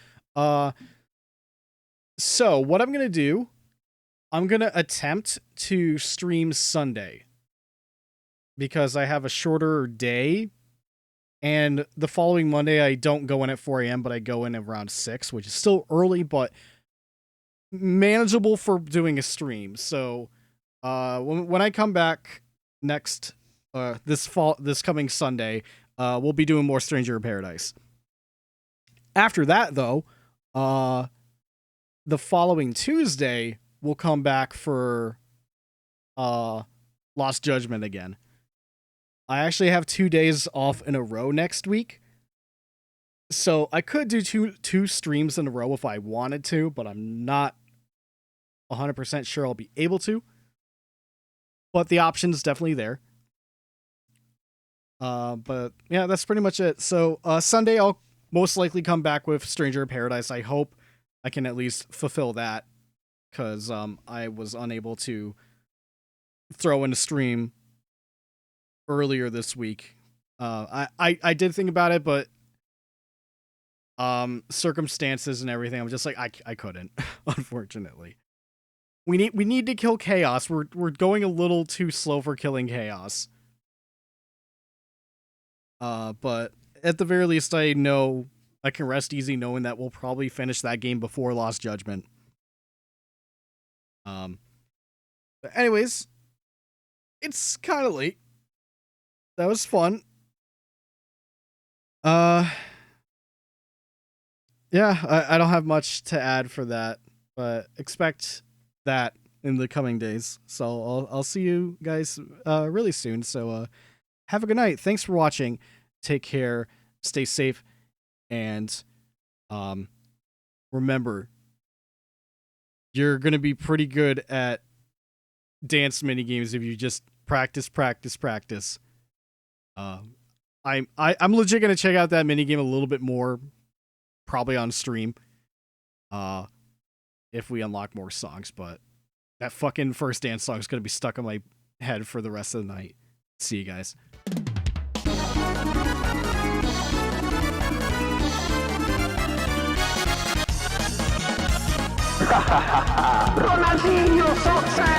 So what I'm going to do, I'm going to attempt to stream Sunday because I have a shorter day, and the following Monday I don't go in at 4 a.m., but I go in around 6, which is still early, but manageable for doing a stream. So when I come back next this coming Sunday, we'll be doing more Stranger in Paradise. After that, though, the following Tuesday we'll come back for Lost Judgment again. I actually have 2 days off in a row next week, so I could do two streams in a row if I wanted to, but I'm not 100% sure I'll be able to. But the option's definitely there. But yeah, that's pretty much it. So Sunday I'll most likely come back with Stranger in Paradise. I hope I can at least fulfill that, because I was unable to throw in a stream earlier this week. I did think about it, but circumstances and everything, I'm just like, I couldn't, unfortunately. We need to kill Chaos. We're going a little too slow for killing Chaos. But at the very least, I know I can rest easy knowing that we'll probably finish that game before Lost Judgment. But anyways, it's kind of late. That was fun. Yeah, I don't have much to add for that, but expect that in the coming days. So I'll see you guys really soon. So have a good night. Thanks for watching. Take care. Stay safe. And remember, you're going to be pretty good at dance minigames if you just practice. I'm legit going to check out that minigame a little bit more, probably on stream, if we unlock more songs, but that fucking first dance song is going to be stuck in my head for the rest of the night. See you guys. Ronaldinho, so sad.